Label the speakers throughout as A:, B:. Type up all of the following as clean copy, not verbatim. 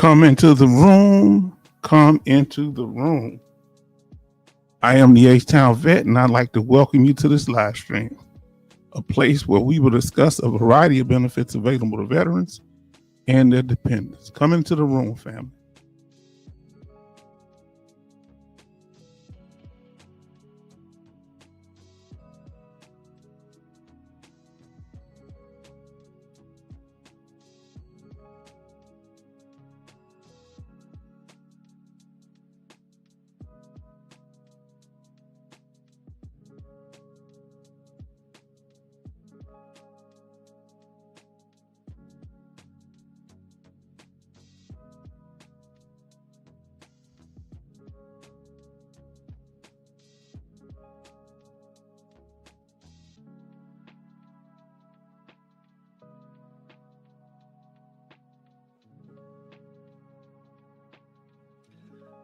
A: Come into the room. Come into the room. I am the H-Town Vet, and I'd like to welcome you to this live stream, a place where we will discuss a variety of benefits available to veterans and their dependents. Come into the room, family.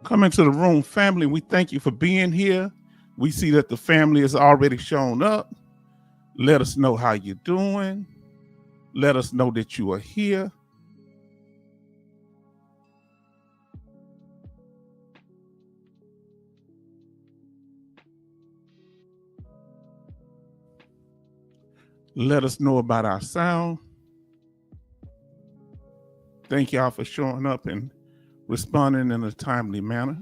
A: Come into the room, family. We thank you for being here. We see that the family has already shown up. Let us know how you're doing. Let us know that you are here. Let us know about our sound. Thank y'all for showing up and responding in a timely manner.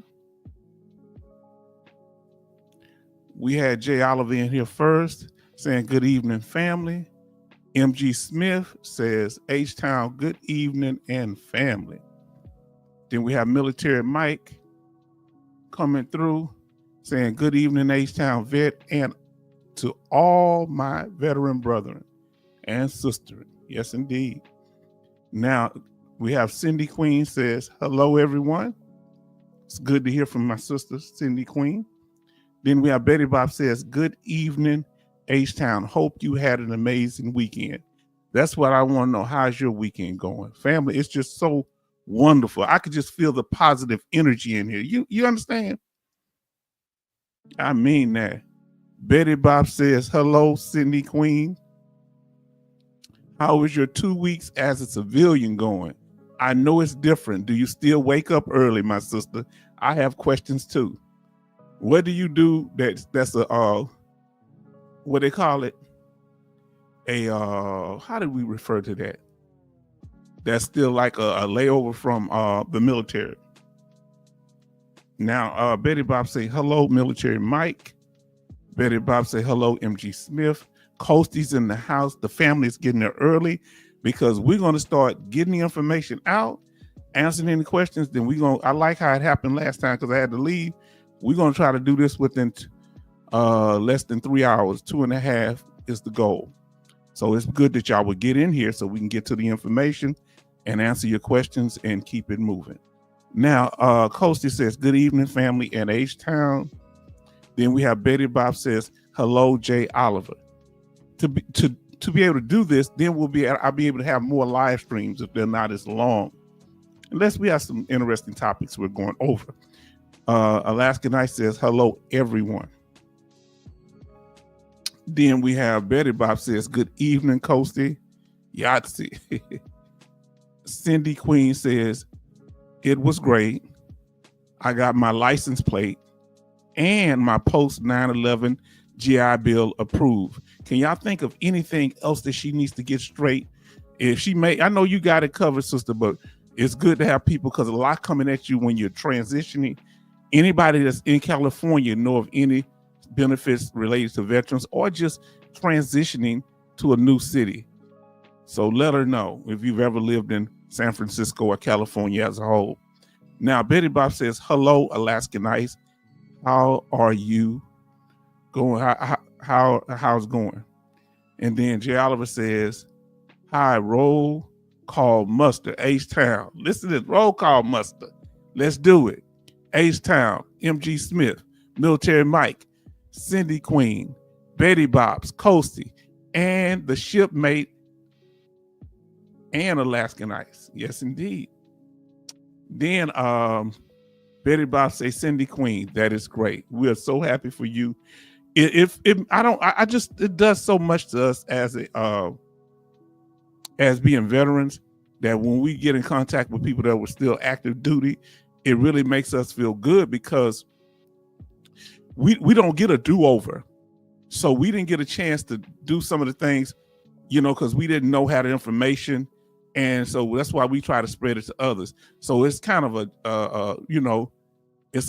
A: We had Jay Oliver in here first saying good evening, family. MG Smith says H-Town, good evening and family. Then we have Military Mike coming through saying good evening, H-Town Vet, and to all my veteran brethren and sisters. Yes, indeed. Now, we have Cindy Queen says, hello, everyone. It's good to hear from my sister, Cindy Queen. Then we have Betty Bob says, good evening, H-Town. Hope you had an amazing weekend. That's what I want to know. How's your weekend going? Family, it's just so wonderful. I could just feel the positive energy in here. You understand? I mean that. Betty Bob says, hello, Cindy Queen. How was your 2 weeks as a civilian going? I know it's different. Do you still wake up early, my sister? I have questions too. What do you do that's a what they call it? How do we refer to that? That's still like a layover from the military. Now, Betty Bob say, hello, Military Mike. Betty Bob say, hello, MG Smith. Coasty's in the house. The family is getting there early because we're going to start getting the information out, answering any questions. Then I like how it happened last time because I had to leave. We're going to try to do this within less than 3 hours. 2.5 is the goal. So it's good that y'all would get in here so we can get to the information and answer your questions and keep it moving. Now, Coasty says, good evening, family in H-Town. Then we have Betty Bob says, hello, Jay Oliver. To be able to do this, then I'll be able to have more live streams if they're not as long. Unless we have some interesting topics we're going over. Alaska Knight says, hello, everyone. Then we have Betty Bob says, good evening, Coasty. Yahtzee. Cindy Queen says, it was great. I got my license plate and my post 9/11 GI Bill approved. Can y'all think of anything else that she needs to get straight? If she may, I know you got it covered, sister, but it's good to have people because a lot coming at you when you're transitioning. Anybody that's in California know of any benefits related to veterans or just transitioning to a new city. So let her know if you've ever lived in San Francisco or California as a whole. Now, Betty Bob says, hello, Alaska Nice. How are you going? How's it going? And then Jay Oliver says, hi, roll call muster, H-Town. Listen to this, roll call muster. Let's do it. H-Town, MG Smith, Military Mike, Cindy Queen, Betty Bob's, Coasty, and the shipmate and Alaskan Ice. Yes, indeed. Then Betty Bob say, Cindy Queen, that is great. We are so happy for you. It does so much to us as being veterans that when we get in contact with people that were still active duty, it really makes us feel good because we don't get a do-over. So we didn't get a chance to do some of the things, because we didn't know how the information. And so that's why we try to spread it to others. So it's kind of it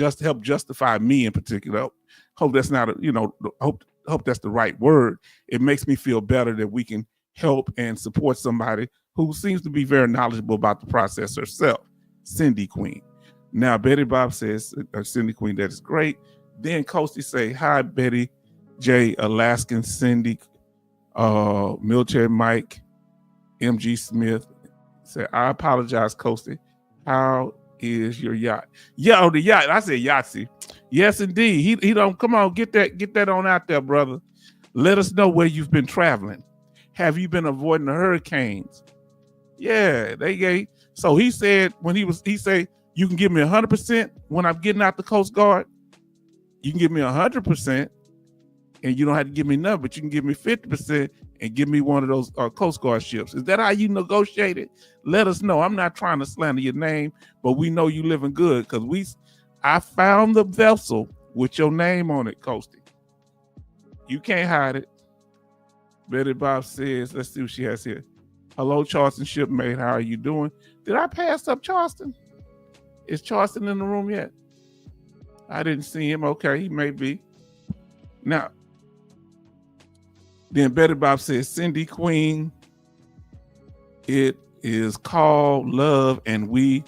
A: just helped justify me in particular. Hope that's not hope that's the right word. It makes me feel better that we can help and support somebody who seems to be very knowledgeable about the process herself, Cindy Queen. Now, Betty Bob says, Cindy Queen, that is great. Then Coastie say, hi, Betty J, Alaskan Cindy, Military Mike, MG Smith. Said, I apologize, Coastie. How is your yacht? Yeah, the yacht. I said Yahtzee. Yes, indeed. He don't, come on, get that on out there, brother. Let us know where you've been traveling. Have you been avoiding the hurricanes? Yeah, so he said he said, you can give me 100% when I'm getting out the Coast Guard. You can give me 100% and you don't have to give me nothing, but you can give me 50% and give me one of those Coast Guard ships. Is that how you negotiate it? Let us know. I'm not trying to slander your name, but we know you living good because I found the vessel with your name on it, Coastie. You can't hide it. Betty Bob says, let's see what she has here. Hello, Charleston shipmate. How are you doing? Did I pass up Charleston? Is Charleston in the room yet? I didn't see him. Okay, he may be. Now, then Betty Bob says, Cindy Queen, it is called love, and we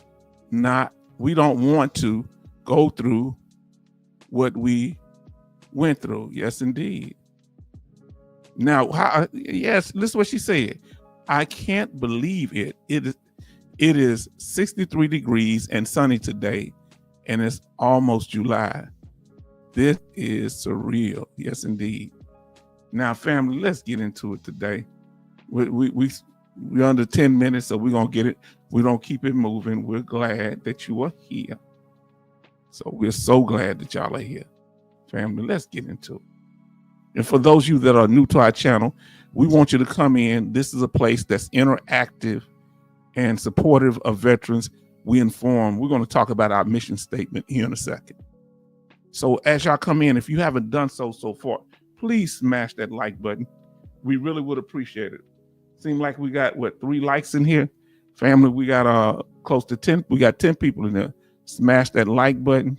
A: don't want to go through what we went through. Yes, indeed. Now, yes, listen to what she said. I can't believe it. It is 63 degrees and sunny today, and it's almost July. This is surreal. Yes, indeed. Now, family, let's get into it today. We're under 10 minutes, so we're gonna get it. We're gonna keep it moving. We're glad that you are here. So we're so glad that y'all are here. Family, let's get into it. And for those of you that are new to our channel, we want you to come in. This is a place that's interactive and supportive of veterans. We're going to talk about our mission statement here in a second. So as y'all come in, if you haven't done so far, please smash that like button. We really would appreciate it. Seems like we got 3 likes in here. Family, we got close to 10. We got 10 people in there. Smash that like button.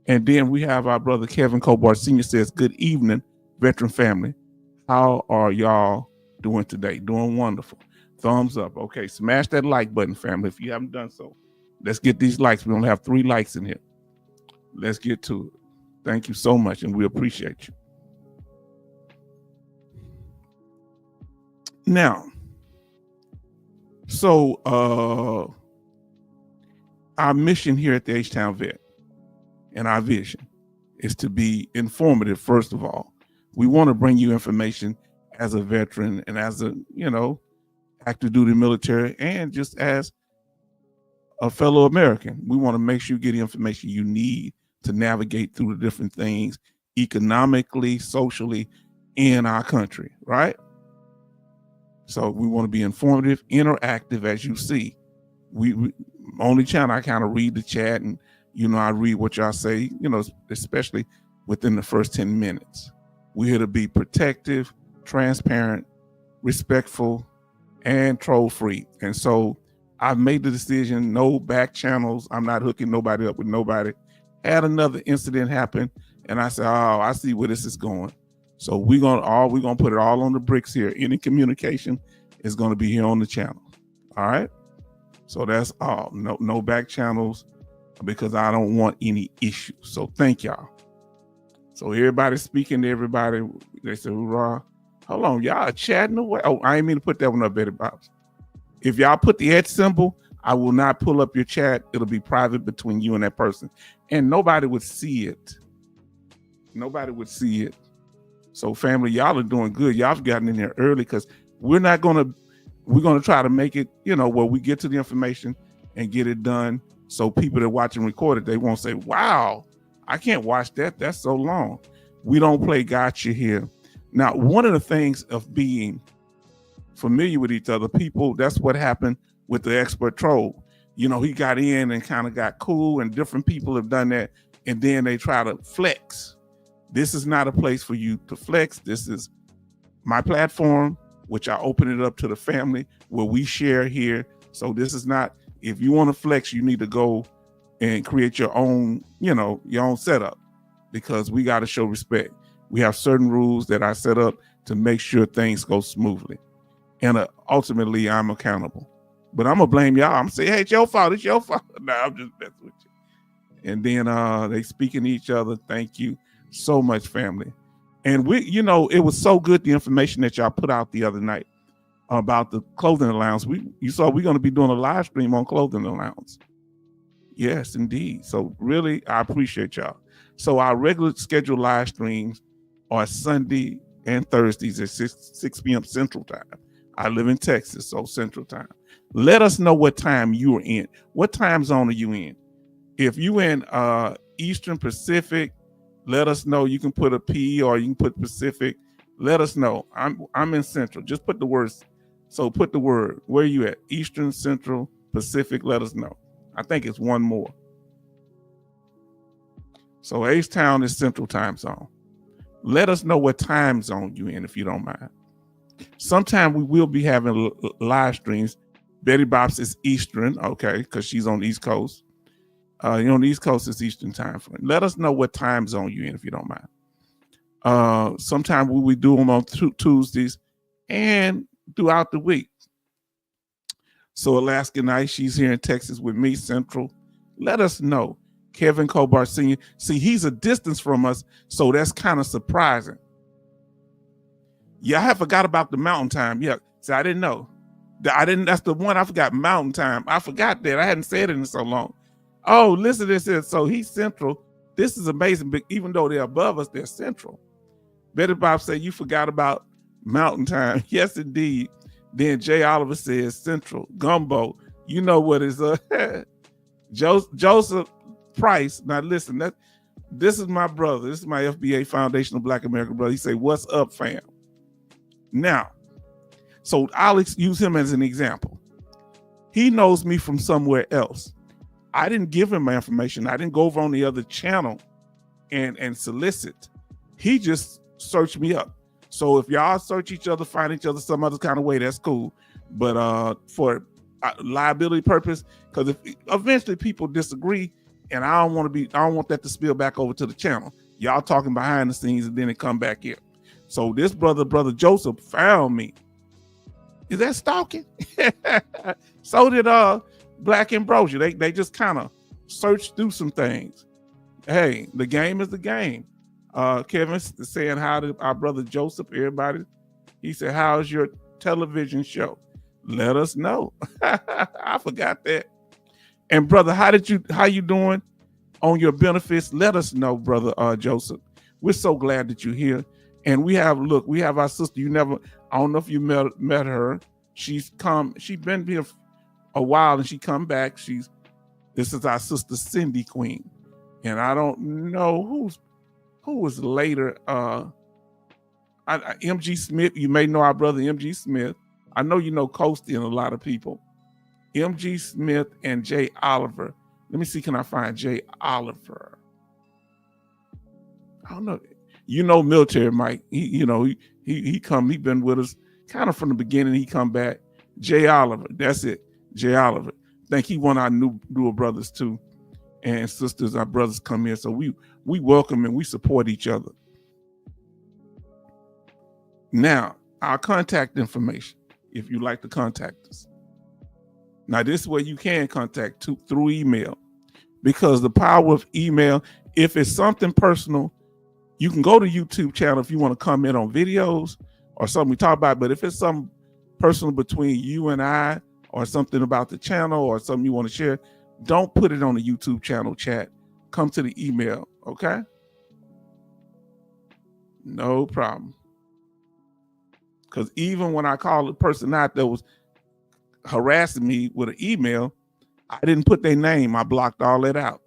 A: And then we have our brother Kevin Cobar Sr. says, good evening, veteran family. How are y'all doing today? Doing wonderful. Thumbs up. Okay, smash that like button, family, if you haven't done so. Let's get these likes. We only have 3 likes in here. Let's get to it. Thank you so much, and we appreciate you. Now, so our mission here at the H-Town Vet and our vision is to be informative, first of all. We want to bring you information as a veteran and as a, active duty military and just as a fellow American. We want to make sure you get the information you need to navigate through the different things economically, socially in our country, right? So we want to be informative, interactive, as you see. We only channel, I kind of read the chat and, I read what y'all say, especially within the first 10 minutes. We're here to be protective, transparent, respectful, and troll-free. And so I've made the decision, no back channels. I'm not hooking nobody up with nobody. Had another incident happen, and I said, oh, I see where this is going. So we're gonna put it all on the bricks here. Any communication is gonna be here on the channel. All right. So that's all. No back channels, because I don't want any issues. So thank y'all. So everybody's speaking to everybody. They say, hoorah. Hold on, y'all are chatting away. Oh, I didn't mean to put that one up, Betty Bobs. If y'all put the @ symbol, I will not pull up your chat. It'll be private between you and that person. And nobody would see it. Nobody would see it. So family, y'all are doing good. Y'all have gotten in there early because we're going to try to make it, where we get to the information and get it done. So people that watch and record it, they won't say, wow, I can't watch that. That's so long. We don't play gotcha here. Now, one of the things of being familiar with each other. People, that's what happened with the expert troll. You know, he got in and kind of got cool, and different people have done that, and then they try to flex. This is not a place for you to flex. This is my platform, which I open it up to the family where we share here. So this is not, if you want to flex, you need to go and create your own, you know, your own setup, because we got to show respect. We have certain rules that I set up to make sure things go smoothly. And ultimately, I'm accountable. But I'm going to blame y'all. I'm saying, hey, it's your fault. It's your fault. No, I'm just messing with you. And then they speaking to each other. Thank you so much, family. And we, you know, it was so good, the information that y'all put out the other night about the clothing allowance. You saw we're going to be doing a live stream on clothing allowance. Yes, indeed. So really, I appreciate y'all. So our regular scheduled live streams are Sunday and Thursdays at 6 p.m. Central Time. I live in Texas, so Central Time. Let us know what time you're in. What time zone are you in? If you in Eastern Pacific, let us know. You can put a P or you can put Pacific. Let us know. I'm in Central. Just put the words. So put the word. Where are you at? Eastern, Central, Pacific. Let us know. I think it's one more. So H-Town is Central Time Zone. Let us know what time zone you in, if you don't mind. Sometime we will be having live streams. Betty Bops is Eastern, okay, because she's on the East Coast. You know, on the East Coast is Eastern time frame. Let us know what time zone you in, if you don't mind. Sometime we do them on Tuesdays and throughout the week. So Alaska Night, she's here in Texas with me, Central. Let us know. Kevin Kobar Sr. See, he's a distance from us, so that's kind of surprising. Yeah, I forgot about the mountain time. Yeah, so I didn't know. That's the one I forgot, mountain time. I forgot that. I hadn't said it in so long. Oh, listen to this. So he's Central. This is amazing, but even though they're above us, they're Central. Betty Bob said, you forgot about mountain time. Yes, indeed. Then Jay Oliver says Central. Gumbo. You know what is Joseph Price. Now listen, this is my brother. This is my FBA Foundation of Black American brother. He say, what's up, fam? Now, so I'll use him as an example. He knows me from somewhere else. I didn't give him my information. I didn't go over on the other channel and solicit. He just searched me up. So if y'all search each other, find each other some other kind of way, that's cool. But for liability purpose, because if eventually people disagree, and I don't want that to spill back over to the channel. Y'all talking behind the scenes and then it come back here. So this brother Joseph found me. Is that stalking? So did Black Ambrosia. They just kind of searched through some things. Hey, the game is the game. Kevin saying hi to our brother Joseph. Everybody, he said, how's your television show? Let us know. I forgot that. And brother, how you doing on your benefits? Let us know, brother Joseph. We're so glad that you're here. And we have our sister. I don't know if you met her. She's been here a while and she come back. This is our sister Cindy Queen. And I don't know who was later. MG Smith, you may know our brother MG Smith. I know you know Coasty and a lot of people. MG Smith and Jay Oliver. Let me see, can I find Jay Oliver? I don't know. You know Military Mike. He been with us kind of from the beginning. He come back. Jay Oliver, that's it. Jay Oliver. I think he one of our newer brothers too. And sisters, our brothers come here. So we welcome and we support each other. Now, our contact information, if you'd like to contact us. Now, this is where you can contact through email, because the power of email, if it's something personal, you can go to YouTube channel if you want to comment on videos or something we talk about. But if it's something personal between you and I, or something about the channel or something you want to share, don't put it on the YouTube channel chat. Come to the email, okay? No problem. Because even when I called the person out that was harassing me with an email, I didn't put their name. I blocked all that out.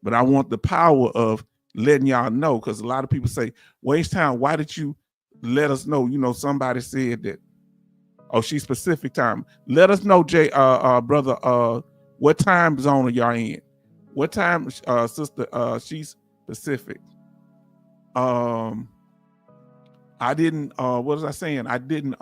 A: But I want the power of letting y'all know, because a lot of people say, well, H-Town, why did you let us know? You know, somebody said that Oh, she's Pacific time. Let us know, brother, what time zone are y'all in? What time, sister? She's Pacific. I didn't. What was I saying? I didn't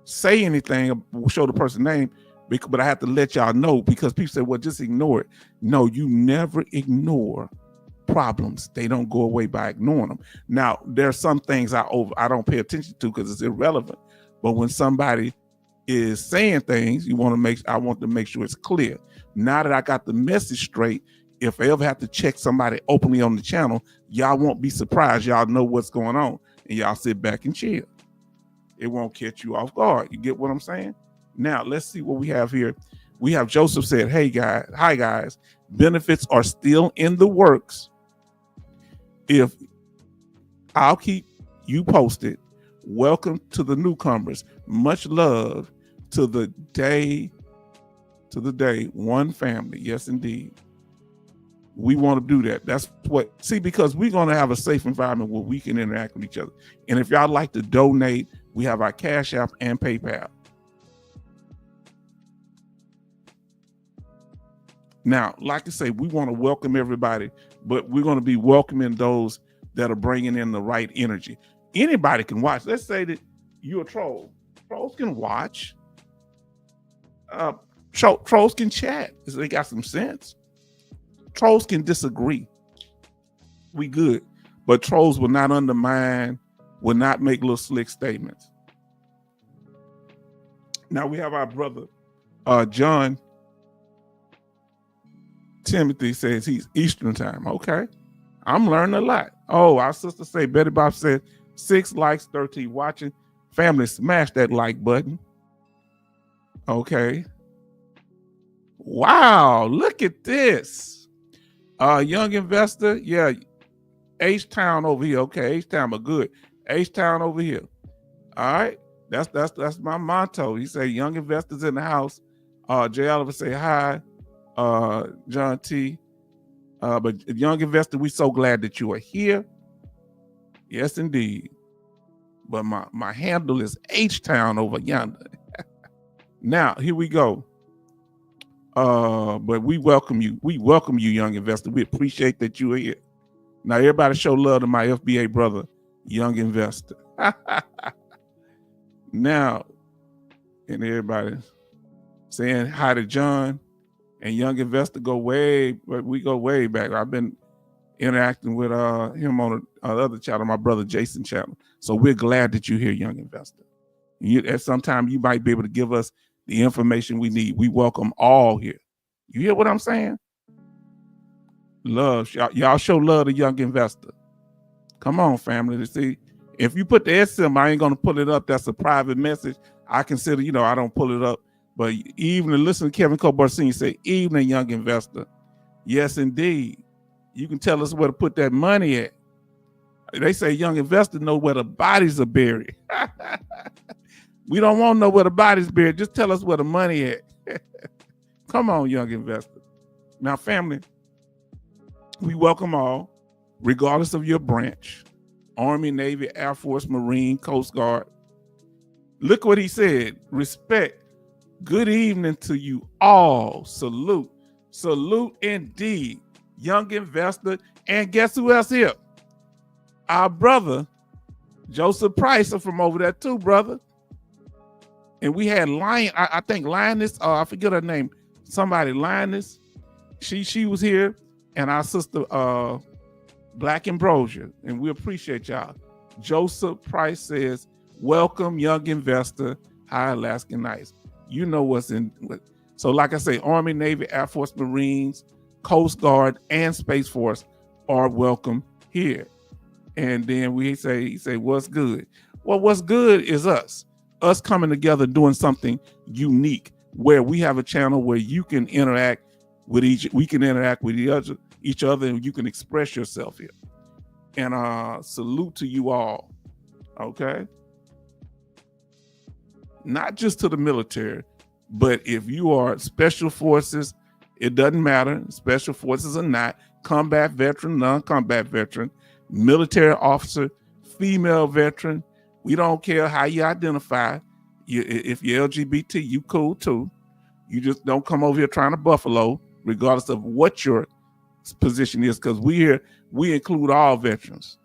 A: say anything, show the person's name, but I have to let y'all know because people say, "Well, just ignore it." No, you never ignore problems. They don't go away by ignoring them. Now, there are some things I don't pay attention to because it's irrelevant. But when somebody is saying things, I want to make sure it's clear. Now that I got the message straight, if I ever have to check somebody openly on the channel, y'all won't be surprised. Y'all know what's going on, and y'all sit back and chill. It won't catch you off guard. You get what I'm saying? Now, let's see what we have here. We have Joseph said, hi guys, benefits are still in the works. If I'll keep you posted. Welcome to the newcomers. Much love to the day one family. Yes, indeed. We want to do that. That's because we're going to have a safe environment where we can interact with each other. And if y'all like to donate, we have our Cash App and PayPal. Now, like I say, we want to welcome everybody, but we're going to be welcoming those that are bringing in the right energy. Anybody can watch. Let's say that you're a troll. Trolls can watch. Trolls can chat. They got some sense. Trolls can disagree. We good. But trolls will not undermine, will not make little slick statements. Now we have our brother, John Timothy says he's Eastern time. Okay. I'm learning a lot. Oh, our sister say, Betty Bob said 6 likes, 13 watching. Family, smash that like button. Okay. Wow, look at this. Young investor, yeah. H-Town over here. Okay, H-Town are good. H-Town over here. All right. That's my motto. He say young investors in the house. Jay Oliver say hi. John T. But young investor, we so glad that you are here. Yes, indeed. But my handle is H-Town over yonder. Now, here we go. But we welcome you. We welcome you, young investor. We appreciate that you are here. Now, everybody show love to my FBA brother, young investor. Now, and everybody saying hi to John and young investor we go way back. I've been interacting with him on the other channel, my brother Jason channel. So we're glad that you're here, young investor. At some time you might be able to give us the information we need. We welcome all here. You hear what I'm saying? Love, y'all show love to young investor. Come on, family. To see if you put the S in, I ain't gonna pull it up. That's a private message. I consider, I don't pull it up. But even to listen to Kevin Colbert Sr. say, evening, young investor. Yes, indeed. You can tell us where to put that money at. They say young investors know where the bodies are buried. We don't want to know where the body's buried. Just tell us where the money at. Come on, young investor. Now, family, we welcome all, regardless of your branch, Army, Navy, Air Force, Marine, Coast Guard. Look what he said. Respect. Good evening to you all. Salute. Salute indeed. Young investor. And guess who else here? Our brother, Joseph Price, from over there too, brother. And we had Lion, I think Lioness, I forget her name. Somebody, Lioness. She was here. And our sister, Black Ambrosia. And we appreciate y'all. Joseph Price says, welcome, young investor. Hi, Alaskan Nights. You know what's in. So like I say, Army, Navy, Air Force, Marines, Coast Guard, and Space Force are welcome here. And then he say, what's good? Well, what's good is us coming together, doing something unique where we have a channel where you can interact with each other, and you can express yourself here. And salute to you all. Okay. Not just to the military, but if you are special forces, it doesn't matter. Special forces or not, combat veteran, non-combat veteran, military officer, female veteran. We don't care how you identify. If you're LGBT, you cool too. You just don't come over here trying to buffalo, regardless of what your position is, because we include all veterans.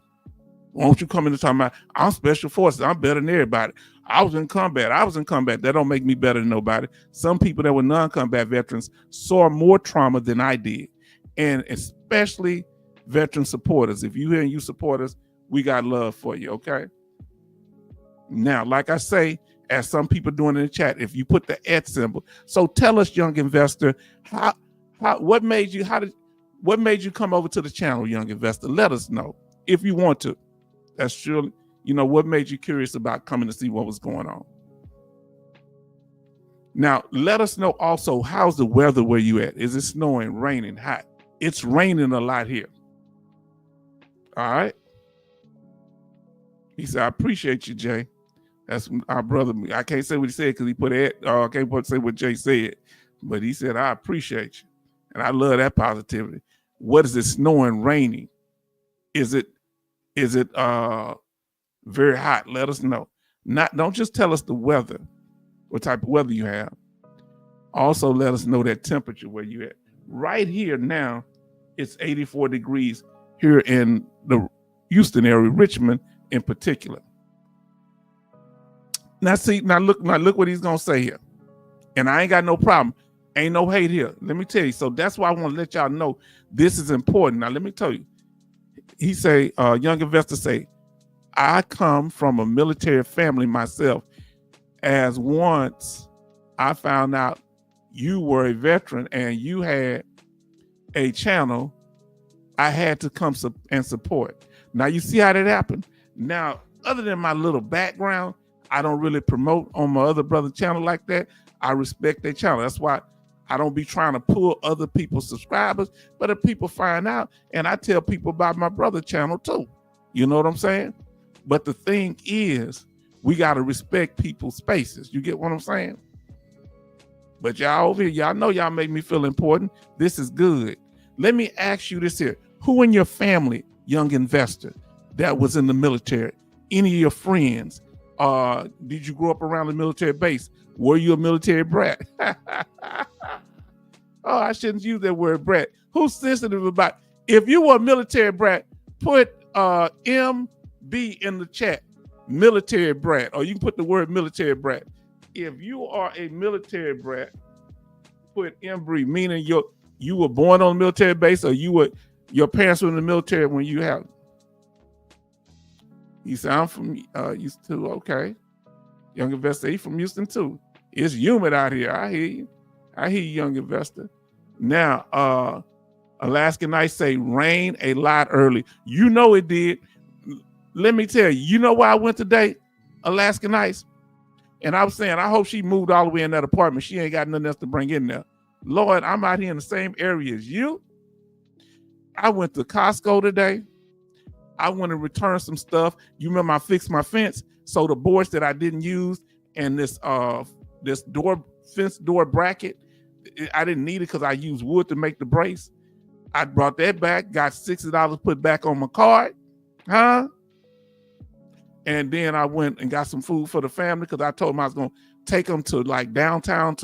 A: Won't you come in and talk about, I'm special forces, I'm better than everybody. I was in combat. That don't make me better than nobody. Some people that were non-combat veterans saw more trauma than I did. And especially veteran supporters. If you here and you support us, we got love for you, okay? Now, like I say, as some people doing in the chat, if you put the @ symbol. So tell us, young investor, what made you come over to the channel, young investor? Let us know if you want to. That's surely, what made you curious about coming to see what was going on. Now, let us know also, how's the weather where you at? Is it snowing, raining, hot? It's raining a lot here. All right. He said, I appreciate you, Jay. That's our brother. I can't say what he said because he put it, I can't say what Jay said, but he said, I appreciate you. And I love that positivity. What is it, snowing, raining? Is it very hot? Let us know. Don't just tell us the weather, what type of weather you have. Also let us know that temperature where you at. Right here now, it's 84 degrees here in the Houston area, Richmond in particular. Now look what he's gonna say here. And I ain't got no problem. Ain't no hate here. Let me tell you. So that's why I want to let y'all know this is important. Now let me tell you. He say, young investor say, I come from a military family myself. As once I found out you were a veteran and you had a channel, I had to come and support. Now you see how that happened? Now, other than my little background, I don't really promote on my other brother channel like that. I respect their channel. That's why I don't be trying to pull other people's subscribers, but if people find out, and I tell people about my brother channel too. You know what I'm saying? But the thing is, we got to respect people's spaces. You get what I'm saying? But y'all over here, y'all know y'all make me feel important. This is good. Let me ask you this here. Who in your family, young investor, that was in the military? Any of your friends? Did you grow up around the military base? Were you a military brat? Oh, I shouldn't use that word brat. Who's sensitive about, if you were a military brat, put MB in the chat, military brat, or you can put the word military brat. If you are a military brat, put MB, meaning you were born on a military base, or your parents were in the military when you have. You say, I'm from Houston too. Okay. Young investor, he from Houston too. It's humid out here. I hear you. I hear you, young investor. Now, Alaska Nights say rain a lot early. You know it did. Let me tell you, you know why I went today, Alaska Nights? And I was saying, I hope she moved all the way in that apartment. She ain't got nothing else to bring in there. Lord, I'm out here in the same area as you. I went to Costco today. I want to return some stuff. You remember I fixed my fence? So the boards that I didn't use and this fence door bracket, I didn't need it because I used wood to make the brace. I brought that back, got $60 put back on my card. And then I went and got some food for the family because I told them I was going to take them to like downtown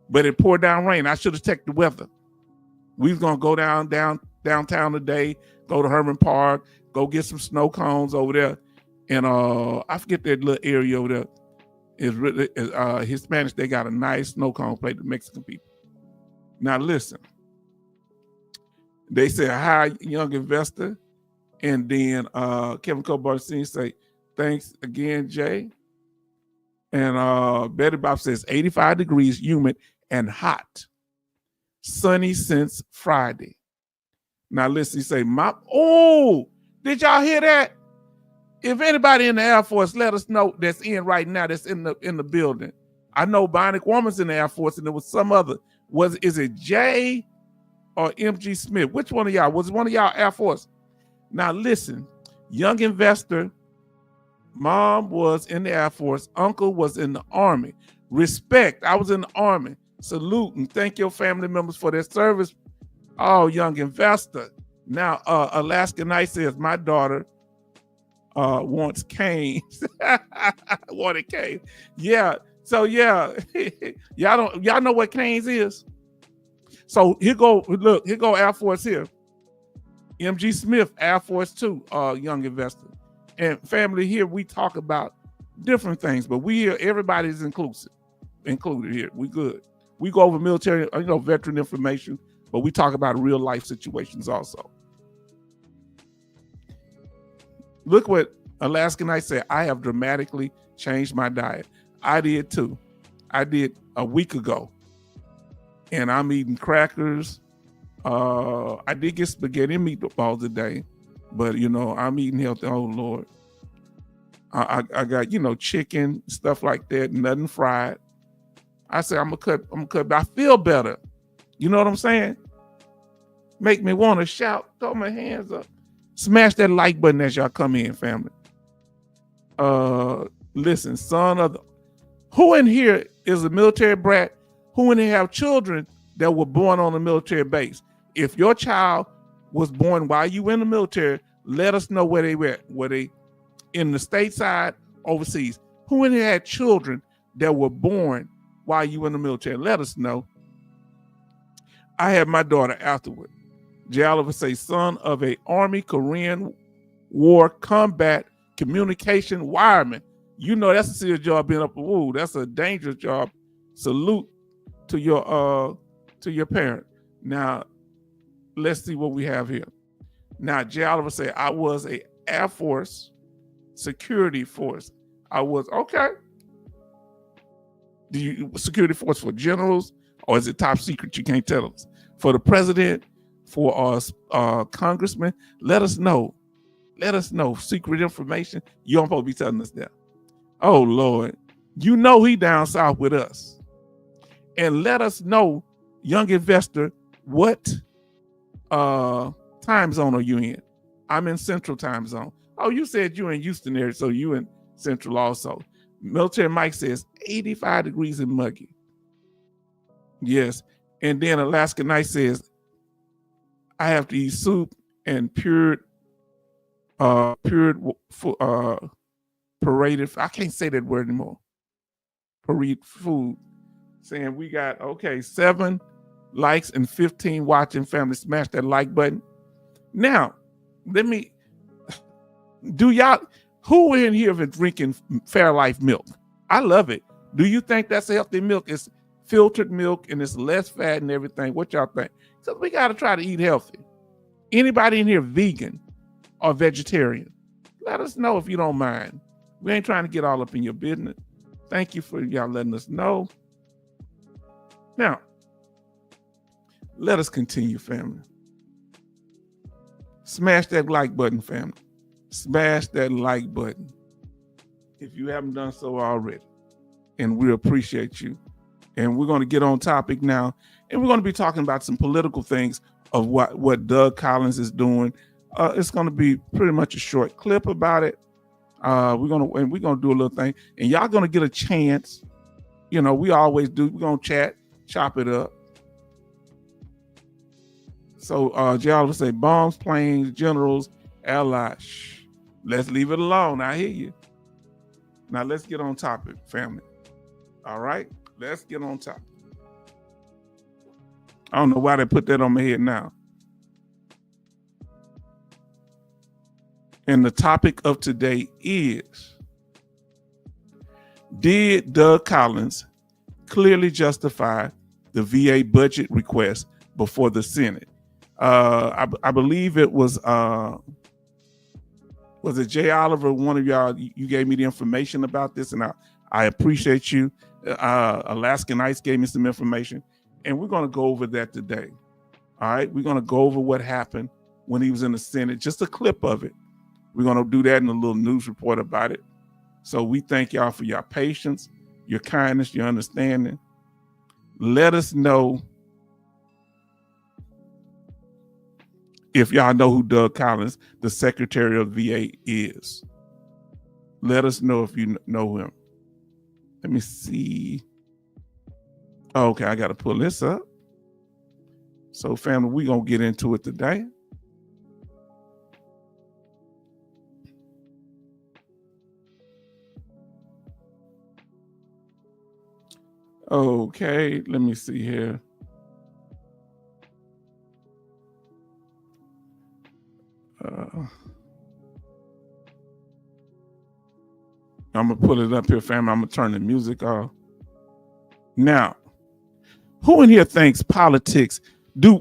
A: but it poured down rain. I should have checked the weather. We was going to go downtown today, go to Herman Park, go get some snow cones over there. And I forget that little area over there. Is really Hispanics, they got a nice snow cone plate, the Mexican people. Now listen, they say, hi, young investor. And then Kevin Cobar say, thanks again, Jay. And Betty Bob says 85 degrees, humid and hot. Sunny since Friday. Now listen, you say, did y'all hear that? If anybody in the Air Force, let us know that's in right now, that's in the building. I know Bionic Woman's in the Air Force, and there was some other. Is it Jay or MG Smith? Which one of y'all? Was one of y'all Air Force? Now listen, young investor, mom was in the Air Force, uncle was in the Army. Respect, I was in the Army. Salute and thank your family members for their service. Oh, young investor. Now, Alaska Night says, my daughter wants canes. Wanted canes. Yeah. So yeah, y'all know what canes is. So here go Air Force here. MG Smith, Air Force 2, young investor. And family, here we talk about different things, but we here, everybody's included here. We good. We go over military, veteran information, but we talk about real life situations also. Look what Alaskan Knight said. I have dramatically changed my diet. I did too. I did a week ago. And I'm eating crackers. I did get spaghetti and meatballs today, but I'm eating healthy. Oh Lord. I got, chicken, stuff like that, nothing fried. I said, I'm gonna cut, but I feel better. You know what I'm saying? Make me want to shout, throw my hands up. Smash that like button as y'all come in, family. Listen, who in here is a military brat? Who in here have children that were born on a military base? If your child was born while you were in the military, let us know where they were. Were they in the stateside, overseas? Who in here had children that were born while you were in the military? Let us know. I had my daughter afterward. Jay Oliver say, son of a Army Korean War combat communication wireman. That's a serious job being up. Ooh, that's a dangerous job. Salute to your parent. Now, let's see what we have here. Now, Jay Oliver say, I was a Air Force security force. I was, okay. Do you security force for generals, or is it top secret? You can't tell us. For the president, for us congressmen, let us know. Let us know. Secret information. You don't supposed to be telling us that. Oh Lord. He down south with us. And let us know, young investor, what time zone are you in? I'm in Central time zone. Oh, you said you're in Houston area, so you in Central also. Military Mike says 85 degrees and muggy. Yes. And then Alaska Knight says, I have to eat soup and pured paraded. I can't say that word anymore. Parade food. Saying we got, 7 likes and 15 watching. Family, smash that like button. Now, who in here is drinking Fairlife milk? I love it. Do you think that's a healthy milk? It's filtered milk and it's less fat and everything. What y'all think? So we got to try to eat healthy. Anybody in here vegan or vegetarian? Let us know if you don't mind. We ain't trying to get all up in your business. Thank you for y'all letting us know. Now, let us continue, family. Smash that like button, family. Smash that like button if you haven't done so already. And we appreciate you. And we're going to get on topic now. And we're going to be talking about some political things of what Doug Collins is doing. It's going to be pretty much a short clip about it. We're going to do a little thing. And y'all going to get a chance. We always do. We're going to chat, chop it up. So Jay Oliver say, bombs, planes, generals, allies. Shh. Let's leave it alone. I hear you. Now let's get on topic, family. All right, let's get on topic. I don't know why they put that on my head now. And the topic of today is, did Doug Collins clearly justify the VA budget request before the Senate? I believe it was it Jay Oliver? One of y'all, you gave me the information about this, and I appreciate you. Alaskan Ice gave me some information, and we're going to go over that today. All right, we're going to go over what happened when he was in the Senate, just a clip of it. We're going to do that in a little news report about it. So we thank y'all for your patience, your kindness, your understanding. Let us know if y'all know who Doug Collins, the Secretary of VA, is. Let us know if you know him. Let me see. Okay, I got to pull this up. So, family, we're going to get into it today. Okay, let me see here. I'm gonna put it up here, fam. I'm gonna turn the music off. Now, who in here thinks politics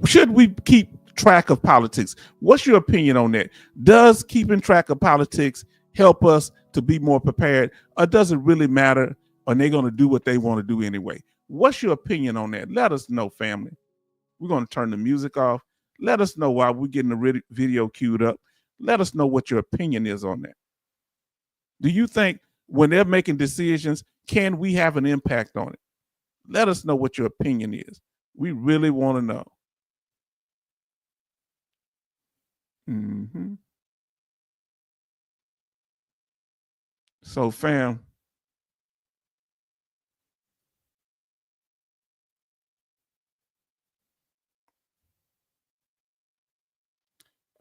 A: should we keep track of politics? What's your opinion on that? Does keeping track of politics help us to be more prepared, or does it really matter? Or they're gonna do what they want to do anyway? What's your opinion on that? Let us know, family. We're gonna turn the music off. Let us know while we're getting the video queued up. Let us know what your opinion is on that. Do you think when they're making decisions, can we have an impact on it? Let us know what your opinion is. We really want to know. Mm-hmm. So, fam,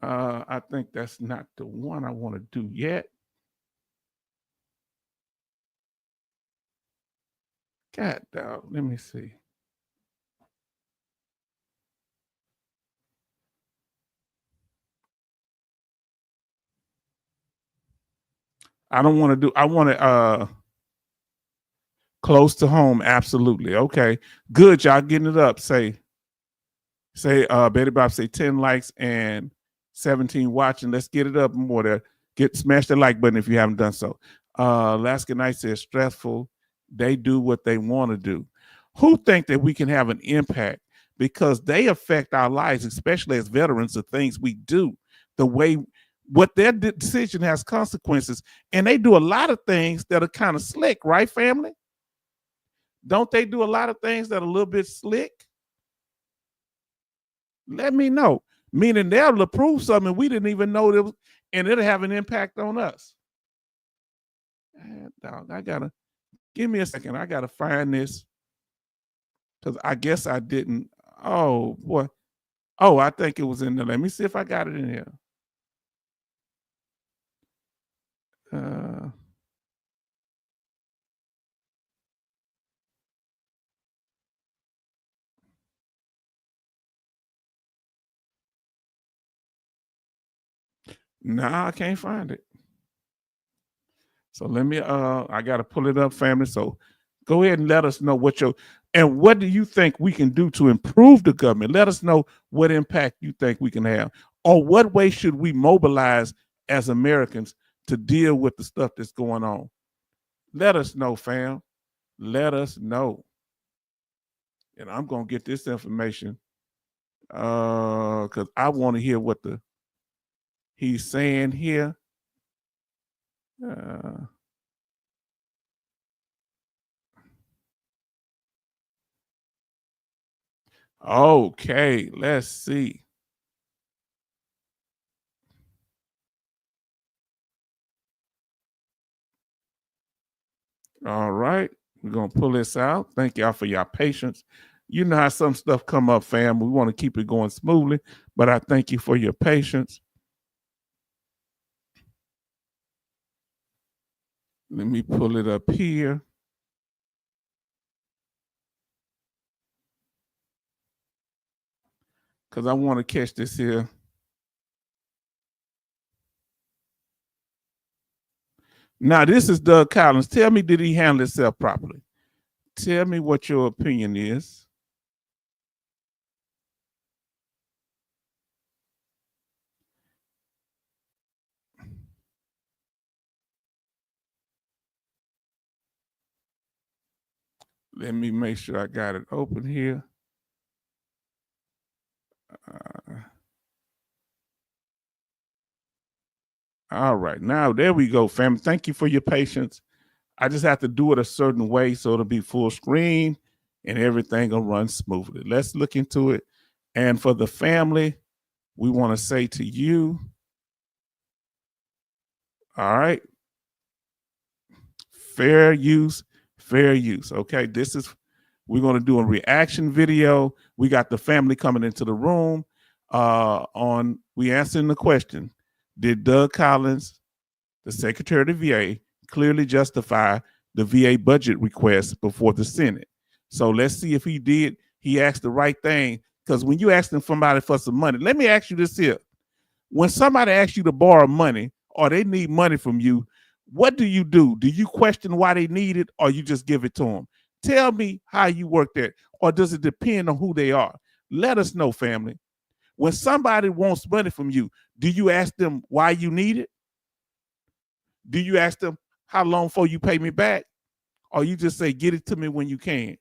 A: I think that's not the one I want to do yet. God dog, let me see. I don't want to do, I want to close to home, absolutely. Okay. Good, y'all getting it up. Say Betty Bob say 10 likes and 17 watching. Let's get it up more there. Smash the like button if you haven't done so. Alaska Knight says stressful. They do what they want to do. Who think that we can have an impact because they affect our lives, especially as veterans, the things we do, the way what their decision has consequences, and they do a lot of things that are kind of slick, right, family? Don't they do a lot of things that are a little bit slick? Let me know. Meaning they'll approve something we didn't even know that was, and it'll have an impact on us. Dog, I gotta give me a second. I gotta find this because I guess I didn't. Oh boy. Oh, I think it was in there. Let me see if I got it in here. Nah, I can't find it. So let me I gotta pull it up, family. So go ahead and let us know what do you think we can do to improve the government? Let us know what impact you think we can have, or what way should we mobilize as Americans to deal with the stuff that's going on. Let us know, fam. Let us know. And I'm gonna get this information because I want to hear what he's saying here. Okay, let's see. All right, we're gonna pull this out. Thank y'all for your patience. You know how some stuff come up, fam. We want to keep it going smoothly, but I thank you for your patience. Let me pull it up here. Because I want to catch this here. Now, this is Doug Collins. Tell me, did he handle himself properly? Tell me what your opinion is. Let me make sure I got it open here. All right. Now, there we go, fam. Thank you for your patience. I just have to do it a certain way so it'll be full screen and everything will run smoothly. Let's look into it. And for the family, we want to say to you, all right, fair use, fair use. Okay, we're going to do a reaction video. We got the family coming into the room. We answering the question: did Doug Collins, the Secretary of the VA, clearly justify the VA budget request before the Senate? So let's see if he asked the right thing. Because when you asking somebody for some money, let me ask you this here. When somebody asks you to borrow money or they need money from you, what do you do? Do you question why they need it or you just give it to them? Tell me how you work that. Or does it depend on who they are? Let us know, family. When somebody wants money from you, do you ask them why you need it? Do you ask them how long before you pay me back? Or you just say, get it to me when you can?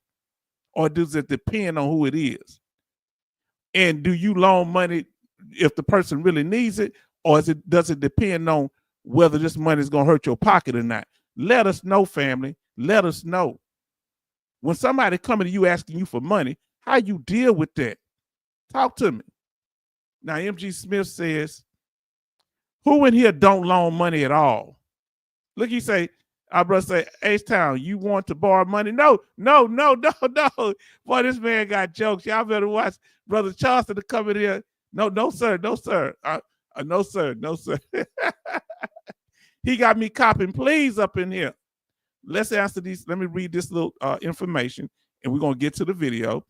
A: Or does it depend on who it is? And do you loan money if the person really needs it? Or does it depend on whether this money is going to hurt your pocket or not? Let us know, family. Let us know. When somebody coming to you asking you for money, how you deal with that? Talk to me. Now, MG Smith says, who in here don't loan money at all? Look, he say, our brother say, H-Town, you want to borrow money? No. Boy, this man got jokes. Y'all better watch Brother Charleston to come in here. No, sir. No, sir. He got me copping please up in here. Let's answer these. Let me read this little information, and we're going to get to the video.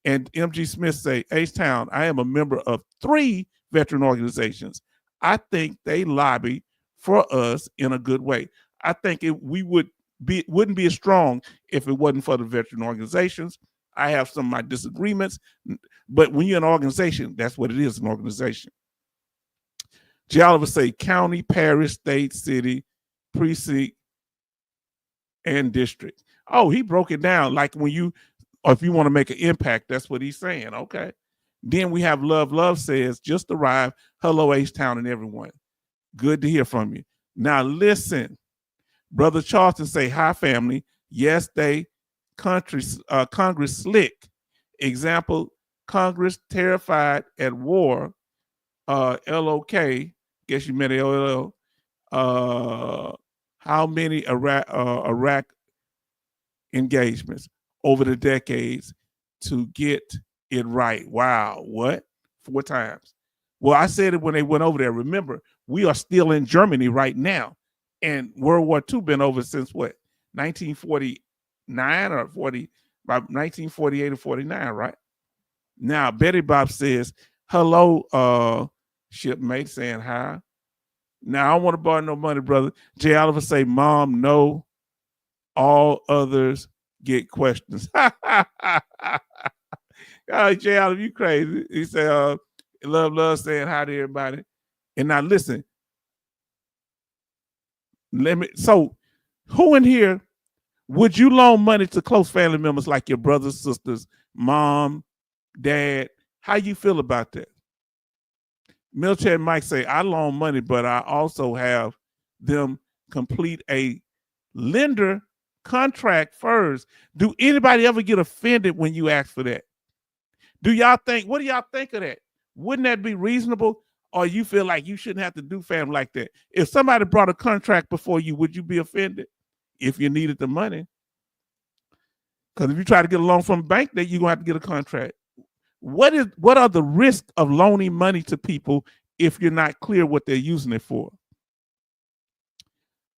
A: And MG Smith say, H-Town, I am a member of 3 veteran organizations. I think they lobby for us in a good way. I think wouldn't be as strong if it wasn't for the veteran organizations. I have some of my disagreements, but when you're an organization, that's what it is, an organization. J. Oliver say county, parish, state, city, precinct, and district. Oh, he broke it down like when you, or if you want to make an impact, that's what he's saying. Okay. Then we have Love says, just arrived. Hello, H-Town and everyone. Good to hear from you. Now listen, Brother Charleston say, hi, family. Yes, Congress slick. Example, Congress terrified at war. LOK, guess you meant LOL. How many Iraq engagements over the decades to get it right? Wow, what? 4 times. Well, I said it when they went over there. Remember, we are still in Germany right now. And World War II been over since what? 1949 or 40, by 1948 or 49, right? Now, Betty Bob says, hello, shipmate, saying hi. Now, I don't want to borrow no money, brother. Jay Oliver say, Mom, no. All others get questions. Jay Oliver, you crazy. He said, love saying hi to everybody. And now listen. So who in here would you loan money to close family members like your brothers, sisters, mom, dad? How you feel about that? Military Mike say, I loan money, but I also have them complete a lender contract first. Do anybody ever get offended when you ask for that? What do y'all think of that? Wouldn't that be reasonable? Or you feel like you shouldn't have to do family like that? If somebody brought a contract before you, would you be offended if you needed the money? Because if you try to get a loan from a bank, then you're going to have to get a contract. What are the risks of loaning money to people if you're not clear what they're using it for?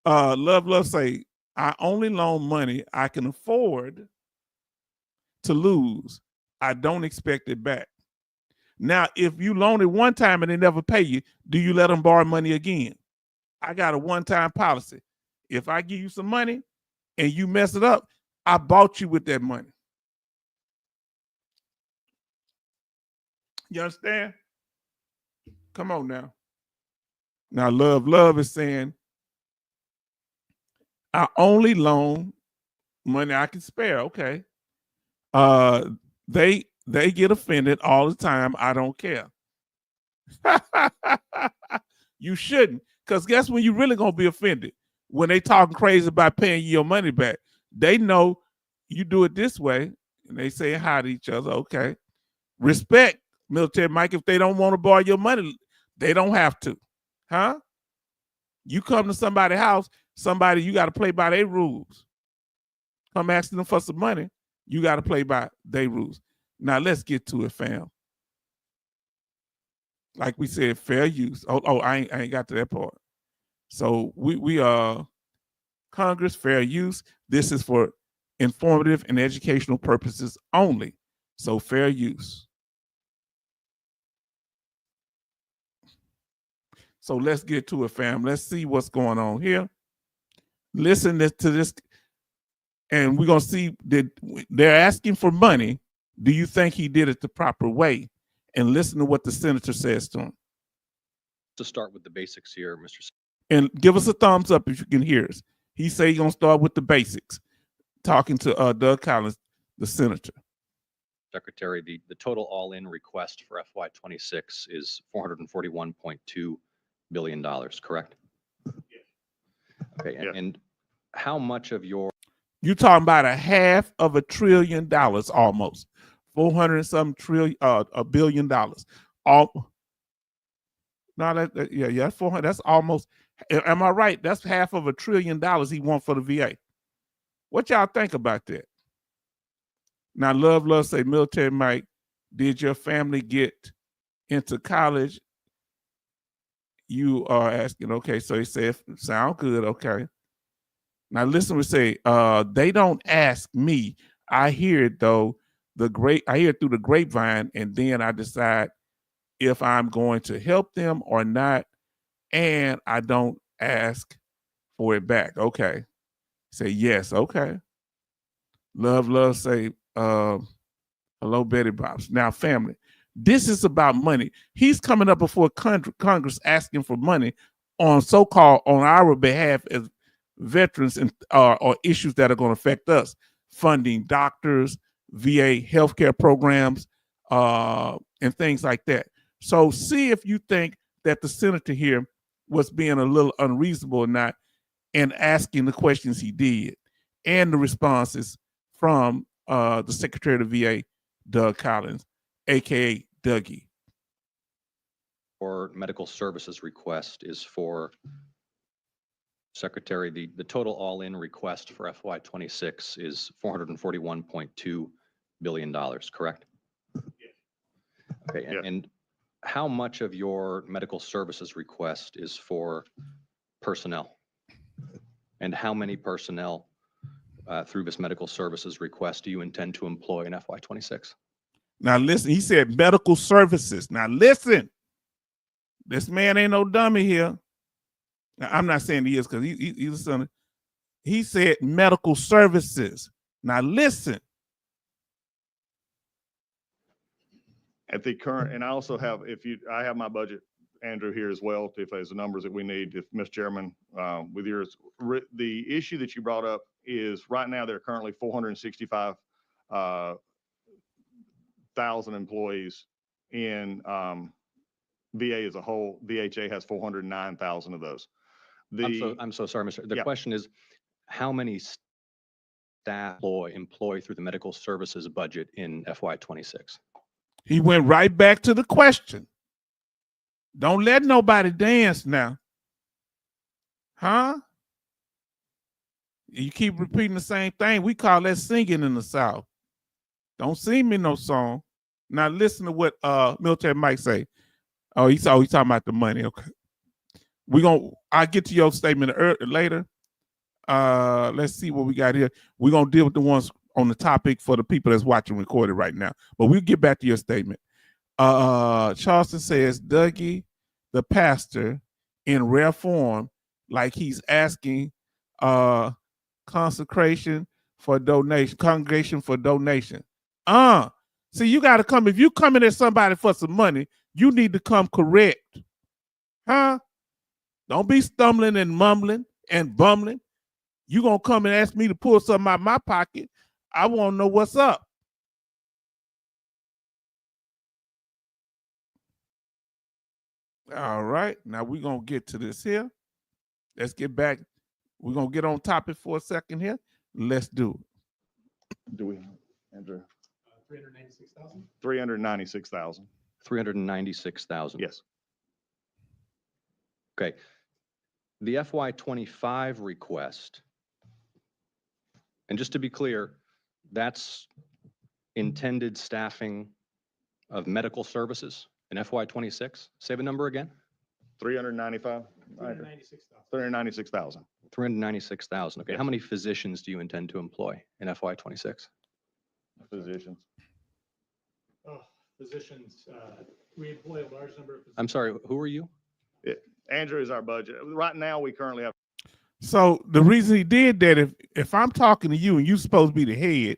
A: Love say, I only loan money I can afford to lose. I don't expect it back. Now, if you loan it one time and they never pay you, do you let them borrow money again? I got a one-time policy. If I give you some money and you mess it up, I bought you with that money. You understand? Come on now. Now, Love is saying, I only loan money I can spare. Okay. They get offended all the time. I don't care. You shouldn't, because guess when you really gonna be offended? When they talking crazy about paying you your money back. They know you do it this way, and they say hi to each other. Okay. Respect, Military Mike. If they don't want to borrow your money, they don't have to. Huh? You come to somebody's house, you got to play by their rules. Come asking them for some money, you got to play by their rules. Now let's get to it, fam. Like we said, fair use. I ain't got to that part. So we Congress, fair use. This is for informative and educational purposes only. So fair use. So let's get to it, fam. Let's see what's going on here. Listen to this, and we're gonna see that they're asking for money. Do you think he did it the proper way? And listen to what the senator says to him.
B: To start with the basics here, Mr.
A: And give us a thumbs up if you can hear us. He say he's gonna start with the basics. Talking to Doug Collins, the senator.
B: Secretary, the total all-in request for FY26 is $441.2 billion, correct?
C: Yes.
B: Okay,
C: Yes.
B: and how much of your
A: You talking about $500 billion almost, 400 something trillion, $1 billion. All no, yeah, 400. That's almost. Am I right? That's $500 billion he wants for the VA. What y'all think about that? Now, Love say, Military Mike, did your family get into college? You are asking, okay, so he said, sound good, okay. Now listen, we say, they don't ask me. I hear it though, I hear it through the grapevine, and then I decide if I'm going to help them or not, and I don't ask for it back. Okay. Say yes, okay. Love say, hello, Betty Bobs. Now, family, this is about money. He's coming up before Congress asking for money on so-called on our behalf as veterans and or issues that are going to affect us, funding doctors, VA healthcare programs, and things like that. So see if you think that the senator here was being a little unreasonable or not in asking the questions he did and the responses from the Secretary of the VA, Doug Collins, aka Dougie.
B: or medical services request is for Secretary, the total all-in request for FY26 is $441.2 billion, correct?
C: Yes.
B: Okay,
C: Yes.
B: and how much of your medical services request is for personnel? And how many personnel through this medical services request do you intend to employ in FY26?
A: Now listen, he said medical services. Now listen, this man ain't no dummy here. Now, I'm not saying he is because he's a son. He said medical services. Now listen.
C: At the current, and I also have, I have my budget, Andrew, here as well, if there's the numbers that we need, if Mr. Chairman, with yours. The issue that you brought up is right now there are currently 465,000 employees in VA as a whole. VHA has 409,000 of those.
B: I'm so sorry, Mr. The
C: Yeah.
B: question is, how many staff employ through the medical services budget in FY26?
A: He went right back to the question. Don't let nobody dance now. Huh? You keep repeating the same thing. We call that singing in the South. Don't sing me no song. Now listen to what Military Mike say. Oh, he's talking about the money. Okay. I'll get to your statement later. Let's see what we got here. We're gonna deal with the ones on the topic for the people that's watching recorded right now. But we'll get back to your statement. Charleston says, Dougie, the pastor, in rare form, like he's asking congregation for donation. See, you gotta come. If you coming at somebody for some money, you need to come correct. Huh? Don't be stumbling and mumbling and bumbling. You gonna come and ask me to pull something out of my pocket. I want to know what's up. All right, now we're gonna get to this here. Let's get back. We're gonna get on topic for a second here. Let's do it.
C: Do we, Andrew?
D: 396,000?
C: 396,000.
B: 396,000.
C: Yes.
B: Okay. The FY25 request, and just to be clear, that's intended staffing of medical services in FY26. Say the number again.
C: 395?
D: 396,000.
C: 396,000.
B: 396,000. Okay.
C: Yes.
B: How many physicians do you intend to employ in FY26?
C: Physicians.
D: Physicians, we employ a large number of.
B: I'm sorry, who are you?
C: Andrew is our budget. Right now, we currently have
A: So the reason he did that, if I'm talking to you and you're supposed to be the head,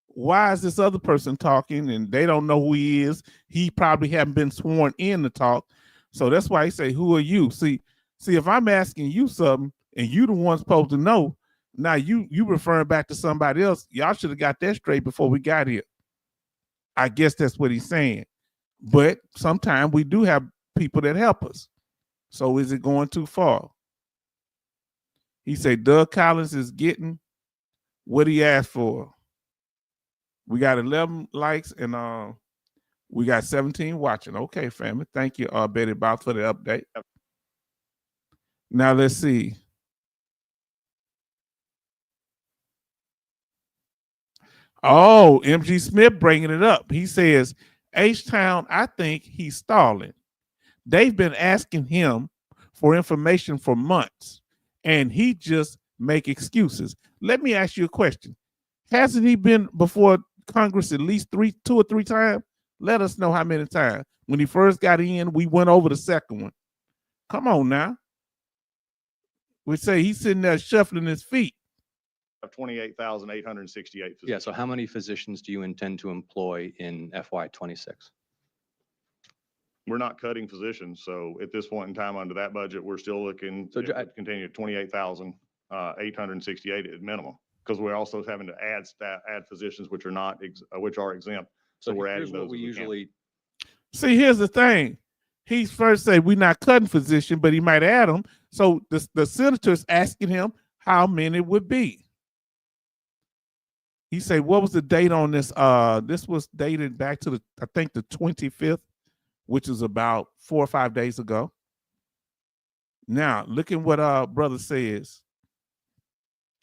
A: why is this other person talking and they don't know who he is? He probably haven't been sworn in to talk. So that's why he say, who are you? See, if I'm asking you something and you the one supposed to know, now you referring back to somebody else. Y'all should have got that straight before we got here. I guess that's what he's saying. But sometimes we do have people that help us. So is it going too far? He said Doug Collins is getting what he asked for. We got 11 likes and we got 17 watching. Okay, family. Thank you, Betty Bob, for the update. Now let's see. Oh, MG Smith bringing it up. He says, H-Town, I think he's stalling. They've been asking him for information for months, and he just make excuses. Let me ask you a question. Hasn't he been before Congress at least 2 or 3 times? Let us know how many times. When he first got in, we went over the second one. Come on now. We say he's sitting there shuffling his feet.
C: 28,868 physicians.
B: Yeah. So how many physicians do you intend to employ in FY26?
C: We're not cutting physicians. So at this point in time, under that budget, we're still looking
B: So
C: to continue at 28,868 at minimum. Because we're also having to add physicians which are not, which are exempt. So we're
B: here's
C: adding those.
B: what we
C: as can.
B: usually,
A: See, here's the thing. He first said we're not cutting physician, but he might add them. So the senator's asking him how many would be. He said, what was the date on this? This was dated back to I think the 25th, which is about 4 or 5 days ago. Now, look at what brother says.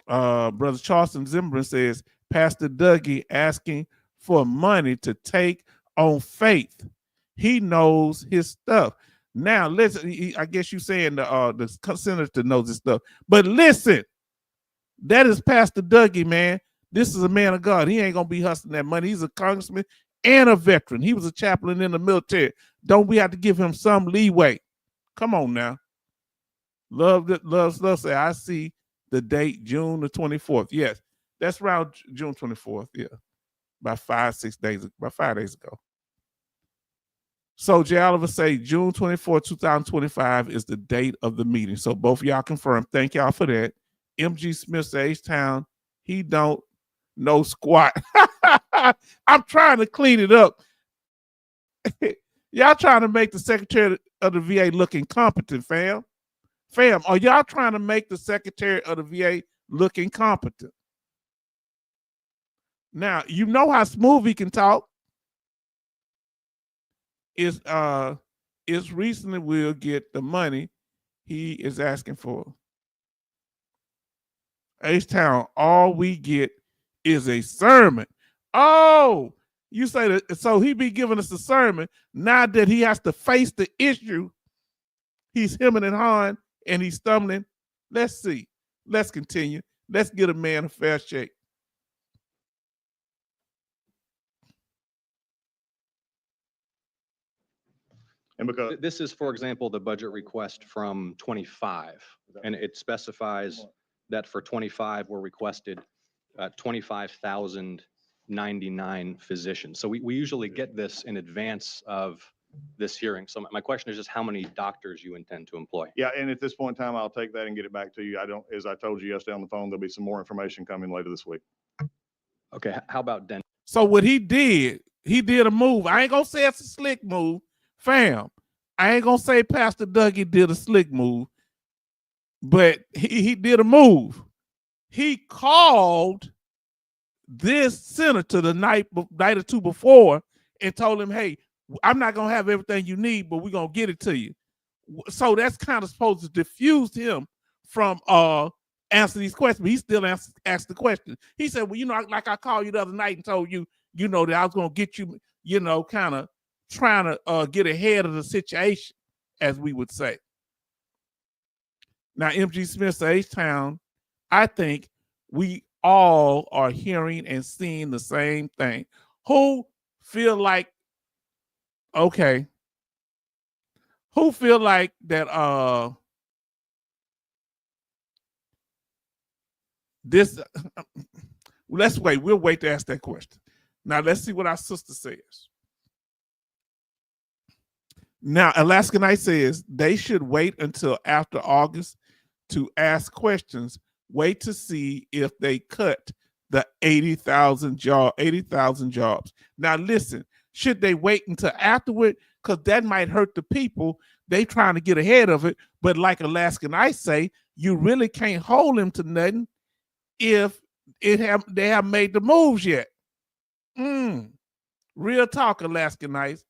A: Brother Charleston Zimmerman says, Pastor Dougie asking for money to take on faith. He knows his stuff. Now, listen, I guess you're saying the senator knows his stuff. But listen, that is Pastor Dougie, man. This is a man of God. He ain't going to be hustling that money. He's a congressman and a veteran. He was a chaplain in the military. Don't we have to give him some leeway? Come on now. Love say, I see the date, June the 24th. Yes, that's around June 24th. Yeah, about 5 days ago. So Jay Oliver say June 24, 2025 is the date of the meeting. So both of y'all confirm. Thank y'all for that. MG Smith says H-Town, he don't know squat. I'm trying to clean it up. Y'all trying to make the Secretary of the VA look incompetent, fam. Fam, are y'all trying to make the Secretary of the VA look incompetent? Now, you know how smooth he can talk. Is recently will get the money he is asking for. H-Town, all we get is a sermon. Oh, you say that, so he be giving us a sermon. Now that he has to face the issue, he's hemming and hawing and he's stumbling. Let's see. Let's continue. Let's get a man a fair shake.
C: And because
B: this is, for example, the budget request from 25, and it specifies that for 25, we're requested 25,099 physicians. So we usually get this in advance of this hearing. So my question is just how many doctors you intend to employ?
C: yeah, and at this point in time, I'll take that and get it back to you. As I told you yesterday on the phone, there'll be some more information coming later this week.
B: Okay, how about dentists?
A: So what he did a move. I ain't gonna say it's a slick move, fam. I ain't gonna say Pastor Dougie did a slick move, but he did a move. He called this senator the night or two before and told him, hey, I'm not gonna have everything you need, but we're gonna get it to you. So that's kind of supposed to diffuse him from answer these questions. But he still asked the question. He said, well, you know, like I called you the other night and told you, you know, that I was gonna get you, you know, kind of trying to get ahead of the situation, as we would say. Now, MG Smith says H-Town, I think we all are hearing and seeing the same thing. Who feel like, okay, who feel like that this let's wait, we'll wait to ask that question. Now let's see what our sister says. Now, Alaska Knight says they should wait until after August to ask questions. Wait to see if they cut the 80,000 jobs. Now, listen, should they wait until afterward? Because that might hurt the people. They trying to get ahead of it. But like Alaska Knight say, you really can't hold them to nothing if they haven't made the moves yet. Real talk, Alaska Knights.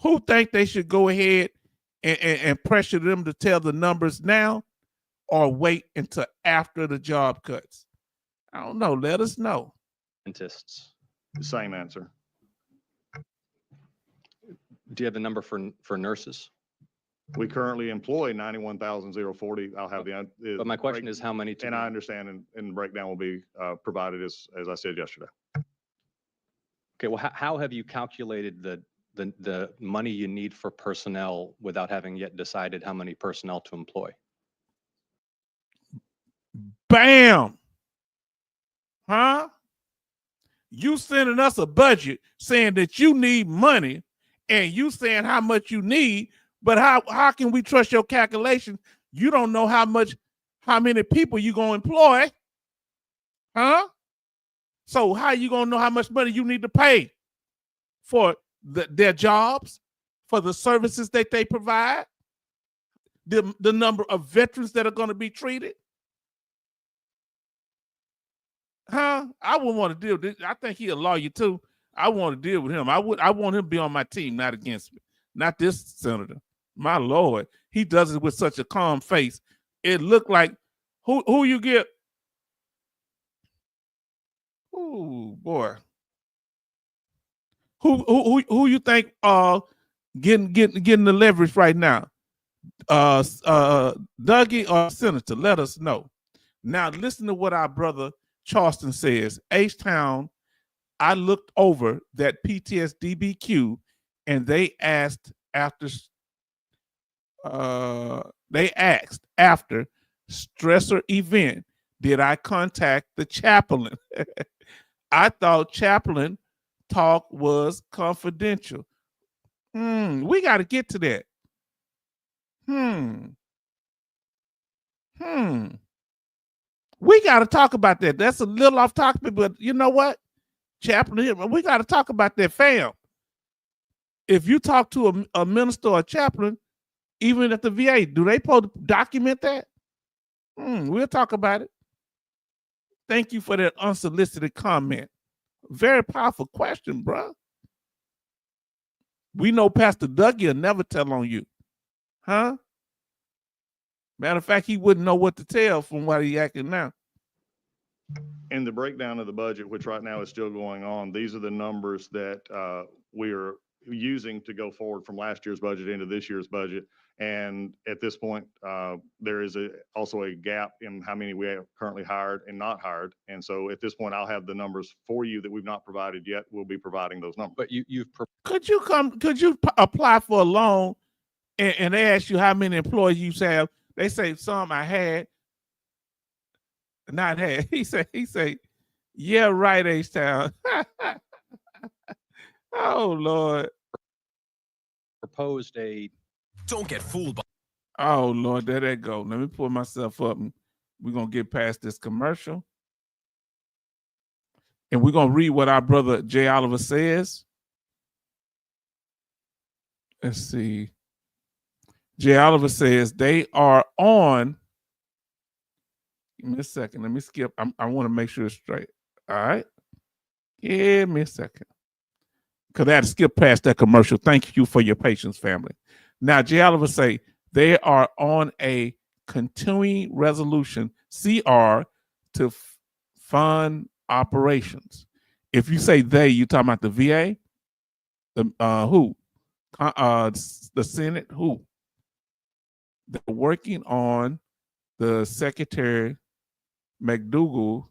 A: Who think they should go ahead and pressure them to tell the numbers now or wait until after the job cuts? I don't know. Let us know.
B: Dentists.
C: Same answer.
B: Do you have the number for nurses?
C: We currently employ 91,040. I'll have the.
B: But my question is how many?
C: And I understand, and the breakdown will be provided as I said yesterday.
B: Okay, well, how have you calculated the money you need for personnel without having yet decided how many personnel to employ?
A: Bam! Huh? You sending us a budget saying that you need money and you saying how much you need, but how can we trust your calculations? You don't know how many people you gonna employ. Huh? So how you gonna know how much money you need to pay for their jobs, for the services that they provide, the number of veterans that are gonna be treated? Huh? I wouldn't want to deal with this. I think he's a lawyer too. I want to deal with him. I want him to be on my team, not against me. Not this senator. My Lord. He does it with such a calm face. It looked like who you get. Oh boy. Who you think getting the leverage right now? Dougie or Senator? Let us know. Now listen to what our brother Charleston says. H-Town, I looked over that PTSDBQ and they asked after stressor event, did I contact the chaplain? I thought chaplain talk was confidential. We got to get to that. We got to talk about that. That's a little off topic, but you know what? Chaplain, we got to talk about that, fam. If you talk to a minister or a chaplain, even at the VA, do they document that? We'll talk about it. Thank you for that unsolicited comment. Very powerful question, bro. We know Pastor Dougie will never tell on you. Huh? Matter of fact, he wouldn't know what to tell from what he acting now.
C: In the breakdown of the budget, which right now is still going on, these are the numbers that we are using to go forward from last year's budget into this year's budget. And at this point, there is also a gap in how many we have currently hired and not hired. And so at this point, I'll have the numbers for you that we've not provided yet. We'll be providing those numbers.
B: But
A: could you apply for a loan and they ask you how many employees you have? They say some I had, not had. He say, yeah, right, H-Town. Oh Lord.
B: Proposed a.
E: Don't get fooled by.
A: Oh Lord, there they go. Let me pull myself up and we're gonna get past this commercial. And we're gonna read what our brother Jay Oliver says. Let's see. Jay Oliver says they are on. Give me a second. Let me skip. I want to make sure it's straight. All right. Give me a second. Because I had to skip past that commercial. Thank you for your patience, family. Now, Jay Oliver say they are on a continuing resolution, CR, to fund operations. If you say they, you talking about the VA? The who? The Senate? Who? They're working on the Secretary McDougal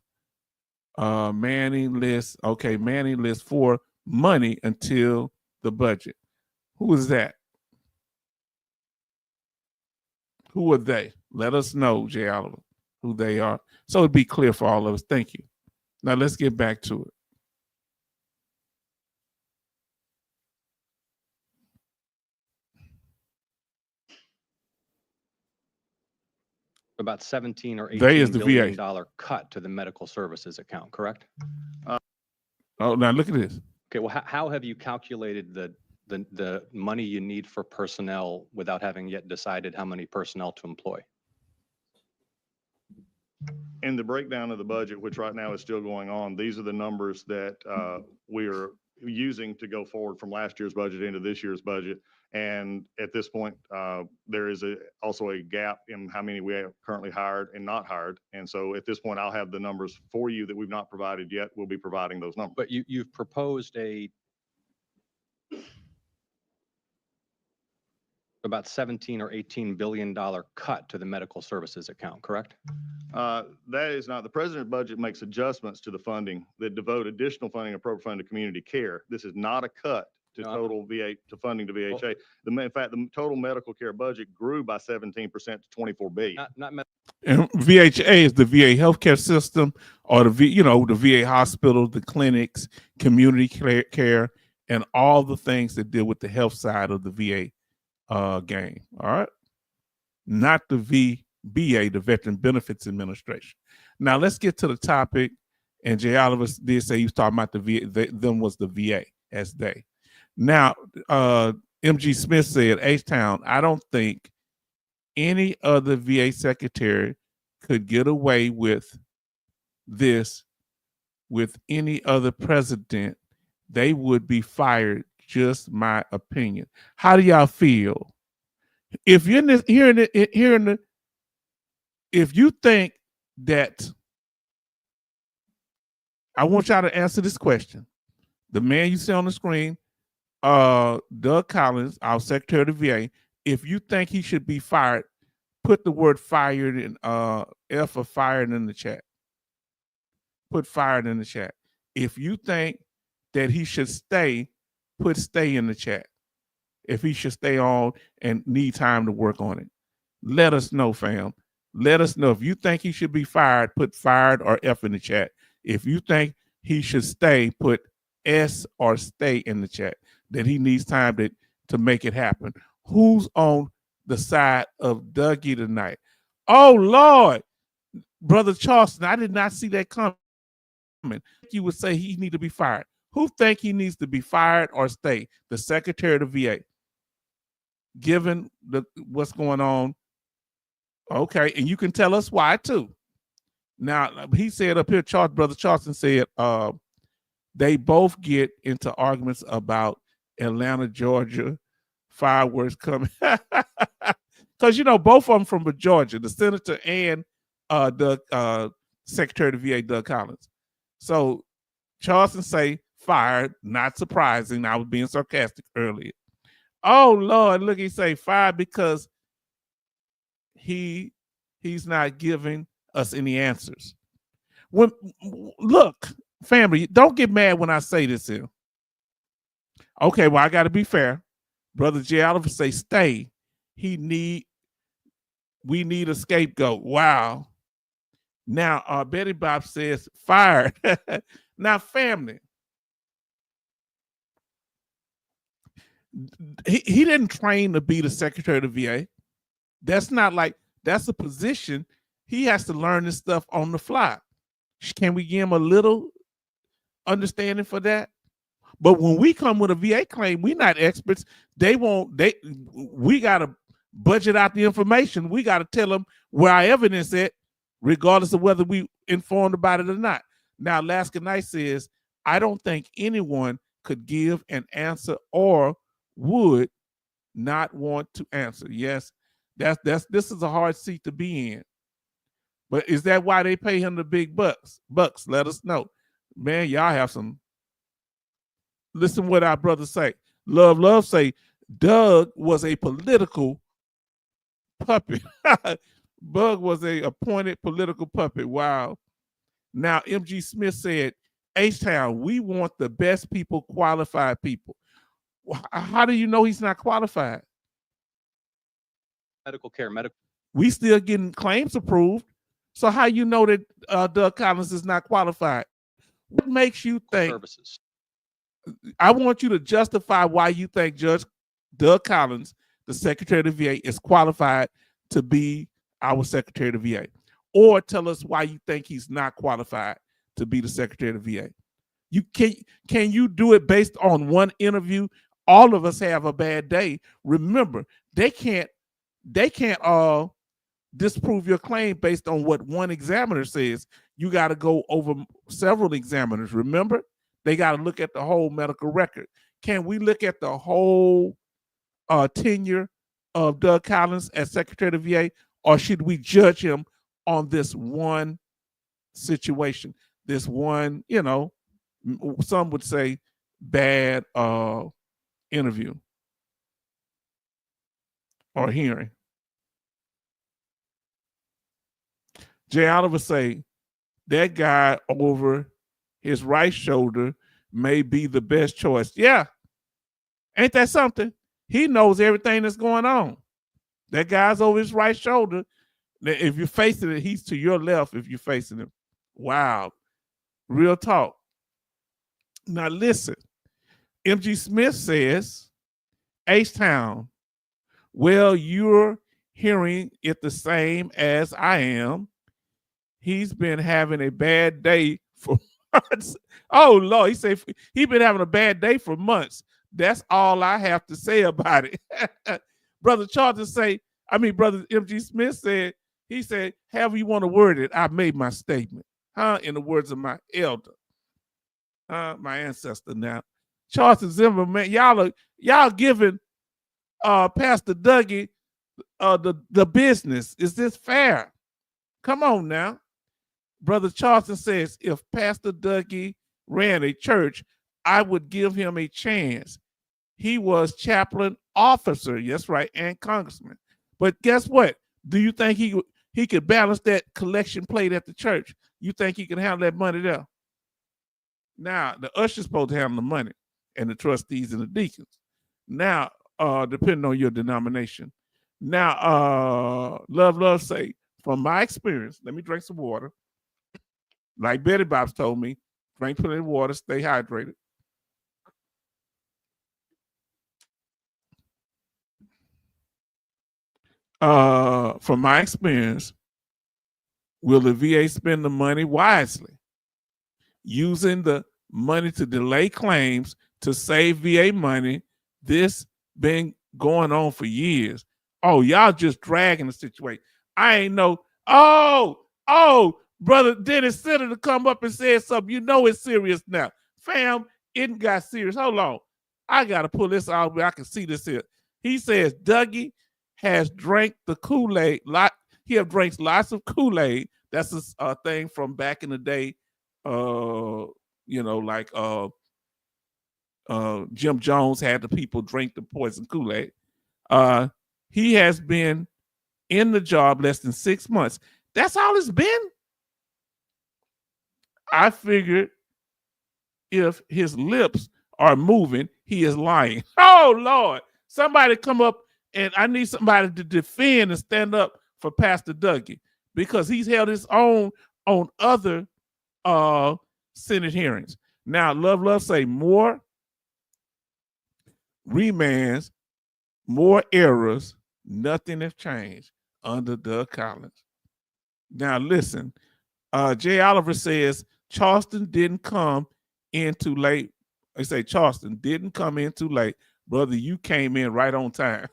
A: Manning list. Okay, Manning list for money until the budget. Who is that? Who are they? Let us know, Jay Oliver, who they are, so it'd be clear for all of us. Thank you. Now let's get back to it.
B: About 17 or
A: They is
B: 18
A: the
B: billion
A: VA.
B: dollar cut to the medical services account, correct?
A: Oh, now look at this.
B: Okay, well, how have you calculated the money you need for personnel without having yet decided how many personnel to employ?
C: In the breakdown of the budget, which right now is still going on, these are the numbers that we are using to go forward from last year's budget into this year's budget. And at this point, there is also a gap in how many we have currently hired and not hired. And so at this point, I'll have the numbers for you that we've not provided yet. We'll be providing those numbers.
B: But you've proposed about 17 or 18 billion dollar cut to the medical services account, correct?
C: That is not, the president's budget makes adjustments to the funding that devote additional funding appropriate funding to community care. This is not a cut to
B: No.
C: total VA, to funding to VHA. In fact, the total medical care budget grew by 17% to 24 billion.
A: And VHA is the VA healthcare system, or the VA hospital, the clinics, community care, and all the things that deal with the health side of the VA game. All right, not the VBA, the Veteran Benefits Administration. Now let's get to the topic. And Jay Oliver did say he was talking about the VA. Them was the VA as they. Now, MG Smith said, H-Town, I don't think any other VA secretary could get away with this with any other president. They would be fired. Just my opinion. How do y'all feel? If you're if you think that, I want y'all to answer this question. The man you see on the screen, Doug Collins, our Secretary of the VA, if you think he should be fired, put the word fired in F for fired in the chat. Put fired in the chat. If you think that he should stay, put stay in the chat. If he should stay on and need time to work on it. Let us know, fam. Let us know. If you think he should be fired, put fired or F in the chat. If you think he should stay, put S or stay in the chat. That he needs time to make it happen. Who's on the side of Dougie tonight? Oh, Lord. Brother Charleston, I did not see that coming. You would say he need to be fired. Who think he needs to be fired or stay? The Secretary of the VA. Given what's going on. Okay, and you can tell us why too. Now, he said up here, Brother Charleston said they both get into arguments about Atlanta, Georgia, fireworks coming. Because, both of them from Georgia, the senator and the Secretary of the VA, Doug Collins. So Charleston say fired, not surprising. I was being sarcastic earlier. Oh, Lord, look, he say fired because he's not giving us any answers. Look, family, don't get mad when I say this here. Okay, well, I got to be fair. Brother J. Oliver say stay. We need a scapegoat. Wow. Now, Betty Bob says fired. Now, family, he didn't train to be the Secretary of the VA. That's a position. He has to learn this stuff on the fly. Can we give him a little understanding for that? But when we come with a VA claim, we're not experts. We got to budget out the information. We got to tell them where our evidence is, regardless of whether we informed about it or not. Now, Alaska Knight says, I don't think anyone could give an answer or would not want to answer. Yes, this is a hard seat to be in. But is that why they pay him the big bucks? Let us know. Man, y'all have some. Listen what our brothers say. Love say Doug was a political puppet. Bug was a appointed political puppet. Wow. Now, MG Smith said, H-Town, we want the best people, qualified people. How do you know he's not qualified?
B: Medical care, medical
A: We still getting claims approved. So how you know that Doug Collins is not qualified? What makes you think?
B: services.
A: I want you to justify why you think Judge Doug Collins, the Secretary of the VA, is qualified to be our Secretary of the VA. Or tell us why you think he's not qualified to be the Secretary of the VA. You can you do it based on one interview? All of us have a bad day. Remember, they can't disprove your claim based on what one examiner says. You got to go over several examiners. Remember, they got to look at the whole medical record. Can we look at the whole tenure of Doug Collins as Secretary of the VA, or should we judge him on this one situation, this one, some would say bad interview or hearing? Jay Oliver say that guy over his right shoulder may be the best choice. Yeah. Ain't that something? He knows everything that's going on. That guy's over his right shoulder. If you're facing it, he's to your left if you're facing him. Wow. Real talk. Now listen. MG Smith says, H-Town, well, you're hearing it the same as I am. He's been having a bad day for months. Oh, Lord, he said he's been having a bad day for months. That's all I have to say about it. Brother Charlton Brother MG Smith said, he said, however you want to word it, I made my statement. In the words of my elder, my ancestor now. Charlton Zimmerman, y'all giving Pastor Dougie the business. Is this fair? Come on now. Brother Charlton says, if Pastor Dougie ran a church, I would give him a chance. He was chaplain officer, yes, right, and congressman. But guess what? Do you think he could balance that collection plate at the church? You think he can handle that money there? Now, the usher's supposed to handle the money, and the trustees and the deacons. Now, depending on your denomination. Now, Love say, from my experience, let me drink some water. Like Betty Bob's told me, drink plenty of water, stay hydrated. From my experience, will the VA spend the money wisely, using the money to delay claims to save VA money? This been going on for years. Oh, y'all just dragging the situation. I ain't know. Oh, Brother Dennis Sitter to come up and say something. You know it's serious now. Fam, it got serious. Hold on. I got to pull this out where I can see this here. He says Dougie has drank the Kool-Aid. He have drank lots of Kool-Aid. That's a thing from back in the day. Jim Jones had the people drink the poison Kool-Aid. He has been in the job less than 6 months. That's all it's been. I figured if his lips are moving, he is lying. Oh, Lord. Somebody come up, and I need somebody to defend and stand up for Pastor Dougie, because he's held his own on other Senate hearings. Now, Love say more remands, more errors, nothing has changed under Doug Collins. Now, listen, Jay Oliver says Charleston didn't come in too late. They say Charleston didn't come in too late. Brother, you came in right on time.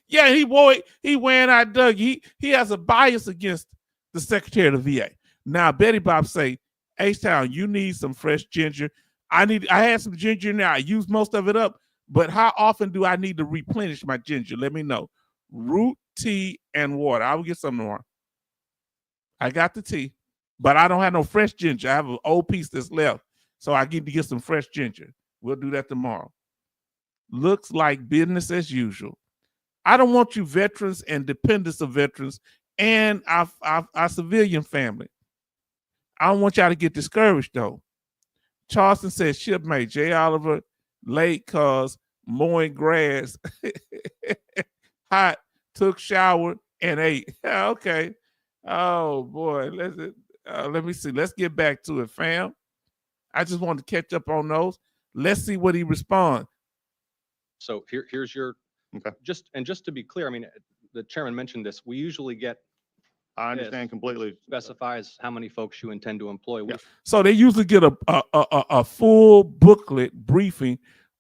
A: Yeah, he wearing out Dougie. He has a bias against the Secretary of the VA. Now, Betty Bob say, H-Town, you need some fresh ginger. I had some ginger now. I used most of it up, but how often do I need to replenish my ginger? Let me know. Root, tea, and water. I will get some more. I got the tea, but I don't have no fresh ginger. I have an old piece that's left, so I need to get some fresh ginger. We'll do that tomorrow. Looks like business as usual. I don't want you veterans and dependents of veterans and our civilian family. I don't want y'all to get discouraged though. Charleston says shipmate J. Oliver late cause mowing grass, hot, took shower and ate. Okay. Oh boy, let me see. Let's get back to it, fam. I just wanted to catch up on those. Let's see what he responds.
B: So here's your,
C: Okay.
B: just to be clear, I mean, the chairman mentioned this, we usually get,
C: I understand completely.
B: specifies how many folks you intend to employ.
C: Yeah.
A: So they usually get a full booklet briefing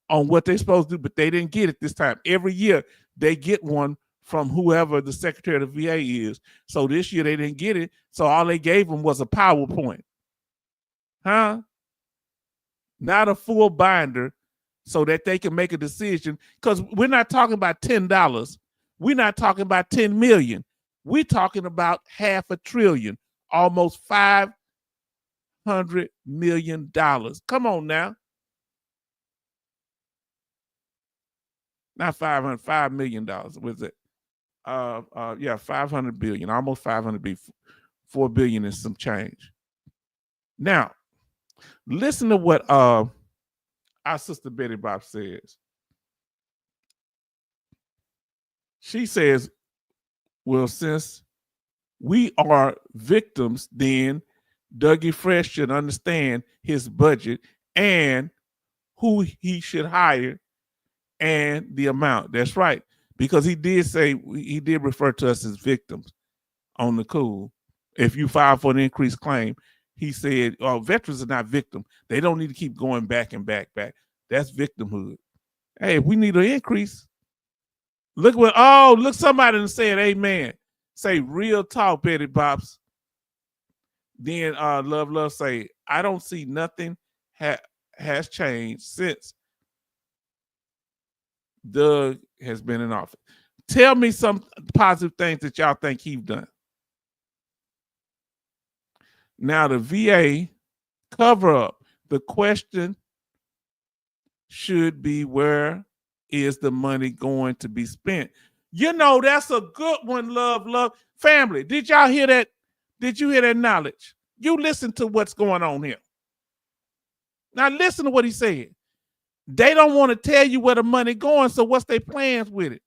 A: on what they're supposed to do, but they didn't get it this time. Every year they get one from whoever the secretary of the VA is. So this year they didn't get it. So all they gave them was a PowerPoint. Huh? Not a full binder so that they can make a decision. Because we're not talking about $10. We're not talking about 10 million. We're talking about $500 billion, almost $500 million. Come on now. Not 500, $5 million. Was it? Yeah, 500 billion, almost 500 billion, 4 billion and some change. Now, listen to what our sister Betty Bob says. She says, well, since we are victims, then Dougie Fresh should understand his budget and who he should hire and the amount. That's right. Because he did refer to us as victims on the cool. If you file for an increased claim, he said, oh, veterans are not victims. They don't need to keep going back and back. That's victimhood. Hey, if we need an increase, look, somebody said amen. Say real talk, Betty Bops. Then Love say, I don't see nothing has changed since Doug has been in office. Tell me some positive things that y'all think he's done. Now the VA cover up. The question should be, where is the money going to be spent? You know, that's a good one, love. Family, did y'all hear that? Did you hear that knowledge? You listen to what's going on here. Now listen to what he said. They don't want to tell you where the money going, so what's their plans with it?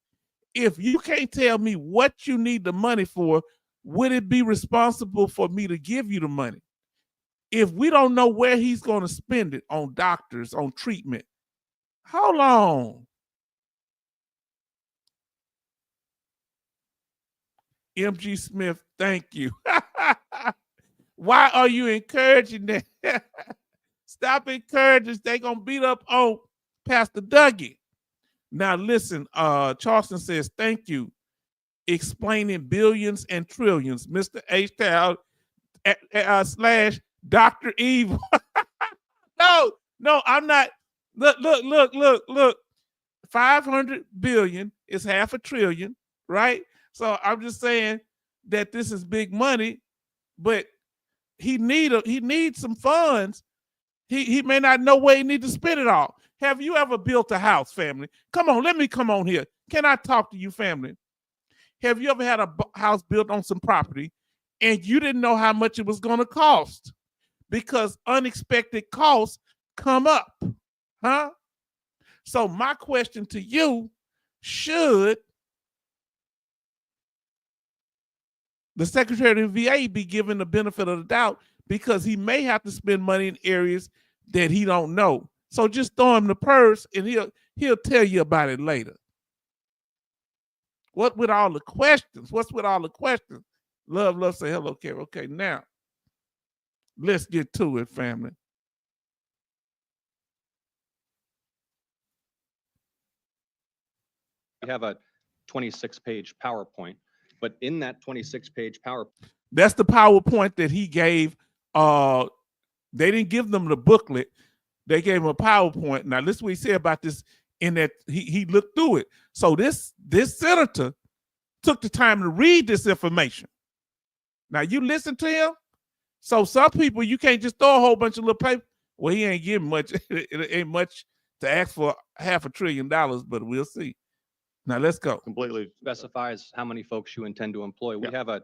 A: If you can't tell me what you need the money for, would it be responsible for me to give you the money? If we don't know where he's going to spend it, on doctors, on treatment, hold on. MG Smith, thank you. Why are you encouraging that? Stop encouraging. They're going to beat up on Pastor Dougie. Now listen, Charleston says, thank you. Explaining billions and trillions. Mr. H. Town / Dr. Evil. No, I'm not. Look. 500 billion is $500 billion, right? So I'm just saying that this is big money, but he needs some funds. He may not know where he needs to spend it all. Have you ever built a house, family? Come on, let me come on here. Can I talk to you, family? Have you ever had a house built on some property and you didn't know how much it was going to cost? Because unexpected costs come up, huh? So my question to you, should the Secretary of the VA be given the benefit of the doubt, because he may have to spend money in areas that he don't know? So just throw him the purse and he'll tell you about it later. What's with all the questions? Love say hello, Carol. Okay, now let's get to it, family.
B: We have a 26-page PowerPoint, but in that 26-page PowerPoint,
A: That's the PowerPoint that he gave. They didn't give them the booklet. They gave him a PowerPoint. Now, listen what he said about this, in that he looked through it. So this senator took the time to read this information. Now, you listen to him. So some people, you can't just throw a whole bunch of little paper. Well, he ain't giving much. It ain't much to ask for $500 billion, but we'll see. Now let's go.
C: completely.
B: Specifies how many folks you intend to employ. We
C: Yeah.
B: have a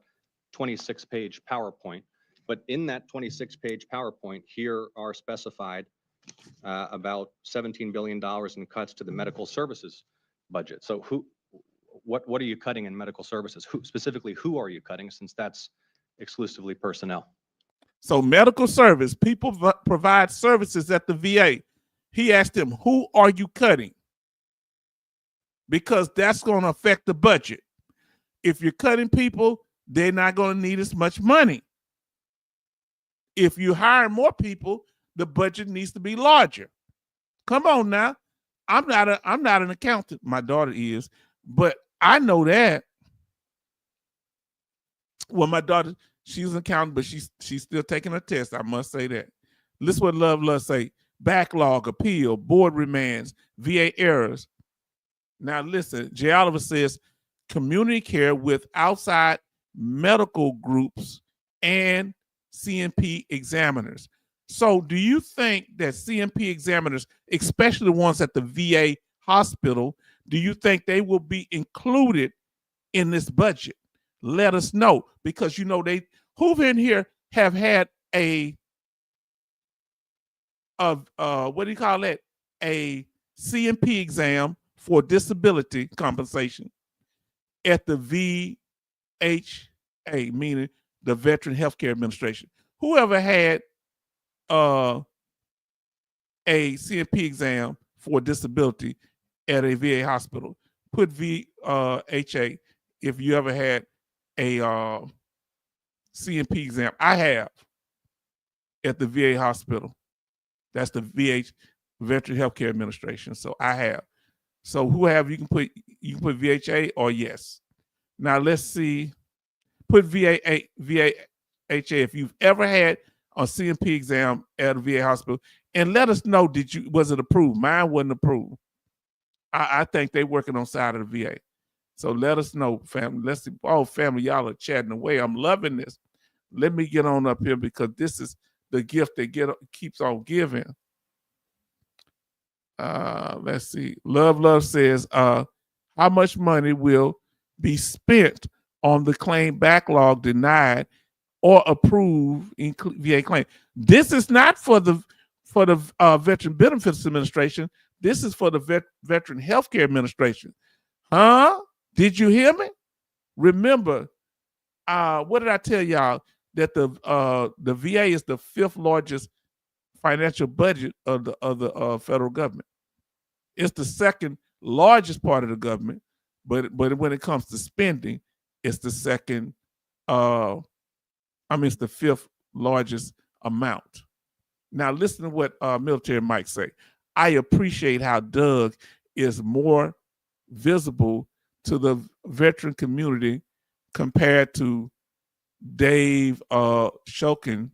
B: 26-page PowerPoint, but in that 26-page PowerPoint, here are specified about $17 billion in cuts to the medical services budget. So what are you cutting in medical services? Specifically, who are you cutting, since that's exclusively personnel?
A: So medical service, people provide services at the VA. He asked them, who are you cutting? Because that's going to affect the budget. If you're cutting people, they're not going to need as much money. If you hire more people, the budget needs to be larger. Come on now. I'm not an accountant. My daughter is, but I know that. Well, my daughter, she's an accountant, but she's still taking a test. I must say that. Listen what Love say: backlog, appeal, board remands, VA errors. Now listen, Jay Oliver says community care with outside medical groups and CMP examiners. So do you think that CMP examiners, especially the ones at the VA hospital, do you think they will be included in this budget? Let us know, because you know who in here have had a what do you call it? A CMP exam for disability compensation at the VHA, meaning the Veteran Healthcare Administration. Whoever had a CMP exam for disability at a VA hospital, put VHA if you ever had a CMP exam. I have at the VA hospital. That's the Veteran Healthcare Administration. So I have. So who have you can put VHA or yes. Now let's see. Put VHA if you've ever had a CMP exam at a VA hospital, and let us know, was it approved? Mine wasn't approved. I think they're working on side of the VA. So let us know, family. Let's see. Oh, family, y'all are chatting away. I'm loving this. Let me get on up here, because this is the gift that keeps on giving. Let's see. Love says, how much money will be spent on the claim backlog denied or approved in VA claim? This is not for the Veteran Benefits Administration. This is for the Veteran Healthcare Administration. Huh? Did you hear me? Remember, what did I tell y'all? That the VA is the 5th largest financial budget of the federal government. It's the 2nd largest part of the government, but when it comes to spending, it's the 2nd. It's the 5th largest amount. Now listen to what Military Mike say. I appreciate how Doug is more visible to the veteran community compared to Dave Shokin,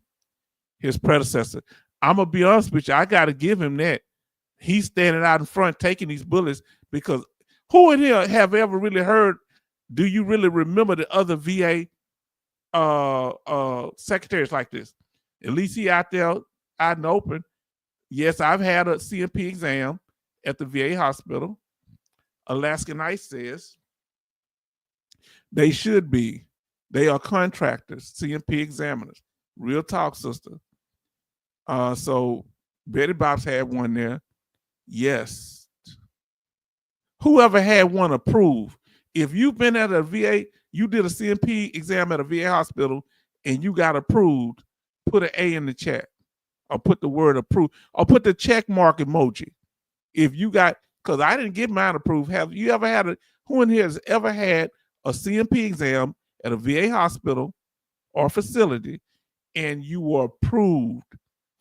A: his predecessor. I'm gonna be honest with you, I gotta give him that. He's standing out in front taking these bullets, because who in here have ever really heard, do you really remember the other VA secretaries like this? At least he out there out and open. Yes, I've had a CMP exam at the VA hospital. Alaskan Ice says they should be. They are contractors, CMP examiners. Real talk, sister. So Betty Bob's had one there. Yes. Whoever had one approved. If you've been at a VA, you did a CMP exam at a VA hospital and you got approved, put an A in the chat, or put the word approved, or put the check mark emoji. If you got, because I didn't get mine approved. Have you ever had who in here has ever had a CMP exam at a VA hospital or facility and you were approved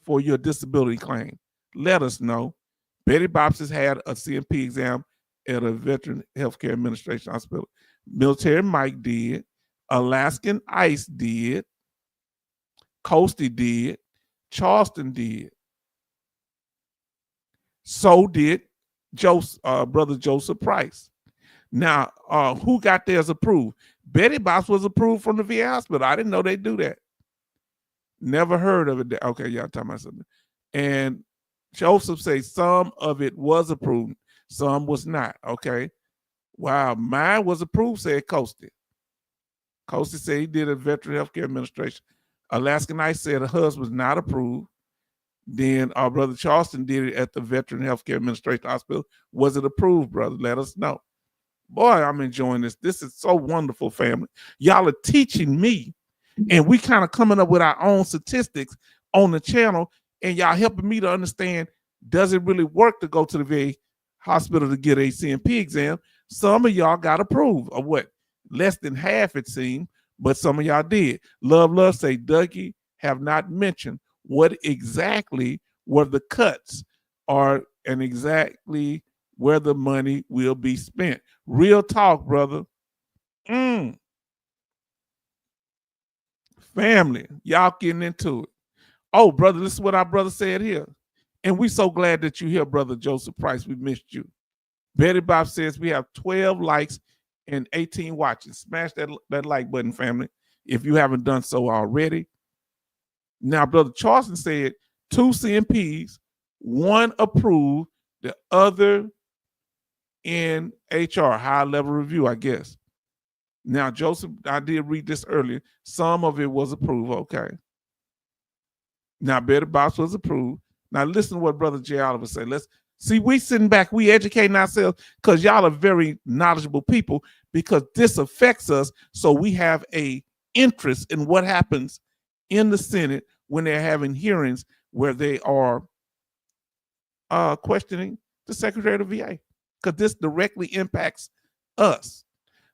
A: for your disability claim? Let us know. Betty Bobs has had a CMP exam at a Veteran Healthcare Administration hospital. Military Mike did. Alaskan Ice did. Coastie did. Charleston did. So did Brother Joseph Price. Now, who got theirs approved? Betty Bobs was approved from the VA hospital. I didn't know they do that. Never heard of it. Okay, y'all talking about something. And Joseph says some of it was approved, some was not. Okay. Wow, mine was approved, said Coasty. Coasty said he did it at Veteran Healthcare Administration. Alaska Knight said hers was not approved. Then our brother Charleston did it at the Veteran Healthcare Administration Hospital. Was it approved, brother? Let us know. Boy, I'm enjoying this. This is so wonderful, family. Y'all are teaching me, and we kind of coming up with our own statistics on the channel, and y'all helping me to understand, does it really work to go to the VA hospital to get a CMP exam? Some of y'all got approved, or what? Less than half, it seemed, but some of y'all did. Love say, Dougie have not mentioned what exactly were the cuts are and exactly where the money will be spent. Real talk, brother. Family, y'all getting into it. Oh, brother, this is what our brother said here. And we so glad that you're here, brother Joseph Price. We missed you. Betty Bob says we have 12 likes and 18 watches. Smash that like button, family, if you haven't done so already. Now, brother Charleston said 2 CMPs, 1 approved, the other in HR, high level review, I guess. Now, Joseph, I did read this earlier. Some of it was approved. Okay. Now, Betty Box was approved. Now, listen to what Brother Jay Oliver said. Let's see, we sitting back, we educating ourselves because y'all are very knowledgeable people, because this affects us. So we have a interest in what happens in the Senate when they're having hearings where they are questioning the Secretary of the VA, because this directly impacts us.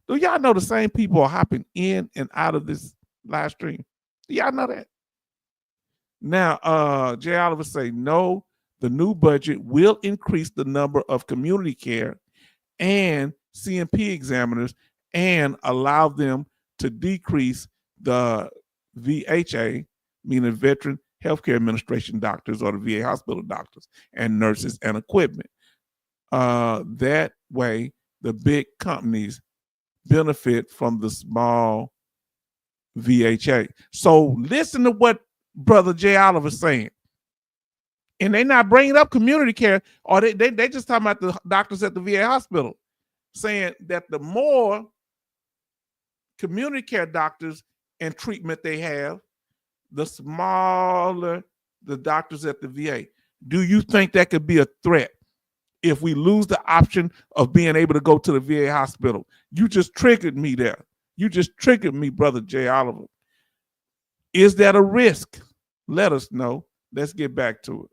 A: Do y'all know the same people are hopping in and out of this live stream? Do y'all know that? Now, Jay Oliver say, no, the new budget will increase the number of community care and CMP examiners and allow them to decrease the VHA, meaning Veteran Healthcare Administration doctors, or the VA hospital doctors and nurses and equipment. That way, the big companies benefit from the small VHA. So listen to what Brother Jay Oliver is saying. And they're not bringing up community care, or they just talking about the doctors at the VA hospital, saying that the more community care doctors and treatment they have, the smaller the doctors at the VA. Do you think that could be a threat if we lose the option of being able to go to the VA hospital? You just triggered me there. You just triggered me, Brother Jay Oliver. Is that a risk? Let us know. Let's get back to it.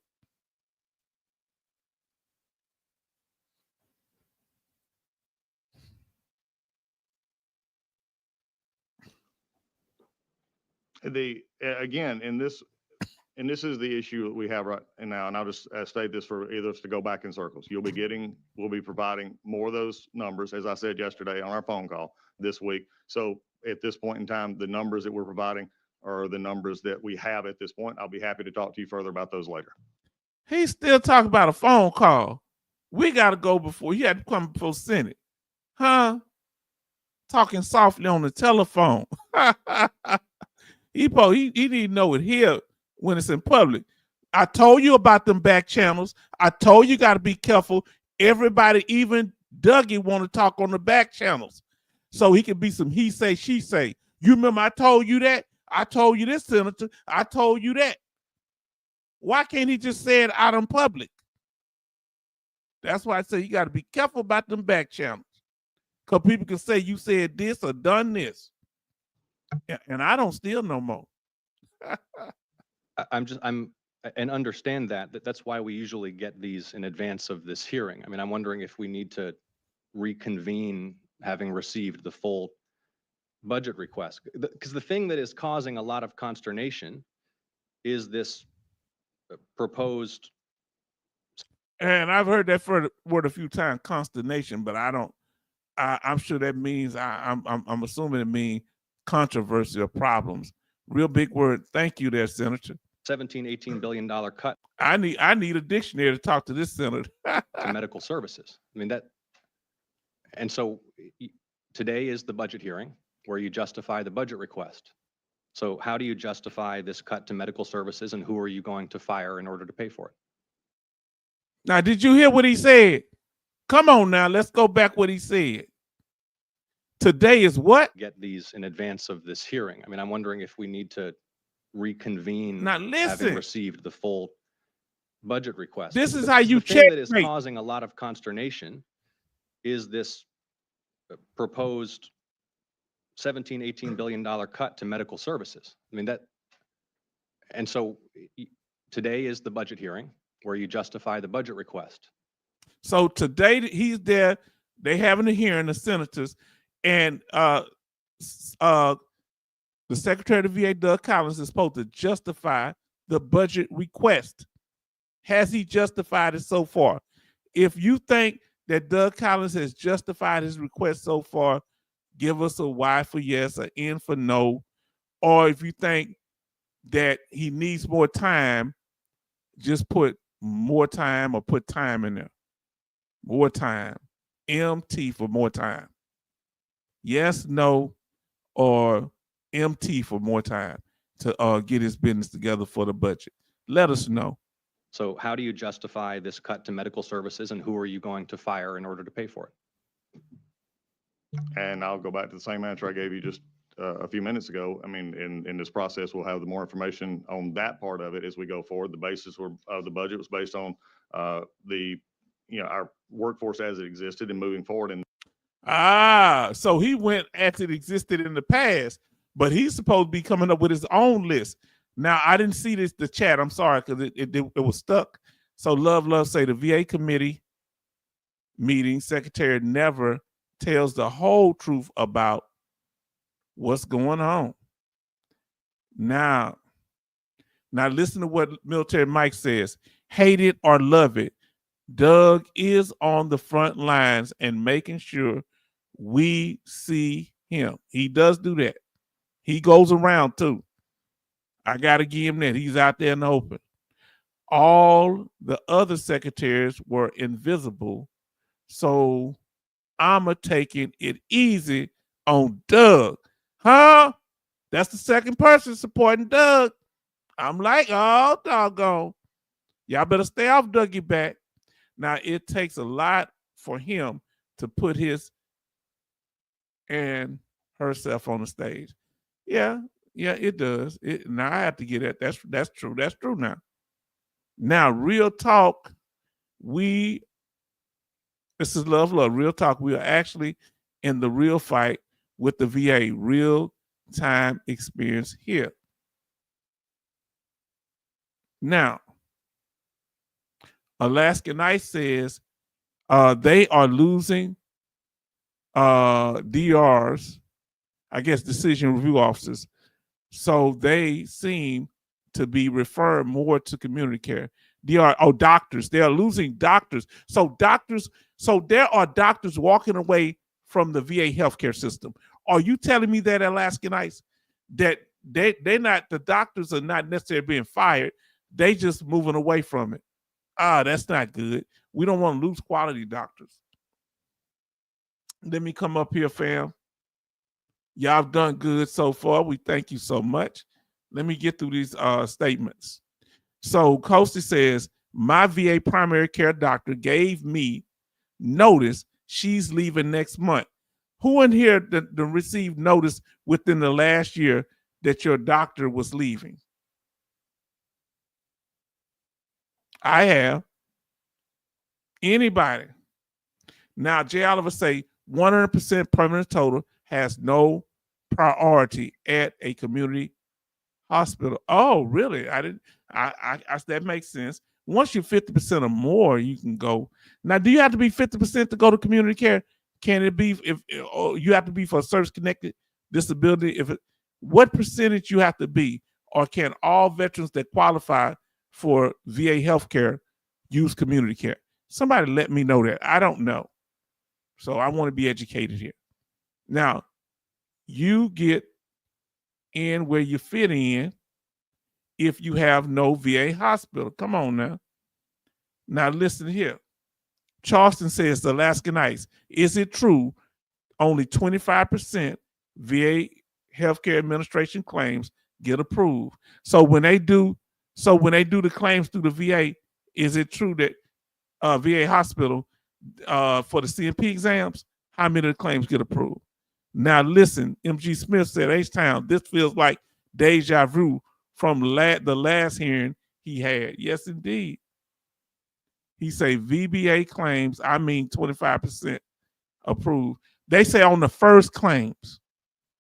C: Again, and this is the issue that we have right now, and I'll just state this for either of us to go back in circles. We'll be providing more of those numbers, as I said yesterday on our phone call this week. So at this point in time, the numbers that we're providing are the numbers that we have at this point. I'll be happy to talk to you further about those later.
A: He's still talking about a phone call. We got to go before, he had to come before Senate. Huh? Talking softly on the telephone. He need to know it here when it's in public. I told you about them back channels. I told you got to be careful. Everybody, even Dougie, want to talk on the back channels. So he could be some he say, she say. You remember I told you that? I told you this, Senator. I told you that. Why can't he just say it out in public? That's why I say you got to be careful about them back channels. Because people can say you said this or done this. And I don't steal no more.
B: And understand that's why we usually get these in advance of this hearing. I mean, I'm wondering if we need to reconvene having received the full budget request. Because the thing that is causing a lot of consternation is this proposed.
A: And I've heard that word a few times, consternation, but I'm sure that means, I'm assuming it means controversy or problems. Real big word. Thank you there, Senator.
B: $18 billion cut.
A: I need a dictionary to talk to this senator.
B: To medical services. I mean, and so today is the budget hearing where you justify the budget request. So how do you justify this cut to medical services, and who are you going to fire in order to pay for it?
A: Now, did you hear what he said? Come on now, let's go back what he said. Today is what?
B: get these in advance of this hearing. I mean, I'm wondering if we need to reconvene
A: Now
B: having
A: listen,
B: received the full budget request.
A: this is
B: The-
A: how you
B: The thing that is
A: checkmate.
B: causing a lot of consternation is this proposed 17, $18 billion cut to medical services. I mean, and so today is the budget hearing where you justify the budget request.
A: So today he's there. They having a hearing, the senators, and the Secretary of the VA, Doug Collins, is supposed to justify the budget request. Has he justified it so far? If you think that Doug Collins has justified his request so far, give us a Y for yes, an N for no. Or if you think that he needs more time, just put more time or put time in there. More time. MT for more time. Yes, no, or MT for more time to get his business together for the budget. Let us know.
B: So how do you justify this cut to medical services, and who are you going to fire in order to pay for it?
C: And I'll go back to the same answer I gave you just a few minutes ago. I mean, in this process, we'll have the more information on that part of it as we go forward. The basis of the budget was based on our workforce as it existed and moving forward. And
A: So he went as it existed in the past, but he's supposed to be coming up with his own list. Now, I didn't see the chat. I'm sorry, because it was stuck. So Love say the VA committee meeting secretary never tells the whole truth about what's going on. Now listen to what Military Mike says. Hate it or love it, Doug is on the front lines and making sure we see him. He does do that. He goes around too. I got to give him that. He's out there in the open. All the other secretaries were invisible. So I'm taking it easy on Doug. Huh? That's the second person supporting Doug. I'm like, oh, doggone. Y'all better stay off Dougie back. Now, it takes a lot for him to put his and herself on the stage. Yeah, it does. Now I have to get that. That's true. That's true now. Now, real talk, this is love. Real talk. We are actually in the real fight with the VA, real time experience here. Now, Alaska Night says they are losing DRs, I guess decision review officers. So they seem to be referred more to community care. Doctors. They are losing doctors. So there are doctors walking away from the VA healthcare system. Are you telling me that, Alaska Nights, that the doctors are not necessarily being fired, they just moving away from it? That's not good. We don't want to lose quality doctors. Let me come up here, fam. Y'all have done good so far. We thank you so much. Let me get through these statements. So Coasty says, my VA primary care doctor gave me notice she's leaving next month. Who in here that received notice within the last year that your doctor was leaving? I have. Anybody? Now, Jay Oliver say 100% permanent total has no priority at a community hospital. Oh, really? I didn't. I that makes sense. Once you're 50% or more, you can go. Now, do you have to be 50% to go to community care? Can it be if you have to be for a service-connected disability? What percentage you have to be, or can all veterans that qualify for VA healthcare use community care? Somebody let me know that. I don't know. So I want to be educated here. Now, you get in where you fit in if you have no VA hospital. Come on now. Now listen here. Charleston says, the Alaska Nights, is it true only 25% VA healthcare administration claims get approved? So when they do the claims through the VA, is it true that VA hospital for the CMP exams, how many of the claims get approved? Now listen, MG Smith said, H-Town, this feels like deja vu from the last hearing he had. Yes, indeed. He say VBA claims, 25% approved. They say on the first claims.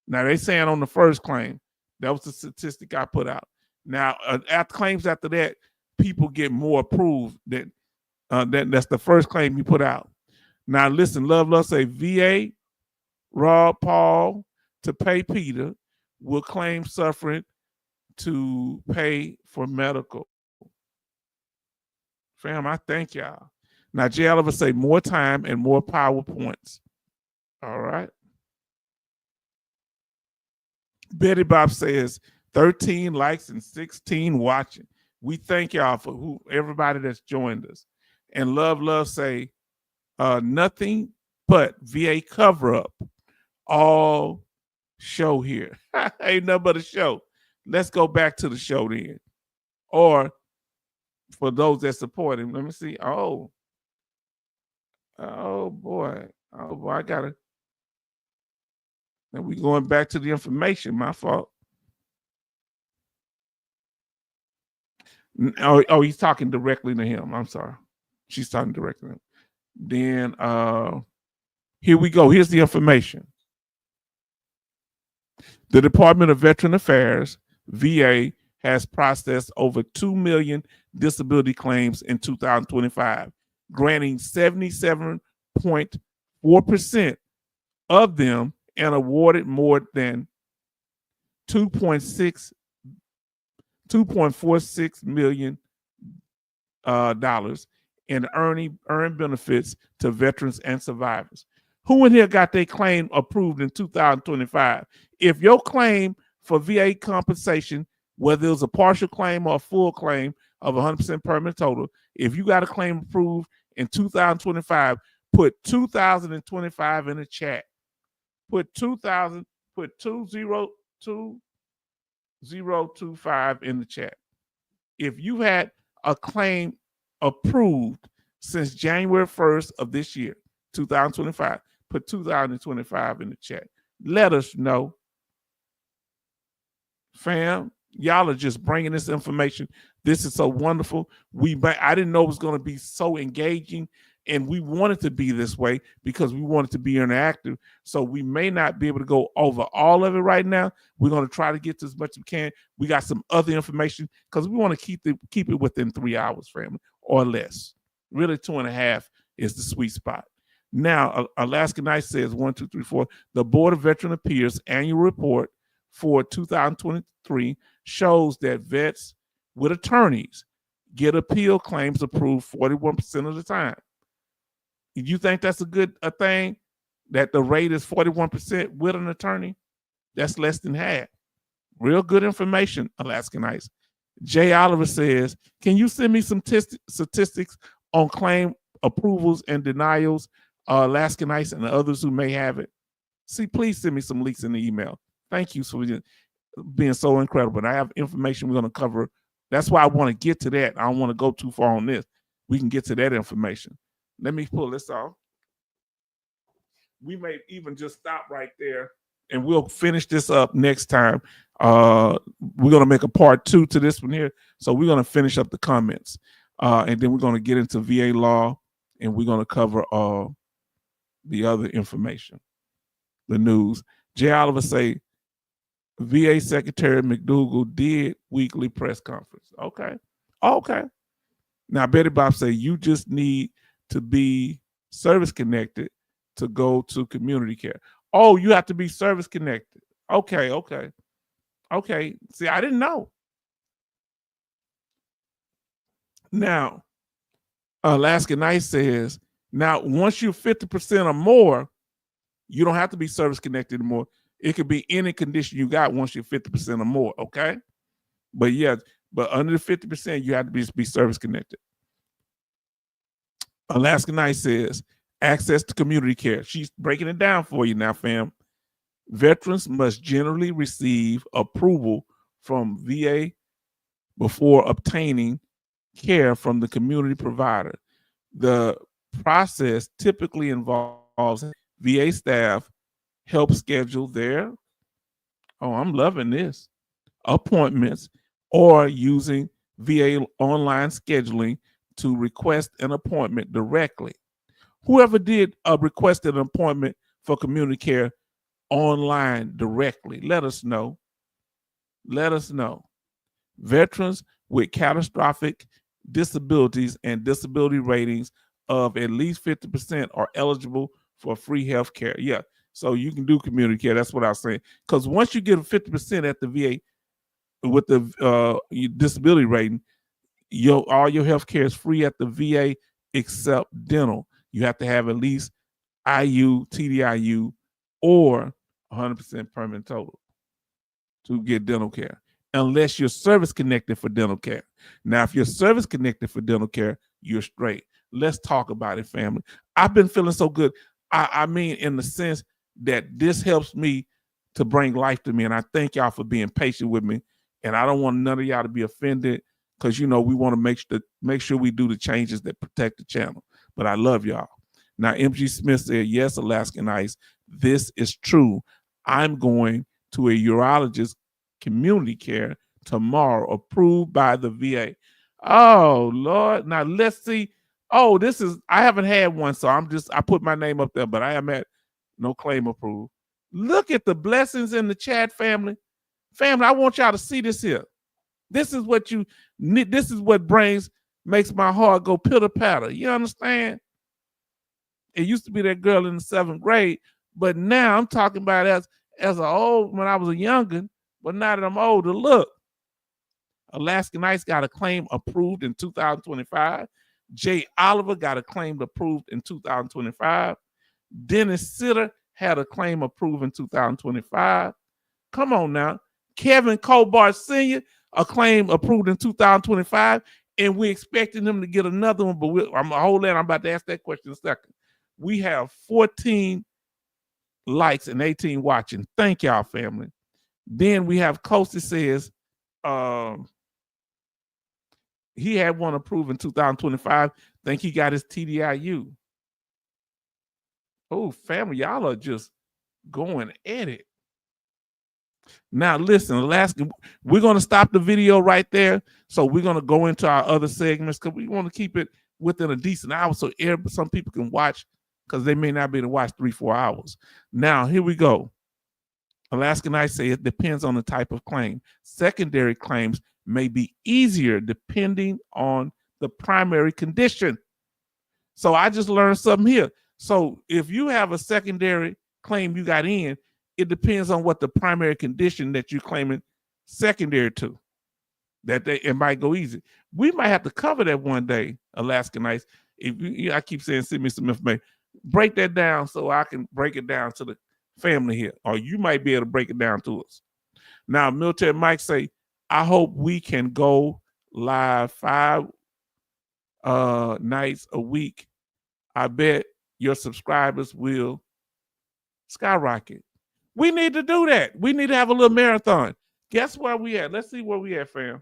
A: Now they saying on the first claim. That was the statistic I put out. Now, after claims after that, people get more approved. That's the first claim you put out. Now listen, Love say VA, Rob Paul to pay Peter will claim suffering to pay for medical. Fam, I thank y'all. Now, Jay Oliver say more time and more PowerPoints. All right. Betty Bob says 13 likes and 16 watching. We thank y'all for everybody that's joined us. And Love say nothing but VA cover up. All show here. Ain't nothing but a show. Let's go back to the show then. Or for those that support him, let me see. Oh boy, I gotta. And we going back to the information. My fault. Oh, he's talking directly to him. I'm sorry. She's talking directly to him. Then here we go. Here's the information. The Department of Veteran Affairs, VA, has processed over 2 million disability claims in 2025, granting 77.4% of them and awarded more than $2.46 million in earned benefits to veterans and survivors. Who in here got their claim approved in 2025? If your claim for VA compensation, whether it was a partial claim or a full claim of 100% permanent total, if you got a claim approved in 2025, put 2025 in the chat. Put 2025 in the chat. If you had a claim approved since January 1st of this year, 2025, put 2025 in the chat. Let us know. Fam, y'all are just bringing this information. This is so wonderful. I didn't know it was going to be so engaging, and we wanted to be this way because we wanted to be interactive. So we may not be able to go over all of it right now. We're going to try to get to as much as we can. We got some other information because we want to keep it within 3 hours, family, or less. Really, 2.5 is the sweet spot. Now, Alaska Knight says 1, 2, 3, 4. The Board of Veteran Appeals annual report for 2023 shows that vets with attorneys get appeal claims approved 41% of the time. You think that's a thing? That the rate is 41% with an attorney? That's less than half. Real good information, Alaska Knights. Jay Oliver says, can you send me some statistics on claim approvals and denials, Alaska Knights and others who may have it? See, please send me some links in the email. Thank you for being so incredible. And I have information we're going to cover. That's why I want to get to that. I don't want to go too far on this. We can get to that information. Let me pull this off. We may even just stop right there and we'll finish this up next time. We're going to make a part 2 to this one here. So we're going to finish up the comments. And then we're going to get into VA law and we're going to cover the other information, the news. Jay Oliver say, VA Secretary McDougal did weekly press conference. Okay. Now, Betty Bob say, you just need to be service connected to go to community care. Oh, you have to be service connected. Okay. See, I didn't know. Now, Alaska Knight says, now, once you're 50% or more, you don't have to be service connected anymore. It could be any condition you got once you're 50% or more, okay? But yeah, but under the 50%, you have to be service connected. Alaska Knight says, access to community care. She's breaking it down for you now, fam. Veterans must generally receive approval from VA before obtaining care from the community provider. The process typically involves VA staff help schedule their, oh, I'm loving this, appointments, or using VA online scheduling to request an appointment directly. Whoever did requested an appointment for community care online directly, let us know. Let us know. Veterans with catastrophic disabilities and disability ratings of at least 50% are eligible for free health care. Yeah, so you can do community care. That's what I was saying. Because once you get 50% at the VA with the disability rating, all your health care is free at the VA except dental. You have to have at least IU, TDIU, or 100% permanent total to get dental care, unless you're service connected for dental care. Now, if you're service connected for dental care, you're straight. Let's talk about it, family. I've been feeling so good. I mean, in the sense that this helps me to bring life to me. And I thank y'all for being patient with me. And I don't want none of y'all to be offended, because, you know, we want to make sure we do the changes that protect the channel. But I love y'all. Now, MG Smith said, yes, Alaskan Ice, this is true. I'm going to a urologist community care tomorrow, approved by the VA. Oh, Lord. Now, let's see. Oh, I haven't had one, so I put my name up there, but I haven't had no claim approved. Look at the blessings in the chat, family. Family, I want y'all to see this here. This is what you need. This is what makes my heart go pitter patter. You understand? It used to be that girl in the 7th grade, but now I'm talking about as when I was a youngin', but now that I'm older, look. Alaskan Ice got a claim approved in 2025. Jay Oliver got a claim approved in 2025. Dennis Sitter had a claim approved in 2025. Come on now. Kevin Colbart Sr., a claim approved in 2025, and we're expecting him to get another one, but I'm about to ask that question in a second. We have 14 likes and 18 watching. Thank y'all, family. Then we have Coasty says he had one approved in 2025. Think he got his TDIU. Oh, family, y'all are just going at it. Now, listen, Alaska, we're going to stop the video right there. So we're going to go into our other segments because we want to keep it within a decent hour so some people can watch, because they may not be able to watch 3-4 hours. Now, here we go. Alaskan Ice say it depends on the type of claim. Secondary claims may be easier depending on the primary condition. So I just learned something here. So if you have a secondary claim you got in, it depends on what the primary condition that you're claiming secondary to. It might go easy. We might have to cover that one day, Alaskan Ice. I keep saying send me some information. Break that down so I can break it down to the family here, or you might be able to break it down to us. Now, Military Mike say, I hope we can go live 5 nights a week. I bet your subscribers will skyrocket. We need to do that. We need to have a little marathon. Guess where we at? Let's see where we at, fam.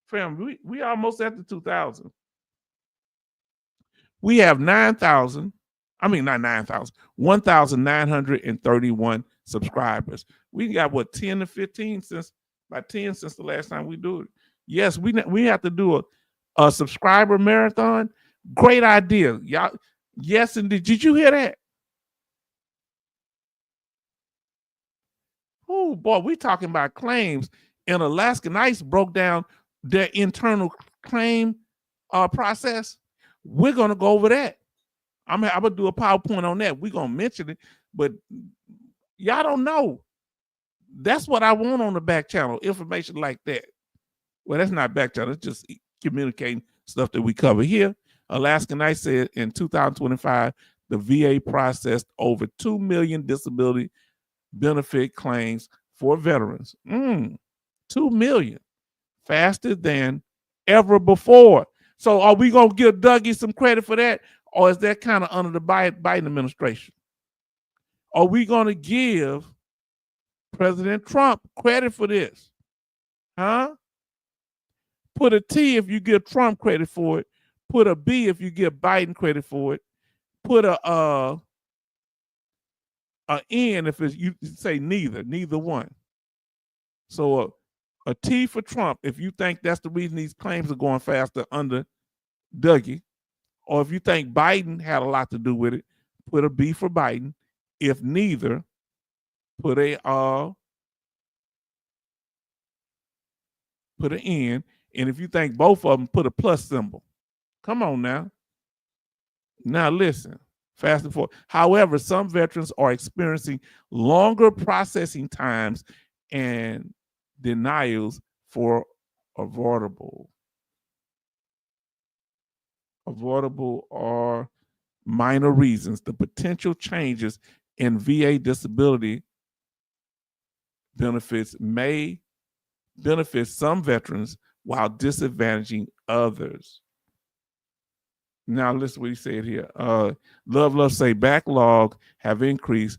A: Fam, we almost at the 2,000. We have 1,931 subscribers. We got 10 to 15 since the last time we do it. Yes, we have to do a subscriber marathon. Great idea, y'all. Yes, and did you hear that? Oh boy, we talking about claims, and Alaskan Ice broke down their internal claim process. We're gonna go over that. I'm gonna do a PowerPoint on that. We're gonna mention it, but y'all don't know. That's what I want on the back channel, information like that. Well, that's not back channel, it's just communicating stuff that we cover here. Alaskan Ice said in 2025, the VA processed over 2 million disability benefit claims for veterans. 2 million, faster than ever before. So are we going to give Dougie some credit for that? Or is that kind of under the Biden administration? Are we going to give President Trump credit for this? Huh? Put a T if you give Trump credit for it. Put a B if you give Biden credit for it. Put a N if it's you say neither one. So a T for Trump if you think that's the reason these claims are going faster under Dougie, or if you think Biden had a lot to do with it, put a B for Biden. If neither, put an N, and if you think both of them, put a plus symbol. Come on now. Now listen, fast and forward. However, some veterans are experiencing longer processing times and denials for avoidable or minor reasons. The potential changes in VA disability benefits may benefit some veterans while disadvantaging others. Now listen what he said here. Love say backlog have increased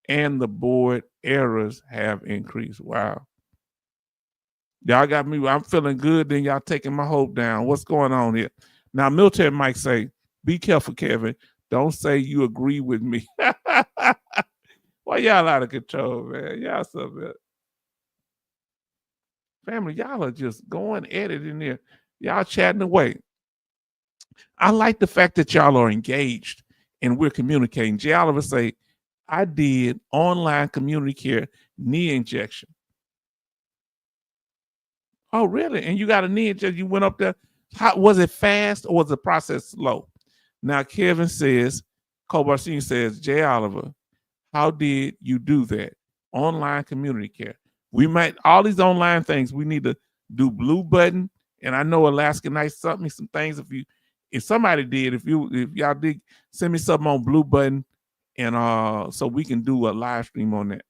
A: and the board errors have increased. Wow. Y'all got me. I'm feeling good. Then y'all taking my hope down. What's going on here? Now, military might say, be careful, Kevin. Don't say you agree with me. Why y'all out of control, man? Y'all something. Family, y'all are just going at it in there. Y'all chatting away. I like the fact that y'all are engaged and we're communicating. Jay Oliver say, I did online community care knee injection. Oh, really? And you got a knee injection? You went up there. How, was it fast or was the process slow? Now, Kevin says, Kobar Senior says, Jay Oliver, how did you do that? Online community care. We might, all these online things, we need to do Blue Button. And I know Alaska Nights sent me some things. If somebody did, if y'all did, send me something on Blue Button, and so we can do a live stream on that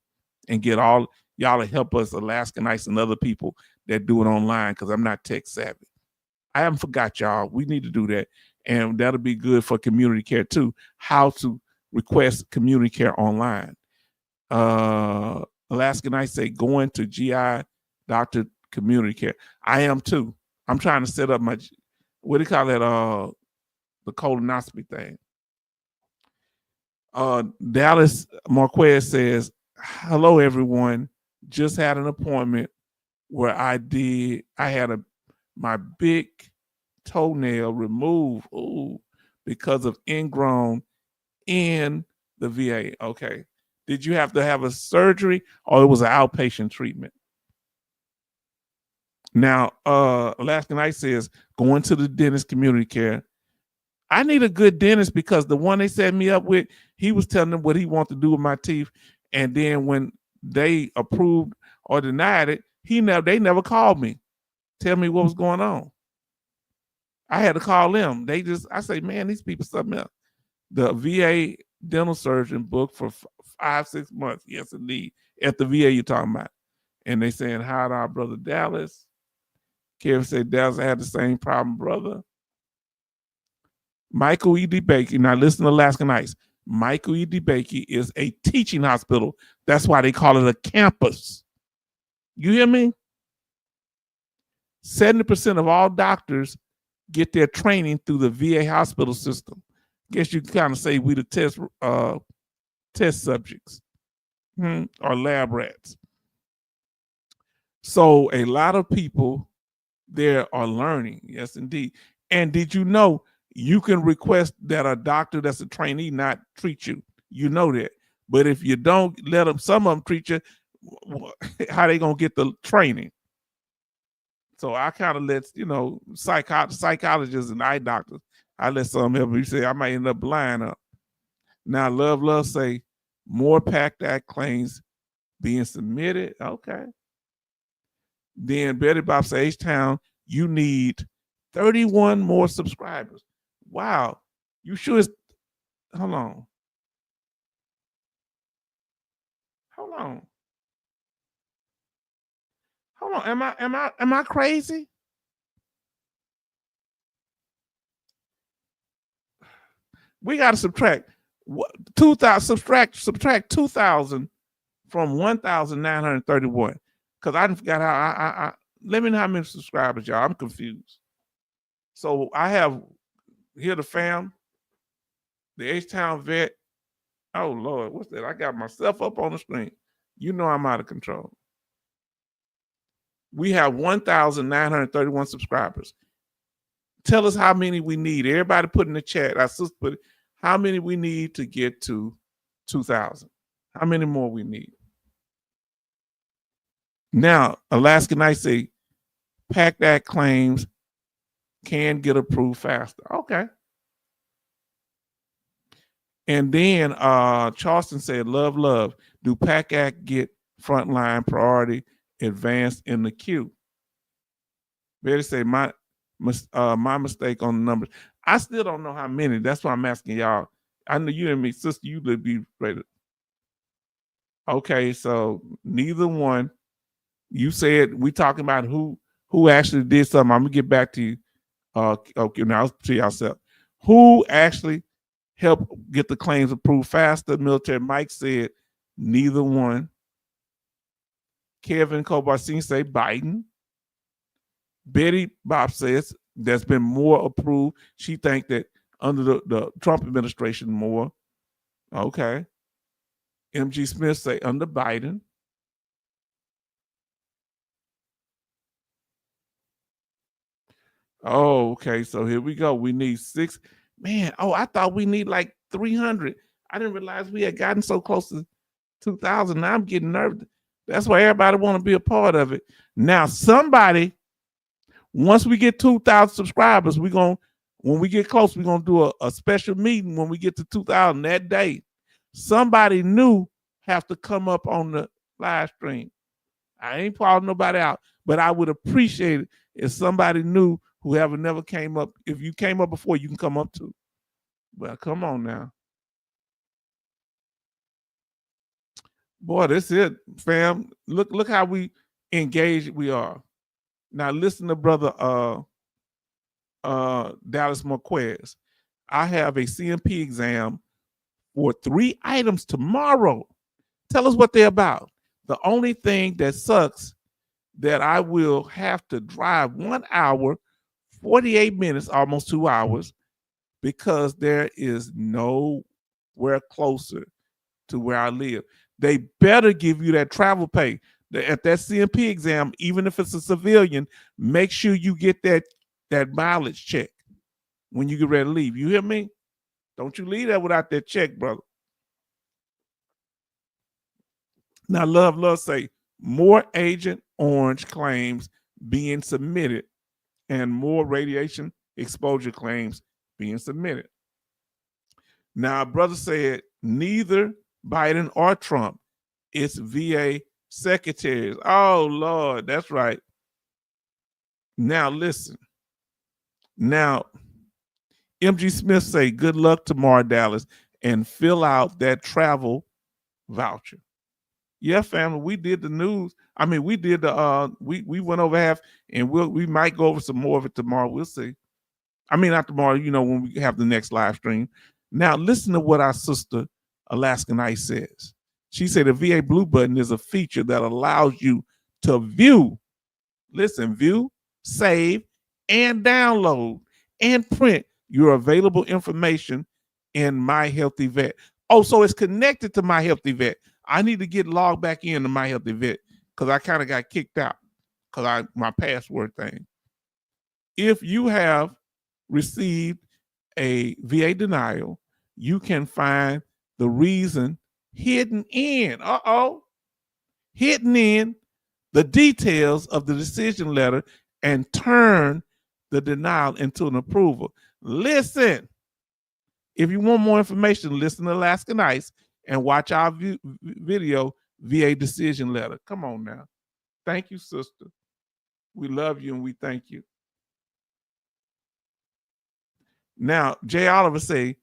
A: and get all y'all to help us, Alaska Nights and other people that do it online, because I'm not tech savvy. I haven't forgot y'all. We need to do that, and that'll be good for community care too. How to request community care online. Alaska Nights say going to GI doctor community care. I am too. I'm trying to set up my, what do you call that? The colonoscopy thing. Dallas Marquez says, hello everyone. Just had an appointment where I had my big toenail removed because of ingrown in the VA. Okay. Did you have to have a surgery or it was an outpatient treatment? Now, Alaska Night says, going to the dentist community care. I need a good dentist because the one they set me up with, he was telling them what he wanted to do with my teeth. And then when they approved or denied it, they never called me, tell me what was going on. I had to call them. I say, man, these people something else. The VA dental surgeon booked for 5-6 months. Yes, indeed. At the VA you're talking about. And they saying, hi to our brother Dallas. Kevin said, Dallas had the same problem, brother. Michael E. DeBakey, now listen to Alaska Nights. Michael E. DeBakey is a teaching hospital. That's why they call it a campus. You hear me? 70% of all doctors get their training through the VA hospital system. Guess you can kind of say we the test subjects or lab rats. So a lot of people there are learning. Yes, indeed. And did you know you can request that a doctor that's a trainee not treat you? You know that. But if you don't let them, some of them treat you, how they going to get the training? So I kind of let, psychologists and eye doctors, I let some help me. Say I might end up blind up. Now, Love say more PACT Act claims being submitted. Okay. Then Betty Bob says, H-Town, you need 31 more subscribers. Wow. You sure it's, hold on. Am I crazy? We got to subtract 2,000, subtract 2,000 from 1,931. Because I forgot how I let me know how many subscribers, y'all. I'm confused. So I have here the fam, the H-Town vet, Oh Lord, what's that? I got myself up on the screen. You know I'm out of control. We have 1,931 subscribers. Tell us how many we need. Everybody put in the chat. Our sister put it, how many we need to get to 2,000. How many more we need? Now, Alaska Knight say PACT Act claims can get approved faster. Okay. And then Charleston said, love. Do PACT Act get frontline priority advanced in the queue? Betty say, my mistake on the numbers. I still don't know how many. That's why I'm asking y'all. I know you and me, sister, you would be ready. Okay, so neither one. You said we talking about who actually did something. I'm gonna get back to you. Okay, now to yourself. Who actually helped get the claims approved faster? Military Mike said neither one. Kevin Kobarsin say Biden. Betty Bob says there's been more approved. She think that under the Trump administration more. Okay. MG Smith say under Biden. Oh, okay. So here we go. We need 6. Man, I thought we need like 300. I didn't realize we had gotten so close to 2,000. Now I'm getting nervous. That's why everybody want to be a part of it. Now, somebody, once we get 2,000 subscribers, when we get close, we're going to do a special meeting when we get to 2,000 that day. Somebody new have to come up on the live stream. I ain't calling nobody out, but I would appreciate it if somebody new who never came up. If you came up before, you can come up too. Well, come on now. Boy, that's it, fam. Look how we engaged we are. Now listen to brother Dallas Marquez. I have a CMP exam for 3 items tomorrow. Tell us what they're about. The only thing that sucks that I will have to drive 1 hour, 48 minutes, almost 2 hours, because there is nowhere closer to where I live. They better give you that travel pay. At that CMP exam, even if it's a civilian, make sure you get that mileage check when you get ready to leave. You hear me? Don't you leave that without that check, brother. Now, love say more Agent Orange claims being submitted and more radiation exposure claims being submitted. Now, brother said neither Biden or Trump, it's VA secretaries. Oh, Lord, that's right. Now, listen. Now, MG Smith say good luck tomorrow, Dallas, and fill out that travel voucher. Yeah, family, we did the news. I mean, we did the we went over half, and we might go over some more of it tomorrow. We'll see. I mean, not tomorrow, when we have the next live stream. Now, listen to what our sister Alaska Knight says. She said the VA Blue button is a feature that allows you to view, save, and download and print your available information in My Healthy Vet. Oh, so it's connected to My Healthy Vet. I need to get logged back into My Healthy Vet because I kind of got kicked out because my password thing. If you have received a VA denial, you can find the reason hidden in the details of the decision letter and turn the denial into an approval. Listen, if you want more information, listen to Alaska Nights and watch our video, VA decision letter. Come on now. Thank you, sister. We love you and we thank you. Now, Jay Oliver say,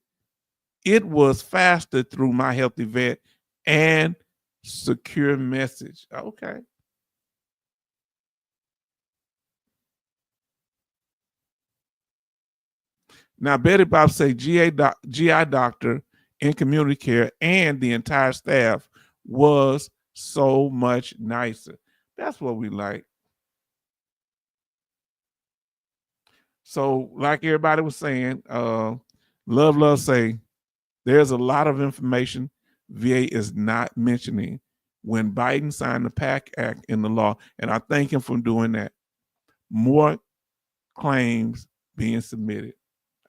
A: it was faster through My Healthy Vet and secure message. Okay. Now, Betty Bob say GI doctor in community care and the entire staff was so much nicer. That's what we like. So, like everybody was saying, Love say, there's a lot of information VA is not mentioning when Biden signed the PAC Act in the law, and I thank him for doing that. More claims being submitted.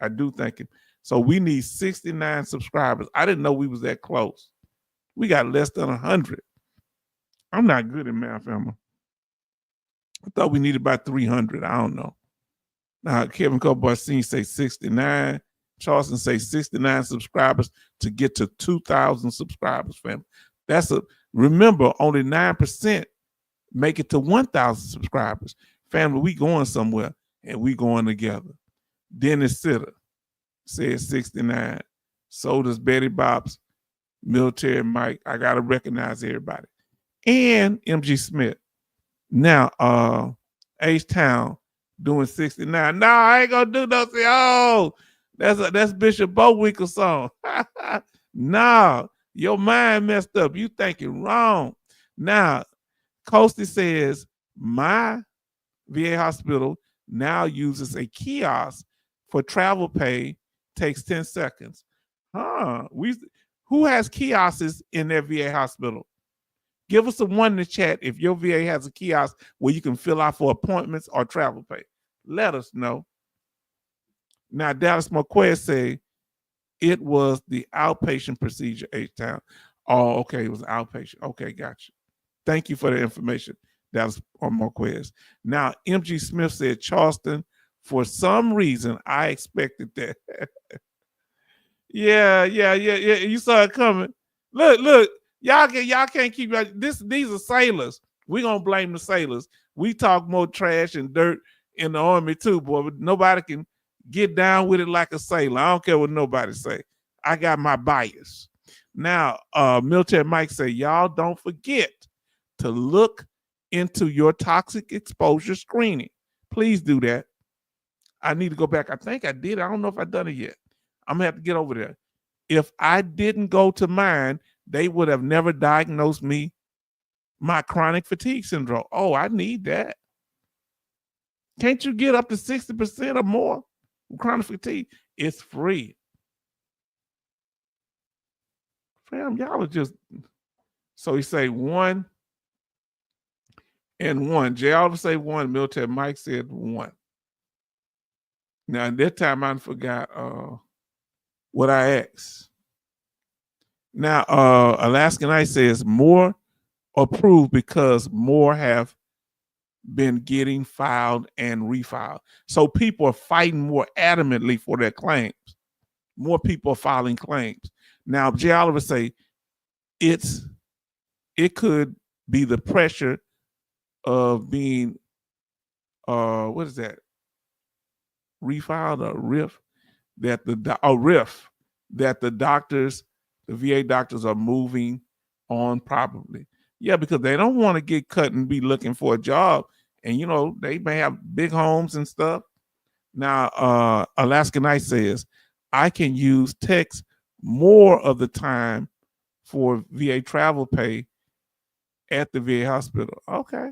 A: I do thank him. So we need 69 subscribers. I didn't know we was that close. We got less than 100. I'm not good at math, Emma. I thought we needed about 300. I don't know. Now, Kevin Cowboy Senior say 69. Charleston say 69 subscribers to get to 2,000 subscribers, family. Remember, only 9% make it to 1,000 subscribers. Family, we going somewhere, and we going together. Dennis Sitter says 69. So does Betty Bob's Military Mike. I got to recognize everybody. And MG Smith. Now, H-Town doing 69. No, I ain't going to do no. Oh, that's Bishop Bowinkle's song. No, your mind messed up. You thinking wrong. Now, Coasty says, my VA hospital now uses a kiosk for travel pay, takes 10 seconds. Who has kiosks in their VA hospital? Give us a one in the chat if your VA has a kiosk where you can fill out for appointments or travel pay. Let us know. Now, Dallas McQuaid say it was the outpatient procedure, H-Town. Oh, okay, it was outpatient. Okay, gotcha. Thank you for the information. Dallas McQuaid. Now, MG Smith said Charleston. For some reason, I expected that. Yeah. You saw it coming. Look. Y'all can't keep this. These are sailors. We're gonna blame the sailors. We talk more trash and dirt in the Army too, boy. But nobody can get down with it like a sailor. I don't care what nobody say. I got my bias. Now, Military Mike say, y'all don't forget to look into your toxic exposure screening. Please do that. I need to go back. I think I did. I don't know if I've done it yet. I'm gonna have to get over there. If I didn't go to mine, they would have never diagnosed me my chronic fatigue syndrome. Oh, I need that. Can't you get up to 60% or more chronic fatigue? It's free. Fam, y'all are just... So he say 1 and 1. Jay Oliver say 1. Military Mike said 1. Now, at that time, I forgot what I asked. Now, Alaskan Ice says more approved because more have been getting filed and refiled. So people are fighting more adamantly for their claims. More people are filing claims. Now, Jay Oliver say it could be the pressure of being, what is that? Refiled or RIF? RIF, that the doctors, the VA doctors are moving on probably. Yeah, because they don't want to get cut and be looking for a job. And, you know, they may have big homes and stuff. Now, Alaskan Ice says, I can use text more of the time for VA travel pay at the VA hospital. Okay.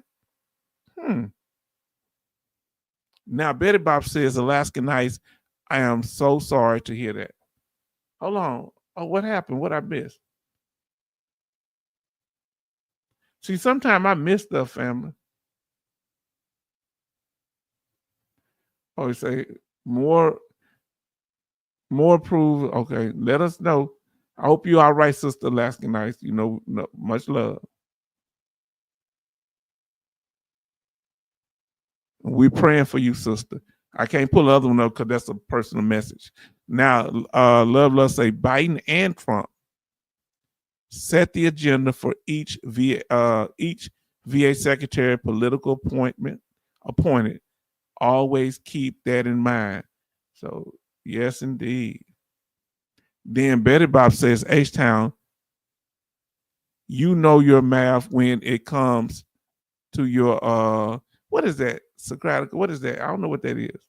A: Now, Betty Bob says, Alaskan Ice, I am so sorry to hear that. Hold on. Oh, what happened? What I missed? See, sometimes I miss stuff, family. Oh, you say more approval. Okay, let us know. I hope you're all right, Sister Alaskan Ice. You know, much love. We're praying for you, sister. I can't pull the other one up because that's a personal message. Now, Love say Biden and Trump set the agenda for each VA secretary political appointed. Always keep that in mind. So, yes, indeed. Then Betty Bob says, H-Town, you know your math when it comes to your, what is that? Socratic, what is that? I don't know what that is.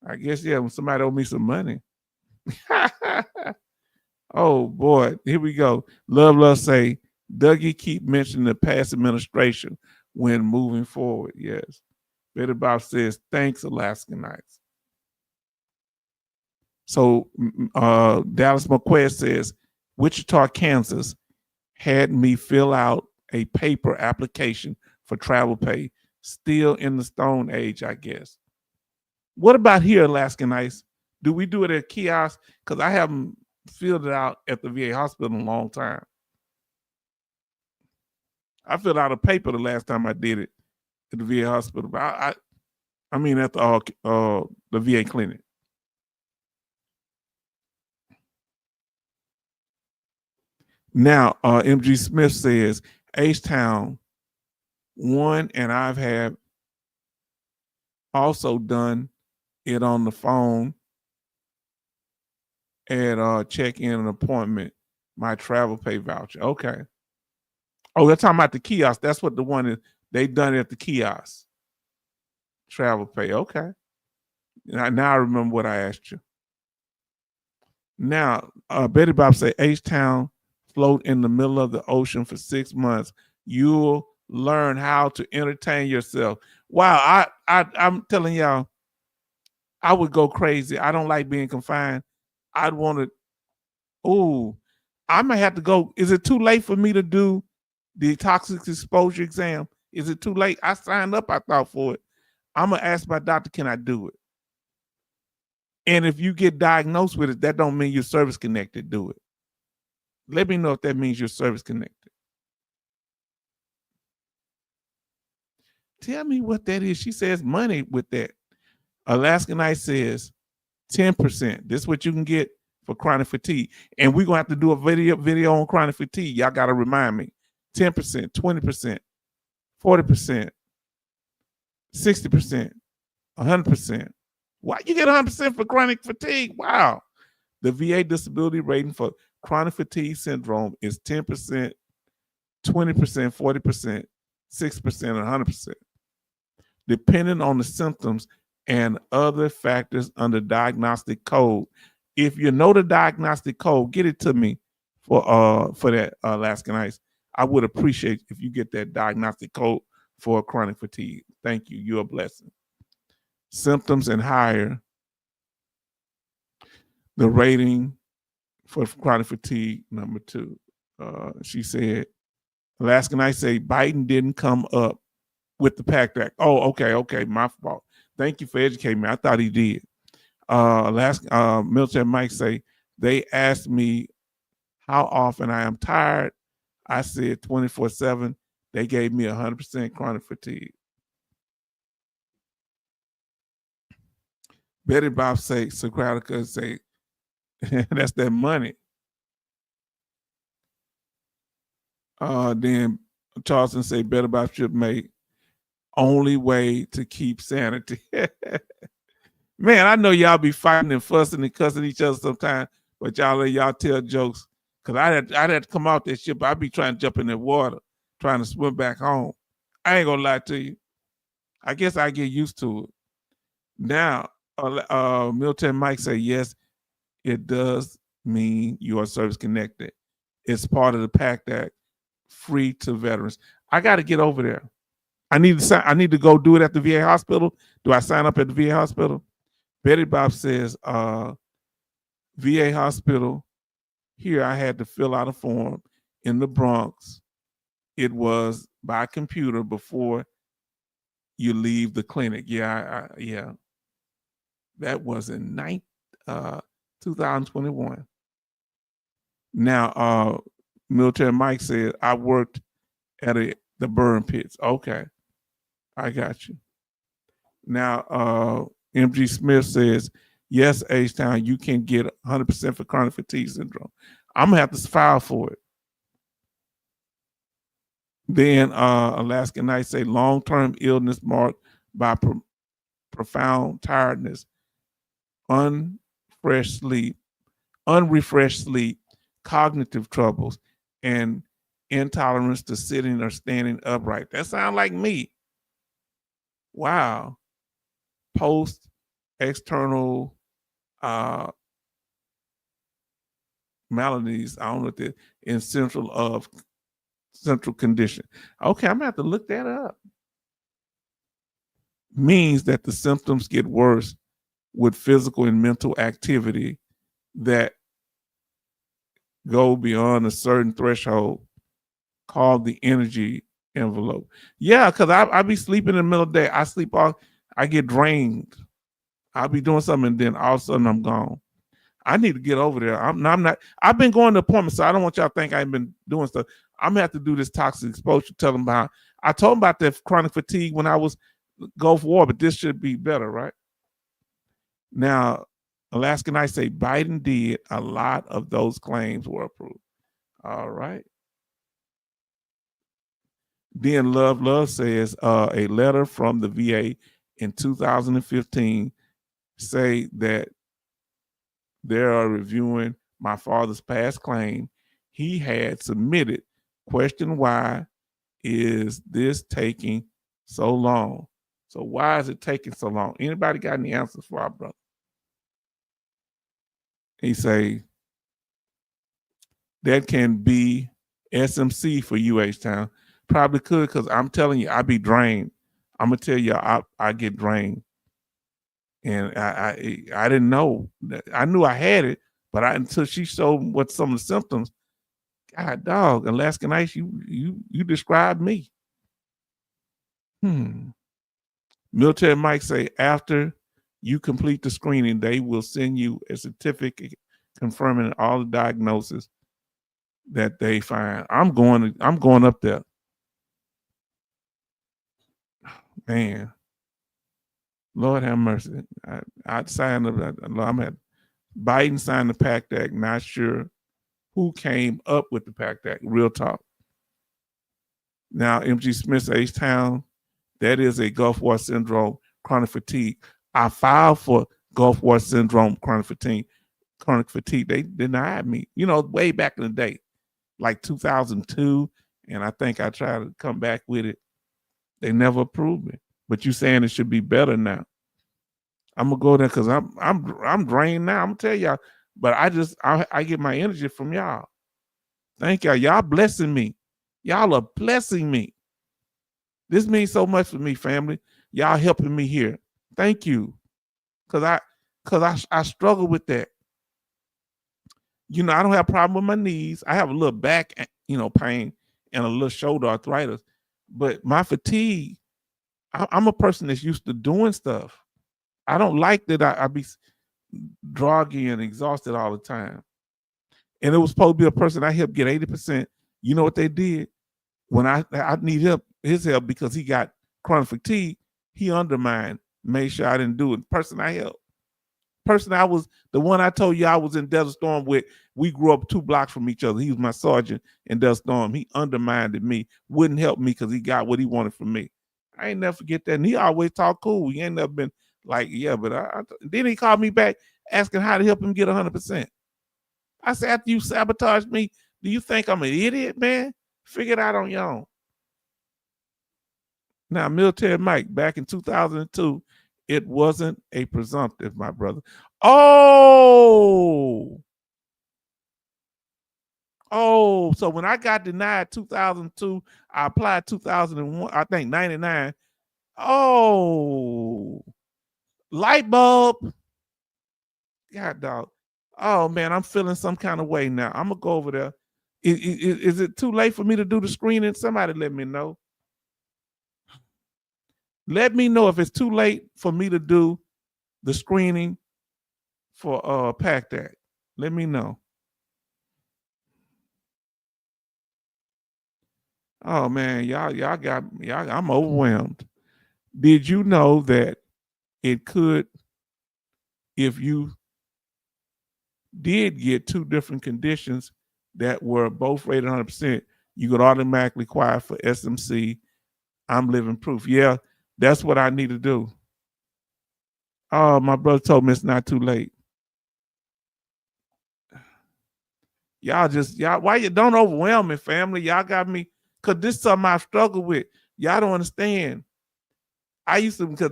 A: I guess, yeah, when somebody owe me some money. Oh, boy. Here we go. Love say, Dougie keep mentioning the past administration when moving forward. Yes. Betty Bob says, thanks, Alaskan Ice. So Dallas McQuaid says, Wichita, Kansas, had me fill out a paper application for travel pay. Still in the Stone Age, I guess. What about here, Alaskan Ice? Do we do it at kiosk? Because I haven't filled it out at the VA hospital in a long time. I filled out a paper the last time I did it at the VA hospital, but I mean at the VA clinic. Now, MG Smith says H-Town one, and I've had also done it on the phone at check-in an appointment, my travel pay voucher. Okay. Oh, they're talking about the kiosk. That's what the one is. They done it at the kiosk. Travel pay. Okay. Now I remember what I asked you. Now, Betty Bob say H-Town float in the middle of the ocean for 6 months. You'll learn how to entertain yourself. Wow, I'm telling y'all, I would go crazy. I don't like being confined. I'd want to, I might have to go. Is it too late for me to do the toxic exposure exam? Is it too late? I signed up, I thought, for it. I'm going to ask my doctor, can I do it? And if you get diagnosed with it, that don't mean you're service connected. Do it. Let me know if that means you're service connected. Tell me what that is. She says money with that. Alaskan Ice says 10%. This is what you can get for chronic fatigue. And we're going to have to do a video on chronic fatigue. Y'all got to remind me. 10%, 20%, 40%, 60%, 100%. Why you get 100% for chronic fatigue? Wow. The VA disability rating for chronic fatigue syndrome is 10%, 20%, 40%, 6%, and 100%. Depending on the symptoms and other factors under diagnostic code. If you know the diagnostic code, get it to me for that, Alaskan Ice. I would appreciate if you get that diagnostic code for chronic fatigue. Thank you. You're a blessing. Symptoms and higher. The rating for chronic fatigue, number 2. She said, Alaskan Ice say Biden didn't come up with the PACT Act. Oh, okay, my fault. Thank you for educating me. I thought he did. Milton Mike say, they asked me how often I am tired. I said 24/7. They gave me 100% chronic fatigue. Betty Bob say, Socratica say, that's that money. Then Charleston say, Betty Bob should make only way to keep sanity. Man, I know y'all be fighting and fussing and cussing each other sometimes, but y'all tell jokes. Cause I'd have to come out that ship. I'd be trying to jump in the water, trying to swim back home. I ain't gonna lie to you. I guess I get used to it. Now, Milton Mike say, yes, it does mean you are service connected. It's part of the PACT Act, free to veterans. I got to get over there. I need to go do it at the VA hospital. Do I sign up at the VA hospital? Betty Bob says, VA hospital. Here I had to fill out a form in the Bronx. It was by computer before you leave the clinic. Yeah. That was in 2021. Now, Military Mike said, I worked at the burn pits. Okay, I got you. Now, MG Smith says, yes, H-Town, you can get 100% for chronic fatigue syndrome. I'm going to have to file for it. Then Alaska Knight say, long-term illness marked by profound tiredness, unrefreshed sleep, cognitive troubles, and intolerance to sitting or standing upright. That sounds like me. Wow. Post external maladies. I don't know what in central condition. Okay, I'm gonna have to look that up. Means that the symptoms get worse with physical and mental activity that go beyond a certain threshold called the energy envelope. Yeah, because I be sleeping in the middle of the day. I sleep off, I get drained. I'll be doing something and then all of a sudden I'm gone. I need to get over there. I'm not, I've been going to appointments, so I don't want y'all to think I've been doing stuff. I'm gonna have to do this toxic exposure, tell them about, I told them about that chronic fatigue when I was Gulf War, but this should be better, right? Now, Alaskan I say Biden did, a lot of those claims were approved. All right. Then Love says a letter from the VA in 2015 say that they are reviewing my father's past claim. He had submitted, question why is this taking so long? So why is it taking so long? Anybody got any answers for our brother? He say that can be SMC for UH-Town. Probably could, because I'm telling you, I be drained. I'm gonna tell you, I get drained. And I didn't know. I knew I had it, but until she showed what some of the symptoms. God, dog, Alaskan Ice, you described me. Military Mike say after you complete the screening, they will send you a certificate confirming all the diagnosis that they find. I'm going up there. Man, Lord have mercy. I signed up. I'm at Biden signed the PACT Act. Not sure who came up with the PACT Act. Real talk. Now, MG Smith H-Town, that is a Gulf War syndrome chronic fatigue. I filed for Gulf War syndrome chronic fatigue. They denied me. You know, way back in the day, like 2002, and I think I tried to come back with it. They never approved me. But you saying it should be better now. I'm gonna go there because I'm drained now. I'm gonna tell y'all, but I get my energy from y'all. Thank y'all. Y'all blessing me. Y'all are blessing me. This means so much for me, family. Y'all helping me here. Thank you. Cause I struggle with that. You know, I don't have a problem with my knees. I have a little back, pain and a little shoulder arthritis. But my fatigue, I'm a person that's used to doing stuff. I don't like that I be groggy and exhausted all the time. And it was supposed to be a person I helped get 80%. You know what they did? When I need his help because he got chronic fatigue, he undermined, made sure I didn't do it. Person I helped. Person I was, the one I told you I was in Desert Storm with, we grew up 2 blocks from each other. He was my sergeant in Desert Storm. He undermined me, wouldn't help me because he got what he wanted from me. I ain't never forget that. And he always talked cool. He ain't never been like, yeah, but then he called me back asking how to help him get 100%. I said, after you sabotaged me, do you think I'm an idiot, man? Figure it out on your own. Now, Military Mike, back in 2002, it wasn't a presumptive, my brother. Oh, so when I got denied 2002, I applied 2001, I think 99. Oh, light bulb. God, dog. Oh, man, I'm feeling some kind of way now. I'm going to go over there. Is it too late for me to do the screening? Somebody let me know. Let me know if it's too late for me to do the screening for PACT Act. Let me know. Oh man, y'all got I'm overwhelmed. Did you know that it could, if you did get 2 different conditions that were both rated 100%, you could automatically qualify for SMC. I'm living proof. Yeah, that's what I need to do. Oh, my brother told me it's not too late. Y'all, why you don't overwhelm me, family? Y'all got me, because this is something I've struggled with. Y'all don't understand. I used to, because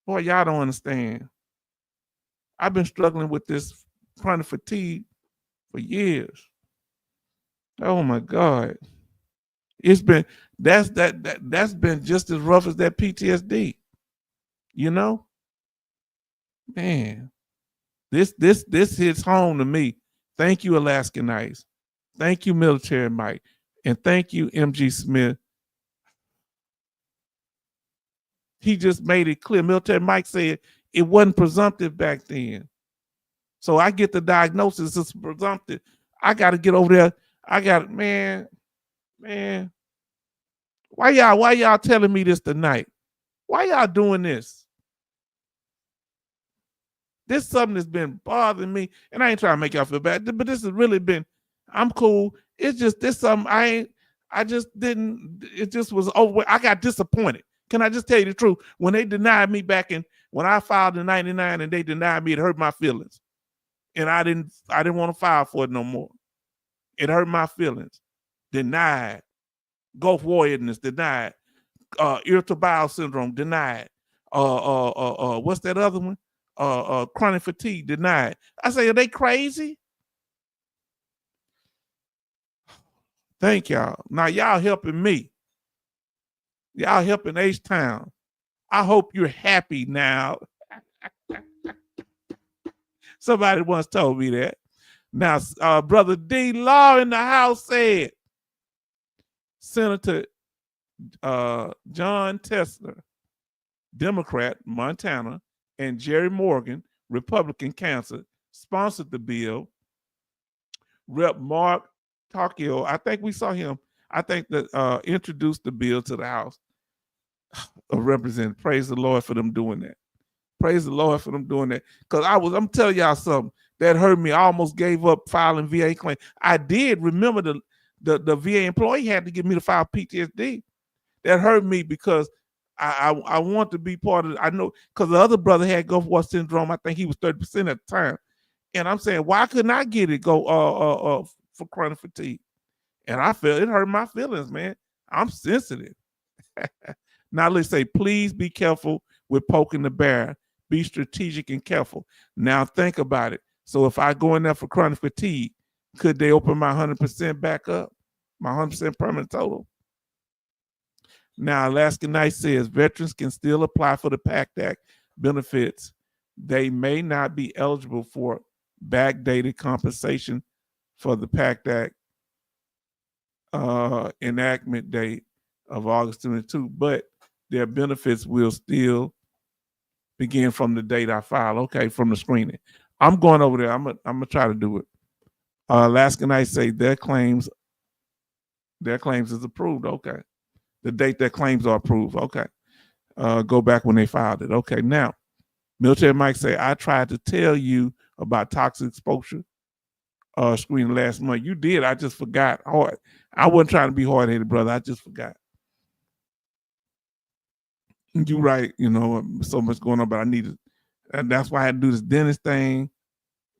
A: boy, y'all don't understand. I've been struggling with this chronic fatigue for years. Oh my God. It's been, that's been just as rough as that PTSD. You know? Man. This hits home to me. Thank you, Alaskan Nights. Thank you, Military Mike. And thank you, MG Smith. He just made it clear. Military Mike said it wasn't presumptive back then. So I get the diagnosis, it's presumptive. I got to get over there. I got, man. Why y'all telling me this tonight? Why y'all doing this? This is something that's been bothering me, and I ain't trying to make y'all feel bad, but this has really been, I'm cool. It's just this something I just didn't, it just was over. I got disappointed. Can I just tell you the truth? When they denied me when I filed in 99 and they denied me, it hurt my feelings. And I didn't want to file for it no more. It hurt my feelings. Denied. Gulf War illness, denied. Irritable bowel syndrome, denied. What's that other one? Chronic fatigue, denied. I say, are they crazy? Thank y'all. Now y'all helping me. Y'all helping H-Town. I hope you're happy now. Somebody once told me that. Now, Brother D. Law in the house said, Senator John Tessler, Democrat, Montana, and Jerry Morgan, Republican, Kansas, sponsored the bill. Rep. Mark Tokyo, I think we saw him. I think that introduced the bill to the House of Representatives. Praise the Lord for them doing that. Praise the Lord for them doing that. Because I'm telling y'all something that hurt me. I almost gave up filing VA claim. I did remember the VA employee had to get me to file PTSD. That hurt me because I want to be part of it. I know because the other brother had Gulf War syndrome. I think he was 30% at the time. And I'm saying, why couldn't I get it for chronic fatigue? And I felt it hurt my feelings, man. I'm sensitive. Now let's say, please be careful with poking the bear. Be strategic and careful. Now think about it. So if I go in there for chronic fatigue, could they open my 100% back up? My 100% permanent total? Now, Alaska Knight says veterans can still apply for the PACT Act benefits. They may not be eligible for backdated compensation for the PACT Act enactment date of August 22, but their benefits will still begin from the date I file. Okay, from the screening. I'm going over there. I'm gonna try to do it. Alaska Knight say their claims is approved. Okay. The date their claims are approved. Okay. Go back when they filed it. Okay. Now, Military Mike say, I tried to tell you about toxic exposure screening last month. You did. I just forgot. I wasn't trying to be hard-headed, brother. I just forgot. You're right. You know, so much going on, but I needed, and that's why I had to do this dentist thing.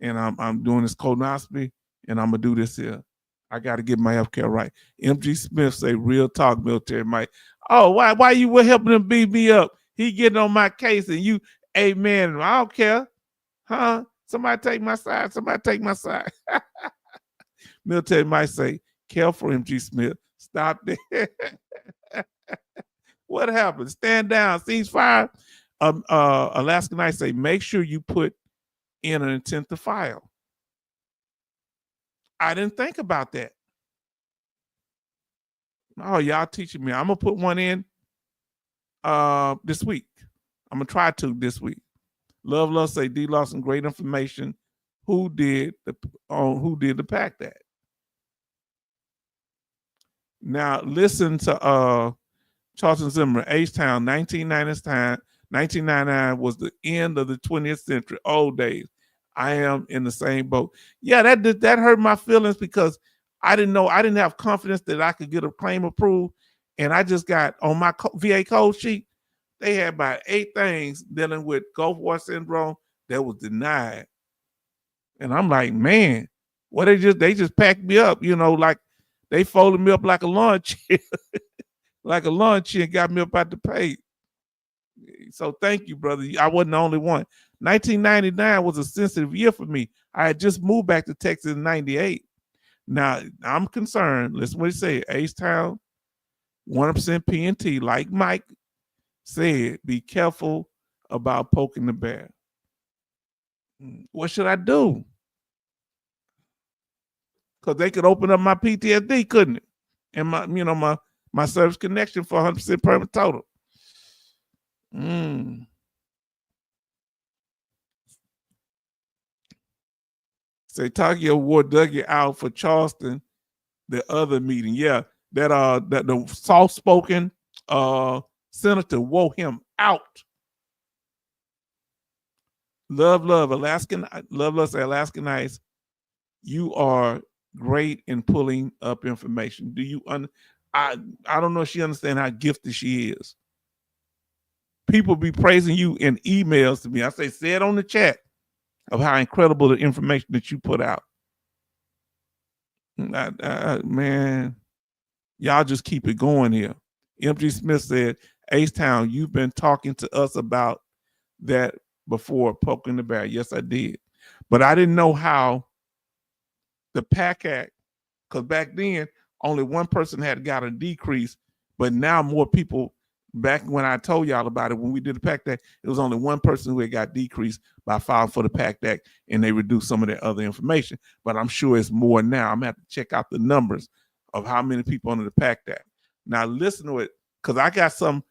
A: And I'm doing this colonoscopy, and I'm gonna do this here. I got to get my healthcare right. MG Smith say, real talk, Military Mike. Oh, why you were helping him beat me up? He getting on my case, and you, amen. I don't care. Huh? Somebody take my side. Somebody take my side. Military Mike say, careful, MG Smith. Stop there. What happened? Stand down. Ceasefire. Alaska Knight say, make sure you put in an intent to file. I didn't think about that. Oh, y'all teaching me. I'm gonna put one in this week. I'm gonna try to this week. Love say D Lawson, great information. Who did the PACT Act? Now listen to Charlton Zimmer, H-Town, 1999 was the end of the 20th century, old days. I am in the same boat. Yeah, that hurt my feelings because I didn't have confidence that I could get a claim approved. And I just got on my VA code sheet, they had about 8 things dealing with Gulf War syndrome that was denied. And I'm like, man, well, they just packed me up, you know, like they folded me up like a lawn chair. Like a lawn chair and got me up out the pay. So thank you, brother. I wasn't the only one. 1999 was a sensitive year for me. I had just moved back to Texas in 98. Now, I'm concerned. Listen what he said. H-Town, 100% PNT, like Mike said, be careful about poking the bear. What should I do? Because they could open up my PTSD, couldn't it? And my service connection for 100% permanent total. Say Tokyo wore Dougie out for Charleston, the other meeting. Yeah, that the soft-spoken senator wore him out. Love, Alaskan, love, say Alaskanites. You are great in pulling up information. Do you I don't know if she understands how gifted she is. People be praising you in emails to me. I say it on the chat of how incredible the information that you put out. Man, y'all just keep it going here. MG Smith said, H-Town, you've been talking to us about that before, poking the bear. Yes, I did. But I didn't know how the PAC Act, because back then, only one person had got a decrease, but now more people, back when I told y'all about it, when we did the PAC Act, it was only one person who had got decreased by filing for the PAC Act, and they reduced some of their other information. But I'm sure it's more now. I'm going to have to check out the numbers of how many people under the PAC Act. Now listen to it, because I got some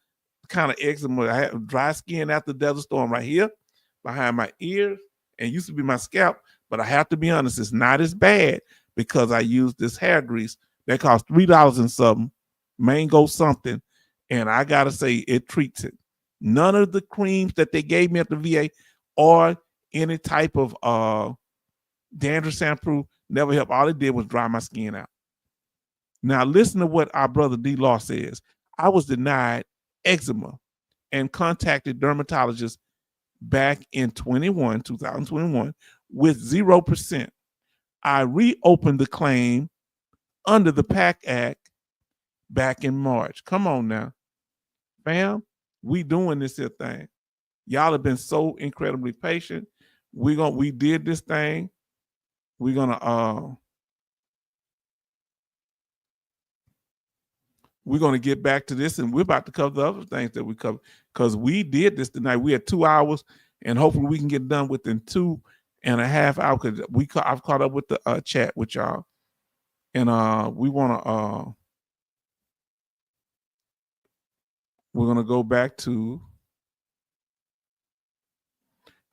A: kind of eczema. I have dry skin after the Desert Storm right here, behind my ears, and used to be my scalp. But I have to be honest, it's not as bad because I use this hair grease that costs $3 and something, mango something, and I gotta say it treats it. None of the creams that they gave me at the VA or any type of dandruff shampoo never helped. All it did was dry my skin out. Now listen to what our brother D Law says. I was denied eczema and contacted dermatologists back in 2021 with 0%. I reopened the claim under the PAC Act back in March. Come on now, fam. We doing this here thing. Y'all have been so incredibly patient. We did this thing. We're gonna get back to this, and we're about to cover the other things that we covered because we did this tonight. We had 2 hours, and hopefully we can get done within 2.5 hours. Because I've caught up with the chat with y'all, and we're gonna go back to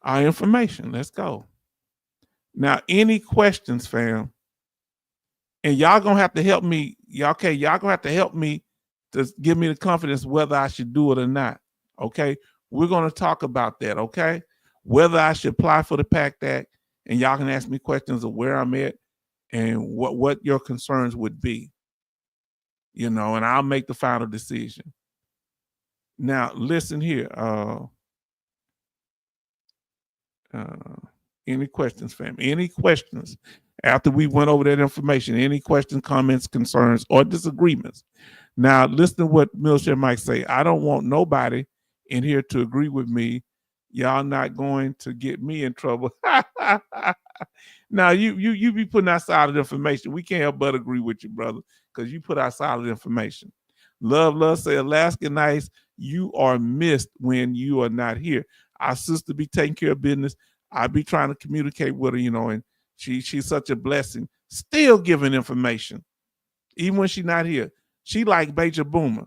A: our information. Let's go. Now, any questions, fam? And y'all gonna have to help me. Y'all gonna have to help me to give me the confidence whether I should do it or not. Okay, we're gonna talk about that. Okay, whether I should apply for the PAC Act, and y'all can ask me questions of where I'm at and what your concerns would be. And I'll make the final decision. Now, listen here. Any questions, fam? Any questions after we went over that information? Any questions, comments, concerns, or disagreements? Now, listen to what Milshare Mike say. I don't want nobody in here to agree with me. Y'all not going to get me in trouble. Now, you be putting out solid information. We can't help but agree with you, brother, because you put out solid information. Love, say Alaska Nice, you are missed when you are not here. Our sister be taking care of business. I be trying to communicate with her, and she's such a blessing. Still giving information, even when she's not here. She like Major Boomer.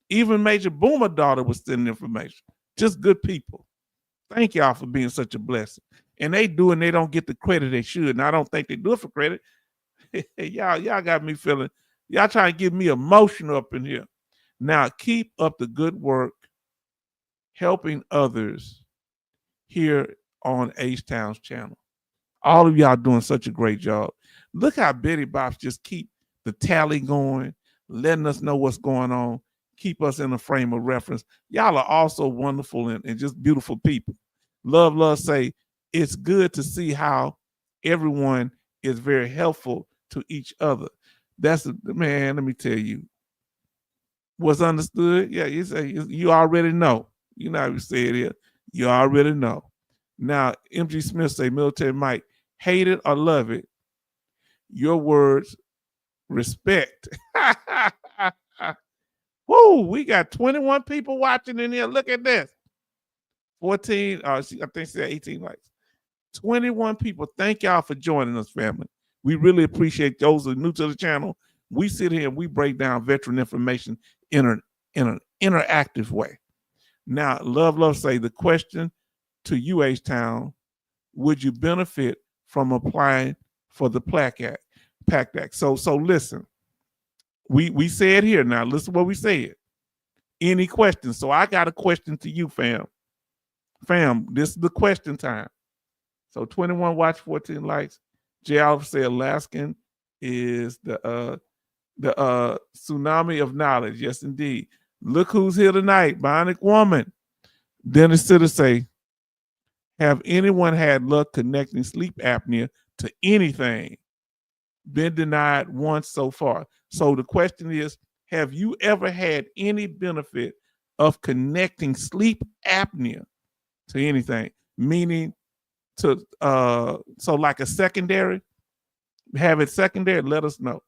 A: Even Major Boomer daughter was sending information. Just good people. Thank y'all for being such a blessing. And they do, and they don't get the credit they should. And I don't think they do it for credit. y'all got me feeling. Y'all trying to get me emotional up in here. Now keep up the good work, helping others here on H-Town's channel. All of y'all doing such a great job. Look how Betty Bops just keep the tally going, letting us know what's going on, keep us in a frame of reference. Y'all are also wonderful and just beautiful people. Love, say, it's good to see how everyone is very helpful to each other. Man, let me tell you. What's understood? Yeah, you already know. You know how we say it here. You already know. Now, MG Smith say, Military Mike, hate it or love it. Your words, respect. Woo, we got 21 people watching in here. Look at this. 14, I think she said 18 likes. 21 people. Thank y'all for joining us, family. We really appreciate those who are new to the channel. We sit here and we break down veteran information in an interactive way. Now, love say the question to you, H-Town, would you benefit from applying for the PACT Act? So listen, we said here now, listen what we said. Any questions? So I got a question to you, fam. Fam, this is the question time. So 21 watch, 14 likes. J. Oliver said Alaskan is the tsunami of knowledge. Yes, indeed. Look who's here tonight, Bionic Woman. Dennis Sitter say, have anyone had luck connecting sleep apnea to anything? Been denied once so far. So the question is, have you ever had any benefit of connecting sleep apnea to anything? Meaning to so like a secondary, have it secondary, let us know.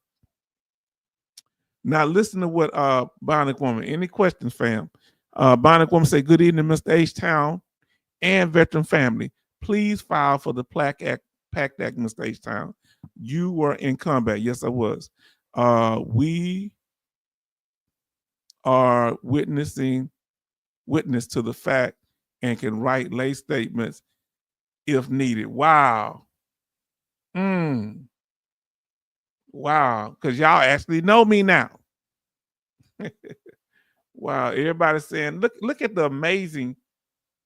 A: Now listen to what Bionic Woman. Any questions, fam? Bionic Woman say, good evening, Mr. H-Town and veteran family. Please file for the PACT Act, Mr. H-Town. You were in combat. Yes, I was. We are witness to the fact and can write lay statements if needed. Wow. Wow. Because y'all actually know me now. Wow. Everybody's saying, look at the amazing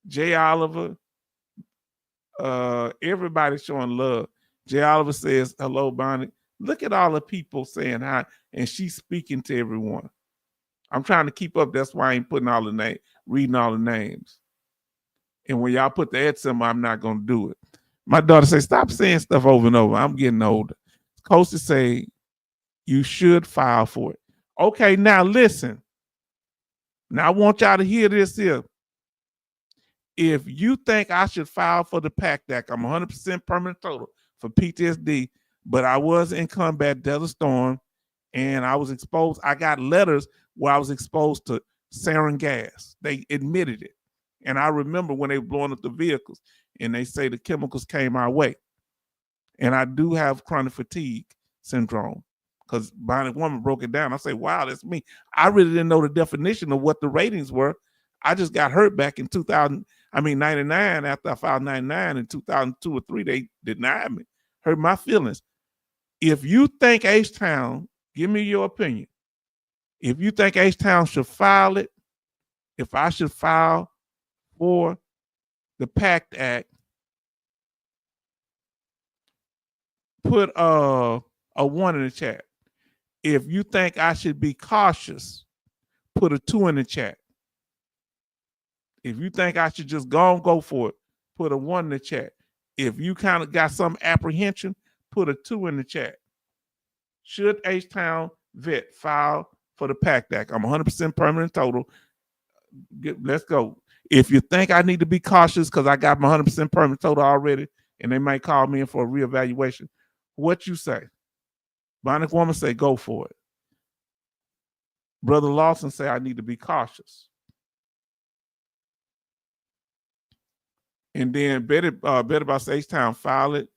A: J. Oliver. Everybody's showing love. J. Oliver says, hello, Bonnie. Look at all the people saying hi, and she's speaking to everyone. I'm trying to keep up. That's why I ain't putting all the names, reading all the names. And when y'all put the @ symbol, I'm not going to do it. My daughter says, stop saying stuff over and over. I'm getting older. Costa say, you should file for it. Okay, now listen. Now I want y'all to hear this here. If you think I should file for the PACT Act, I'm 100% permanent total for PTSD, but I was in combat, Desert Storm, and I was exposed. I got letters where I was exposed to sarin gas. They admitted it. And I remember when they were blowing up the vehicles and they say the chemicals came our way. And I do have chronic fatigue syndrome because Bionic Woman broke it down. I say, wow, that's me. I really didn't know the definition of what the ratings were. I just got hurt back in 99 after I filed 99 in 2002 or 3, they denied me, hurt my feelings. If you think H-Town, give me your opinion. If you think H-Town should file it, if I should file for the PACT Act, put a 1 in the chat. If you think I should be cautious, put a 2 in the chat. If you think I should just go for it, put a 1 in the chat. If you kind of got some apprehension, put a 2 in the chat. Should H-Town vet file for the PACT Act? I'm 100% permanent total. Let's go. If you think I need to be cautious because I got my 100% permanent total already, and they might call me in for a reevaluation, what you say? Bionic Woman say go for it. Brother Lawson say I need to be cautious. And then better about H-Town, file it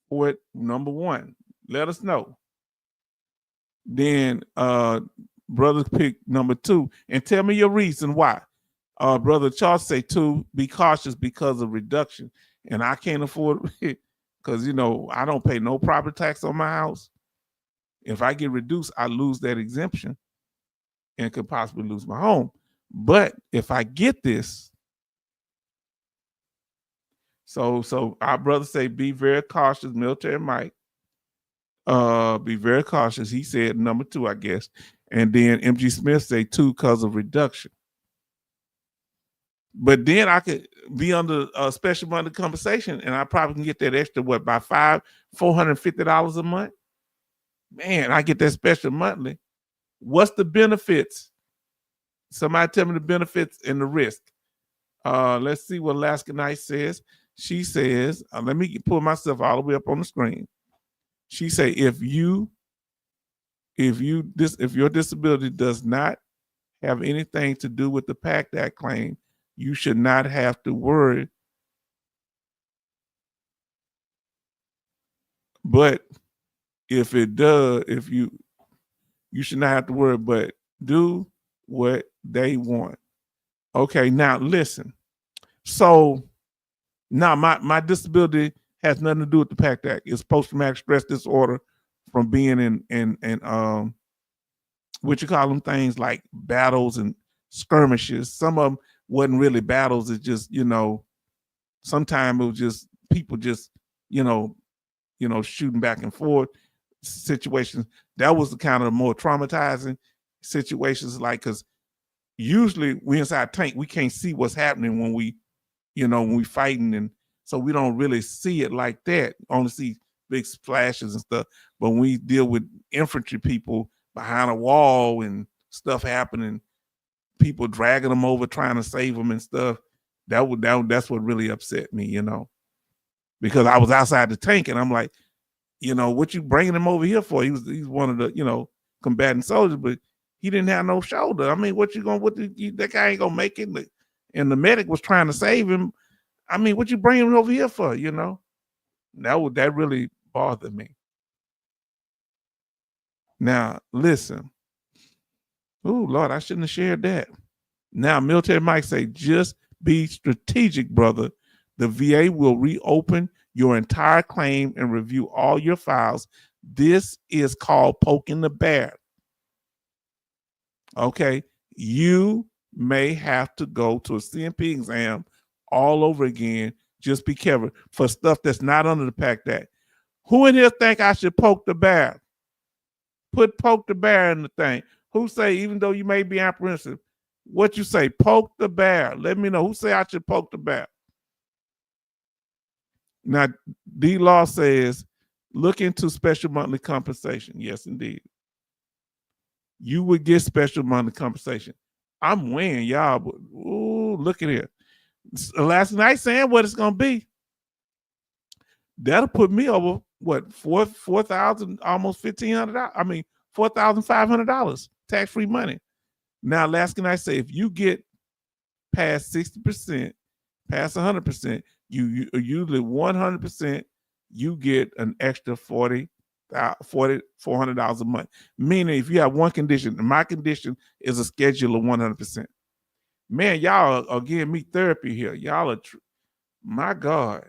A: for it, number 1. Let us know. Then brother pick number 2 and tell me your reason why. Brother Charles say 2, be cautious because of reduction. And I can't afford it because, I don't pay no property tax on my house. If I get reduced, I lose that exemption and could possibly lose my home. But if I get this, so our brother say, be very cautious, Military Mike. Be very cautious. He said number 2, I guess. And then MG Smith say 2 because of reduction. But then I could be under a special monthly compensation, and I probably can get that extra, by $450 a month? Man, I get that special monthly. What's the benefits? Somebody tell me the benefits and the risk. Let's see what Alaska Knight says. She says, let me pull myself all the way up on the screen. She say, if your disability does not have anything to do with the PACT Act claim, you should not have to worry But if it does, if you should not have to worry, but do what they want. Okay, now listen. So now my disability has nothing to do with the PACT Act. It's post-traumatic stress disorder from being in what you call them things like battles and skirmishes. Some of them wasn't really battles. It's just, sometimes it was just people just, shooting back and forth situations. That was the kind of more traumatizing situations, like, because usually we inside tank, we can't see what's happening when we fighting, and so we don't really see it like that. Only see big splashes and stuff. But when we deal with infantry people behind a wall and stuff happening, people dragging them over trying to save them and stuff, that's what really upset me, because I was outside the tank and I'm like, what you bringing him over here for? He's one of the combatant soldiers, but he didn't have no shoulder. I mean, that guy ain't gonna make it. And the medic was trying to save him. I mean, what you bringing him over here for? That really bothered me. Now listen. Oh Lord, I shouldn't have shared that. Now Military Mike say, just be strategic, brother. The VA will reopen your entire claim and review all your files. This is called poking the bear. Okay, you may have to go to a CMP exam all over again. Just be careful for stuff that's not under the PACT Act. Who in here think I should poke the bear? Poke the bear in the thing. Who say, even though you may be apprehensive, what you say, poke the bear? Let me know. Who say I should poke the bear? Now, D-Law says, look into special monthly compensation. Yes, indeed. You would get special monthly compensation. I'm weighing y'all, but ooh, look at it. Last night saying what it's going to be. That'll put me over, what, $4,000, almost $1,500. I mean, $4,500 tax-free money. Now, last night say, if you get past 60%, past 100%, you usually 100%, you get an extra $400 a month. Meaning, if you have one condition, and my condition is a schedule of 100%. Man, y'all are giving me therapy here. Y'all are, my God.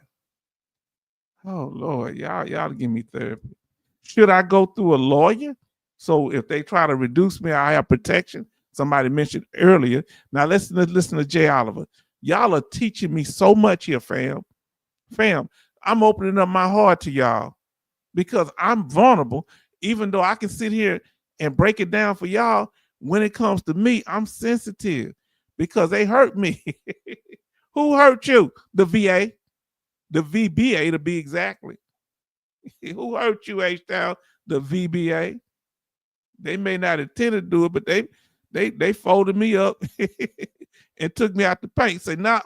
A: Oh Lord, y'all give me therapy. Should I go through a lawyer? So if they try to reduce me, I have protection. Somebody mentioned earlier. Now listen to Jay Oliver. Y'all are teaching me so much here, fam. I'm opening up my heart to y'all because I'm vulnerable. Even though I can sit here and break it down for y'all, when it comes to me, I'm sensitive because they hurt me. Who hurt you? The VA. The VBA to be exactly. Who hurt you, H-Town? The VBA. They may not intend to do it, but they folded me up and took me out the paint. Say, nah,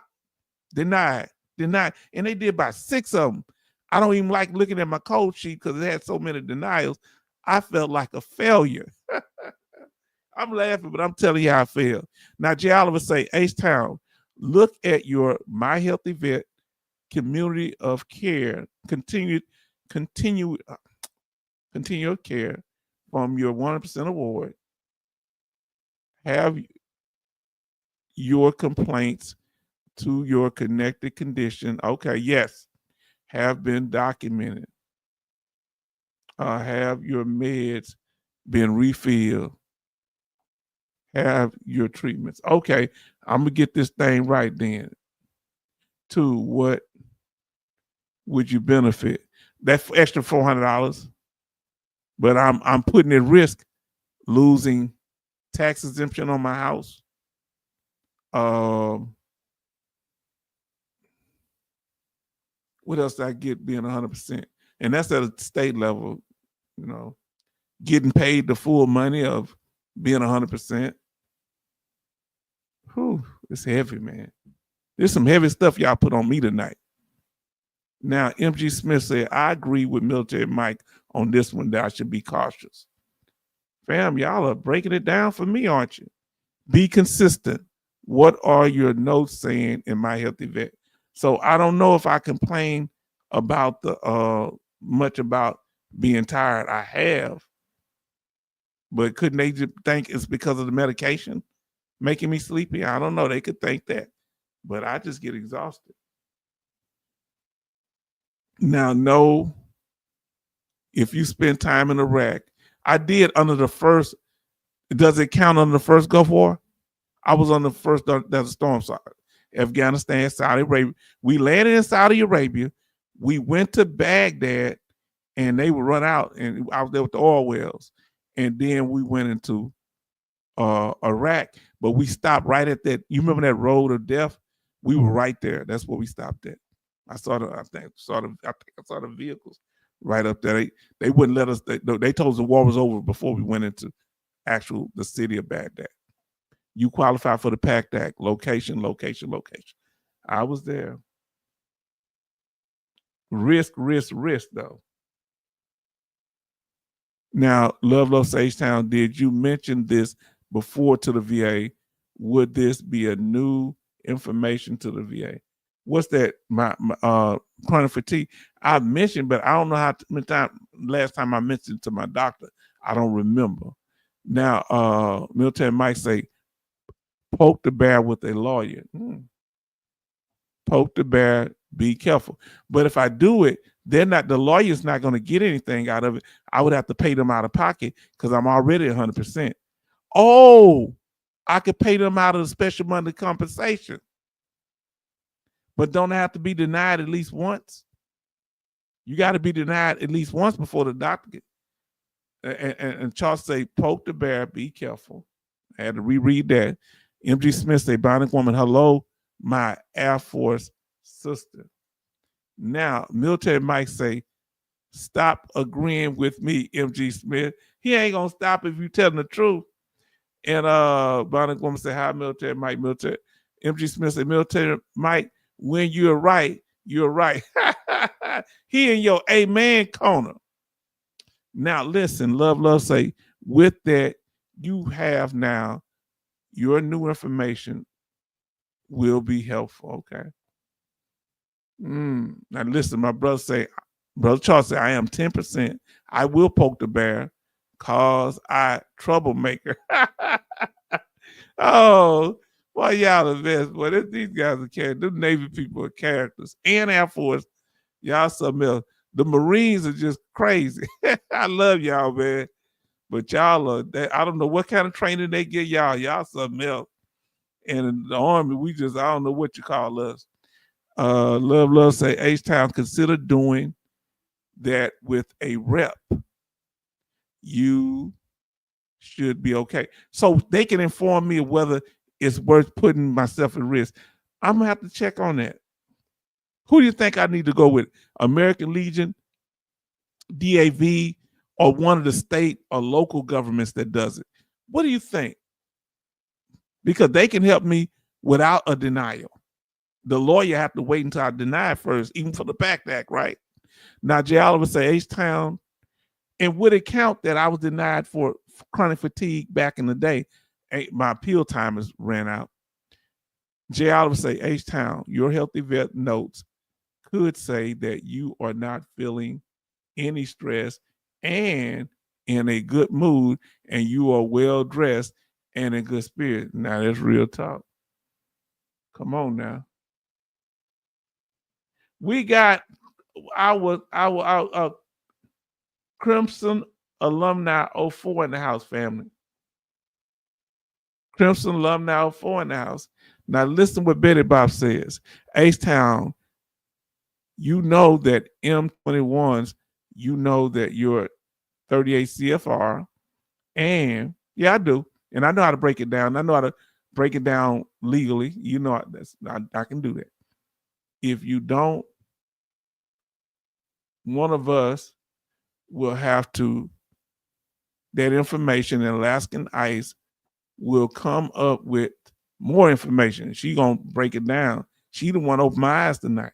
A: denied. And they did about 6 of them. I don't even like looking at my code sheet because it had so many denials. I felt like a failure. I'm laughing, but I'm telling you how I feel. Now, Jay Oliver say, H-Town, look at your My Healthy Vet community of care, continue care from your 100% award. Have your complaints to your connected condition. Okay, yes, have been documented. Have your meds been refilled? Have your treatments. Okay, I'm gonna get this thing right then. To what would you benefit? That extra $400, but I'm putting at risk losing tax exemption on my house. What else did I get being 100%? And that's at a state level, getting paid the full money of being 100%. Whew, it's heavy, man. There's some heavy stuff y'all put on me tonight. Now, MG Smith said, I agree with Military Mike on this one that I should be cautious. Fam, y'all are breaking it down for me, aren't you? Be consistent. What are your notes saying in My Healthy Vet? So I don't know if I complain about the much about being tired. I have. But couldn't they just think it's because of the medication making me sleepy? I don't know. They could think that. But I just get exhausted. Now, no, if you spend time in Iraq, I did under the first, does it count under the first Gulf War? I was on the first Desert Storm side. Afghanistan, Saudi Arabia. We landed in Saudi Arabia. We went to Baghdad and they would run out, and I was there with the oil wells. And then we went into Iraq, but we stopped right at that. You remember that road of death? We were right there. That's where we stopped at. I saw the vehicles right up there. They wouldn't let us. They told us the war was over before we went into the city of Baghdad. You qualify for the PACT Act. Location. I was there. Risk, though. Now, Love Sage-Town, did you mention this before to the VA? Would this be a new information to the VA? What's that? My chronic fatigue. I mentioned, but I don't know how many times last time I mentioned it to my doctor. I don't remember. Now, Military Mike say, poke the bear with a lawyer. Poke the bear, be careful. But if I do it, the lawyer's not going to get anything out of it. I would have to pay them out of pocket because I'm already 100%. Oh, I could pay them out of the special monthly compensation. But don't I have to be denied at least once? You got to be denied at least once before the doctor gets. And Charles say, poke the bear, be careful. I had to reread that. MG Smith say, Bionic Woman, hello, my Air Force sister. Now, Military Mike say, stop agreeing with me, MG Smith. He ain't gonna stop if you telling the truth. And Bionic Woman say, hi, Military Mike. MG Smith say, Military Mike, when you're right, you're right. He in your amen corner. Now listen, Love say, with that, you have now your new information will be helpful, okay? Now listen, my brother Charles say, I am 10%. I will poke the bear cause I troublemaker. Oh, boy, y'all the best. Boy, these guys are characters. The Navy people are characters. And Air Force, y'all something else. The Marines are just crazy. I love y'all, man. But y'all are, I don't know what kind of training they get y'all. Y'all something else. And in the Army, I don't know what you call us. Love say, H-Town, consider doing that with a rep. You should be okay. So they can inform me whether it's worth putting myself at risk. I'm going to have to check on that. Who do you think I need to go with? American Legion, DAV, or one of the state or local governments that does it? What do you think? Because they can help me without a denial. The lawyer have to wait until I deny first, even for the PACT Act, right? Now, Jay Oliver say, H-Town, and would it count that I was denied for chronic fatigue back in the day? My appeal time has ran out. Jay Oliver say, H-Town, your Healthy Vet notes could say that you are not feeling any stress and in a good mood, and you are well dressed and in good spirit. Now that's real talk. Come on now. We got our Crimson Alumni 04 in the house, family. Crimson Alumni 04 in the house. Now listen what Betty Bob says. H-Town, you know that M21s, you know that you're 38 CFR. And yeah, I do. And I know how to break it down. I know how to break it down legally. You know, I can do that. If you don't, one of us will have to, that information, and Alaskan ICE will come up with more information. She gonna break it down. She the one opened my eyes tonight.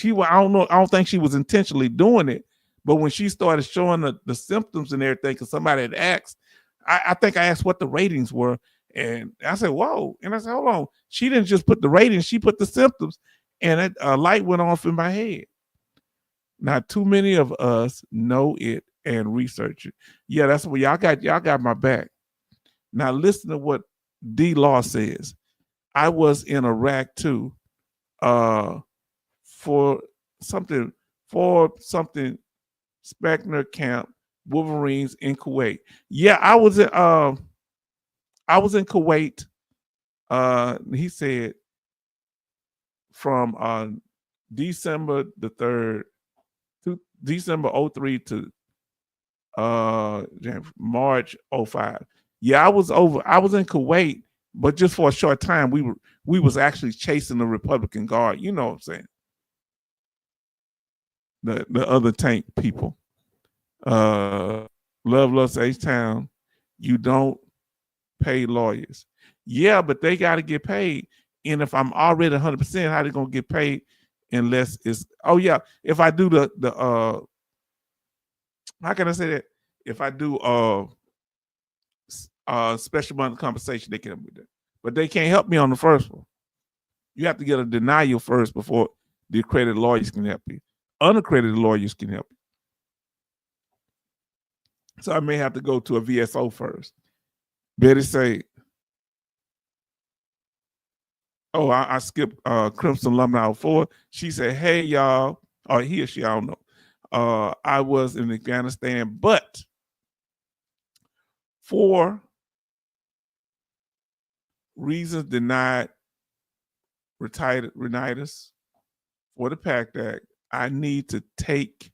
A: I don't think she was intentionally doing it, but when she started showing the symptoms and everything, because somebody had asked, I think I asked what the ratings were, and I said, whoa. And I said, hold on. She didn't just put the ratings, she put the symptoms, and a light went off in my head. Not too many of us know it and research it. Yeah, that's what y'all got my back. Now listen to what D Law says. I was in Iraq too, for something Spectre camp, Wolverines in Kuwait. Yeah, I was in Kuwait. He said from December the 3rd to December 03 to March 05. Yeah, I was in Kuwait, but just for a short time. We was actually chasing the Republican Guard. You know what I'm saying? The other tank people. Love Loves H-Town. You don't pay lawyers. Yeah, but they got to get paid. And if I'm already 100%, how they gonna get paid unless it's if I do the how can I say that? If I do special money compensation, they can help me with that. But they can't help me on the first one. You have to get a denial first before the accredited lawyers can help you. Unaccredited lawyers can help you. So I may have to go to a VSO first. Betty say, oh, I skipped Crimson Alumni 04. She said, hey, y'all, or he or she, I don't know. I was in Afghanistan, but 4 reasons denied retinitis for the PACT Act. I need to take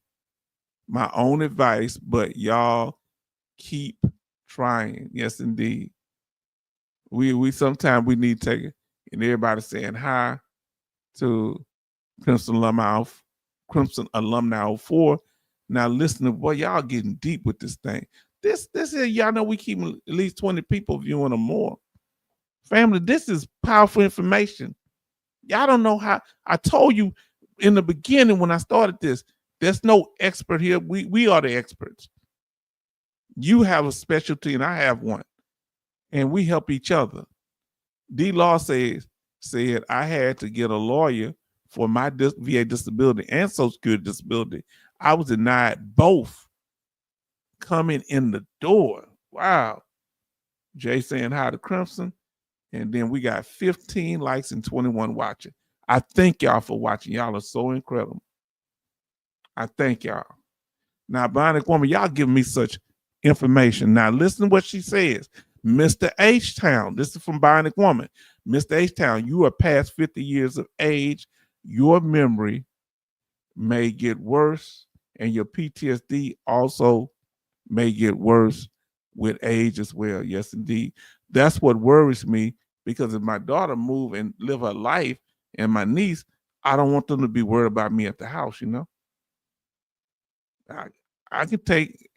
A: my own advice, but y'all keep trying. Yes, indeed. We sometimes we need to take it. And everybody saying hi to Crimson Alumni 04. Now listen to boy, y'all getting deep with this thing. This is y'all know we keep at least 20 people viewing or more. Family, this is powerful information. Y'all don't know how. I told you in the beginning when I started this, there's no expert here. We are the experts. You have a specialty and I have one. And we help each other. D Law said I had to get a lawyer for my VA disability and Social Security disability. I was denied both coming in the door. Wow. Jay saying hi to Crimson. And then we got 15 likes and 21 watching. I thank y'all for watching. Y'all are so incredible. I thank y'all. Now, Bionic Woman, y'all giving me such information. Now, listen to what she says. Mr. H-Town, this is from Bionic Woman. Mr. H-Town, you are past 50 years of age. Your memory may get worse, and your PTSD also may get worse with age as well. Yes, indeed. That's what worries me, because if my daughter move and live her life and my niece, I don't want them to be worried about me at the house, you know? I can take,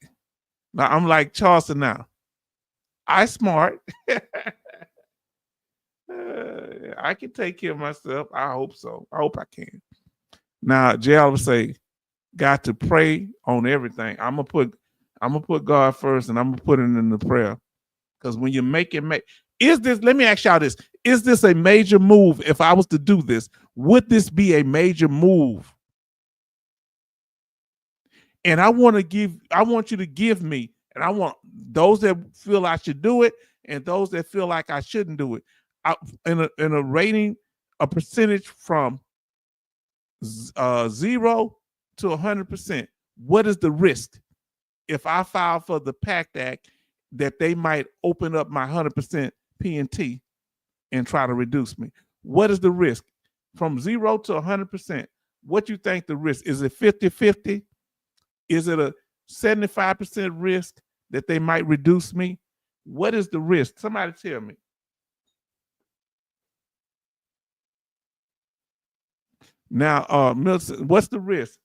A: now I'm like Charleston now. I smart. I can take care of myself. I hope so. I hope I can. Now, Jay Oliver say, got to pray on everything. I'm gonna put God first, and I'm gonna put it in the prayer. Because when you make it, is this? Let me ask y'all this: is this a major move? If I was to do this, would this be a major move? And I want you to give me, and I want those that feel I should do it, and those that feel like I shouldn't do it, in a rating, a percentage from 0 to 100%. What is the risk if I file for the PACT Act that they might open up my 100% P&T and try to reduce me? What is the risk from 0 to 100%? What you think the risk is? It 50-50? Is it a 75% risk that they might reduce me? What is the risk? Somebody tell me. Now, Milton, what's the risk?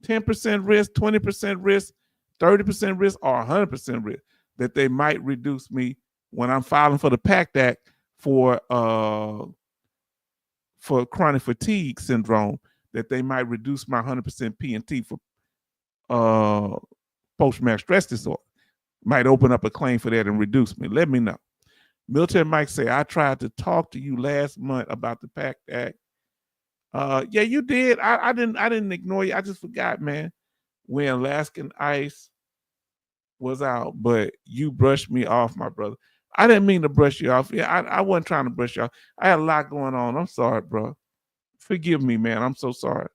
A: 10% risk, 20% risk, 30% risk, or 100% risk that they might reduce me when I'm filing for the PACT Act for chronic fatigue syndrome, that they might reduce my 100% P&T for post-traumatic stress disorder. Might open up a claim for that and reduce me. Let me know. Military Mike say, I tried to talk to you last month about the PACT Act. Yeah, you did. I didn't ignore you. I just forgot, man, when Alaskan Ice was out, but you brushed me off, my brother. I didn't mean to brush you off. Yeah, I wasn't trying to brush you off. I had a lot going on. I'm sorry, bro. Forgive me, man. I'm so sorry.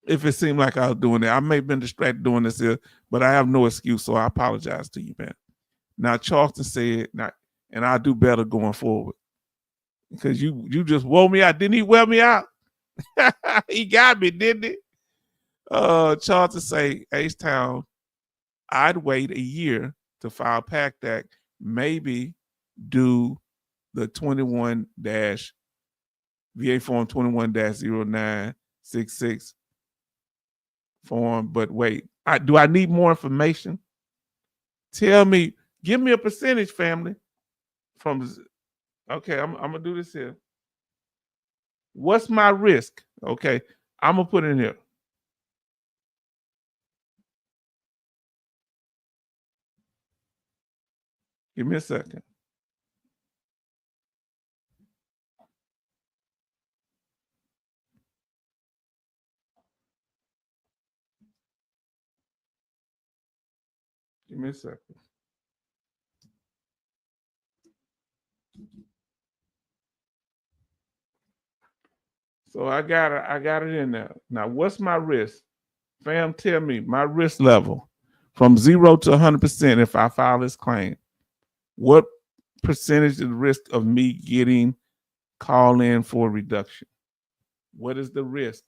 A: If it seemed like I was doing it, I may have been distracted doing this here, but I have no excuse, so I apologize to you, man. Now, Charleston said, now, and I'll do better going forward. Because you just wore me out. Didn't he wear me out? He got me, didn't he? Charleston say, H-Town, I'd wait a year to file PACT Act, maybe do the 21 dash VA form 21-0966 form, but wait, do I need more information? Tell me, give me a percentage, family. Okay, I'm gonna do this here. What's my risk? Okay, I'm gonna put it in here. Give me a second. Give me a second. So I got it in there. Now, what's my risk? Fam, tell me my risk level from 0 to 100% if I file this claim. What percentage is the risk of me getting called in for a reduction? What is the risk?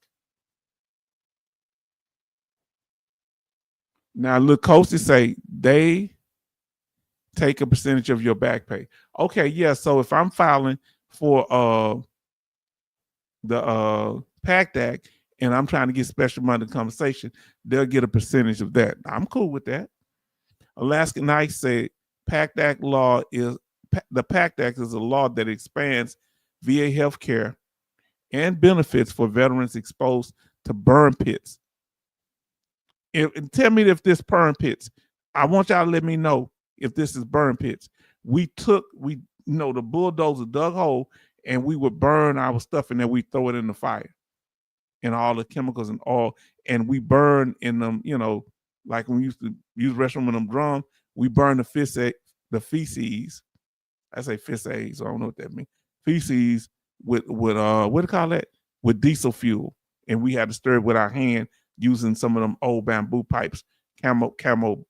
A: Now, look, Coasty say they take a percentage of your back pay. Okay, yeah. So if I'm filing for the PACT Act and I'm trying to get special money compensation, they'll get a percentage of that. I'm cool with that. Alaska Knights say PACT Act law is the PACT Act is a law that expands VA health care and benefits for veterans exposed to burn pits. Tell me if this burn pits. I want y'all to let me know if this is burn pits. The bulldozer dug hole and we would burn our stuff and then we throw it in the fire and all the chemicals and all, and we burn in them, like when we used to use restroom in them drums, we burn the feces. I say feces, so I don't know what that means. Feces with what do you call that? With diesel fuel. And we had to stir it with our hand using some of them old bamboo pipes, camo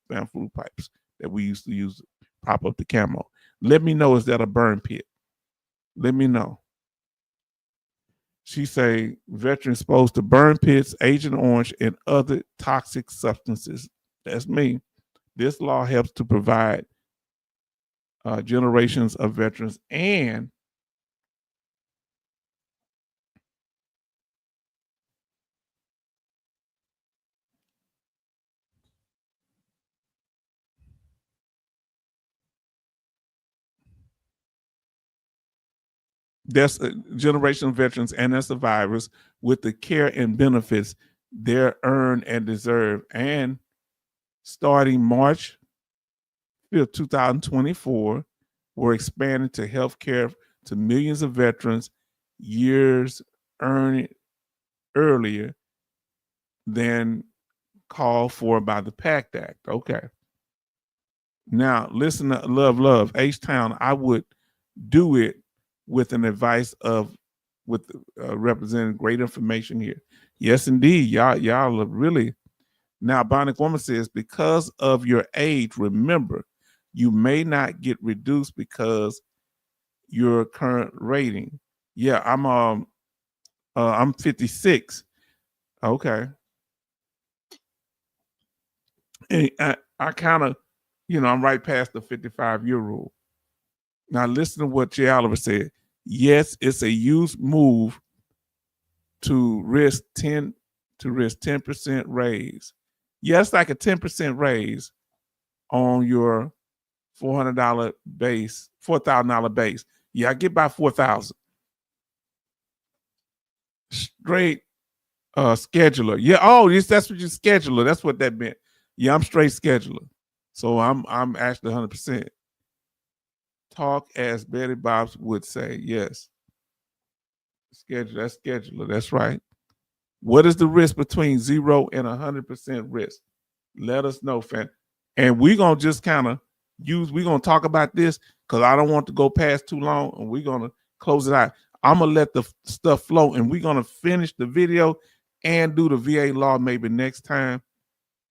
A: bamboo pipes that we used to use to prop up the camo. Let me know, is that a burn pit? Let me know. She say veterans exposed to burn pits, Agent Orange, and other toxic substances. That's me. This law helps to provide generations of veterans and there's a generation of veterans and their survivors with the care and benefits they're earned and deserve. And starting March 5th, 2024, we're expanding to health care to millions of veterans years earned earlier than called for by the PACT Act. Okay. Now, listen to love, H-Town, I would do it with an advice with representing great information here. Yes, indeed. Y'all are really. Now, Bionic Woman says, because of your age, remember, you may not get reduced because your current rating. Yeah, I'm 56. Okay. And I kind of, I'm right past the 55-year rule. Now listen to what Jay Oliver said. Yes, it's a used move to risk 10% raise. Yes, like a 10% raise on your $400 base, $4,000 base. Yeah, I get by 4,000. Straight scheduler. Yeah, that's what you scheduler. That's what that meant. Yeah, I'm straight scheduler. So I'm actually 100%. Talk as Betty Bobs would say, yes. That's scheduler. That's right. What is the risk between 0 and 100% risk? Let us know, fam. And we're going to just kind of we're going to talk about this because I don't want to go past too long, and we're going to close it out. I'm going to let the stuff flow, and we're going to finish the video and do the VA law maybe next time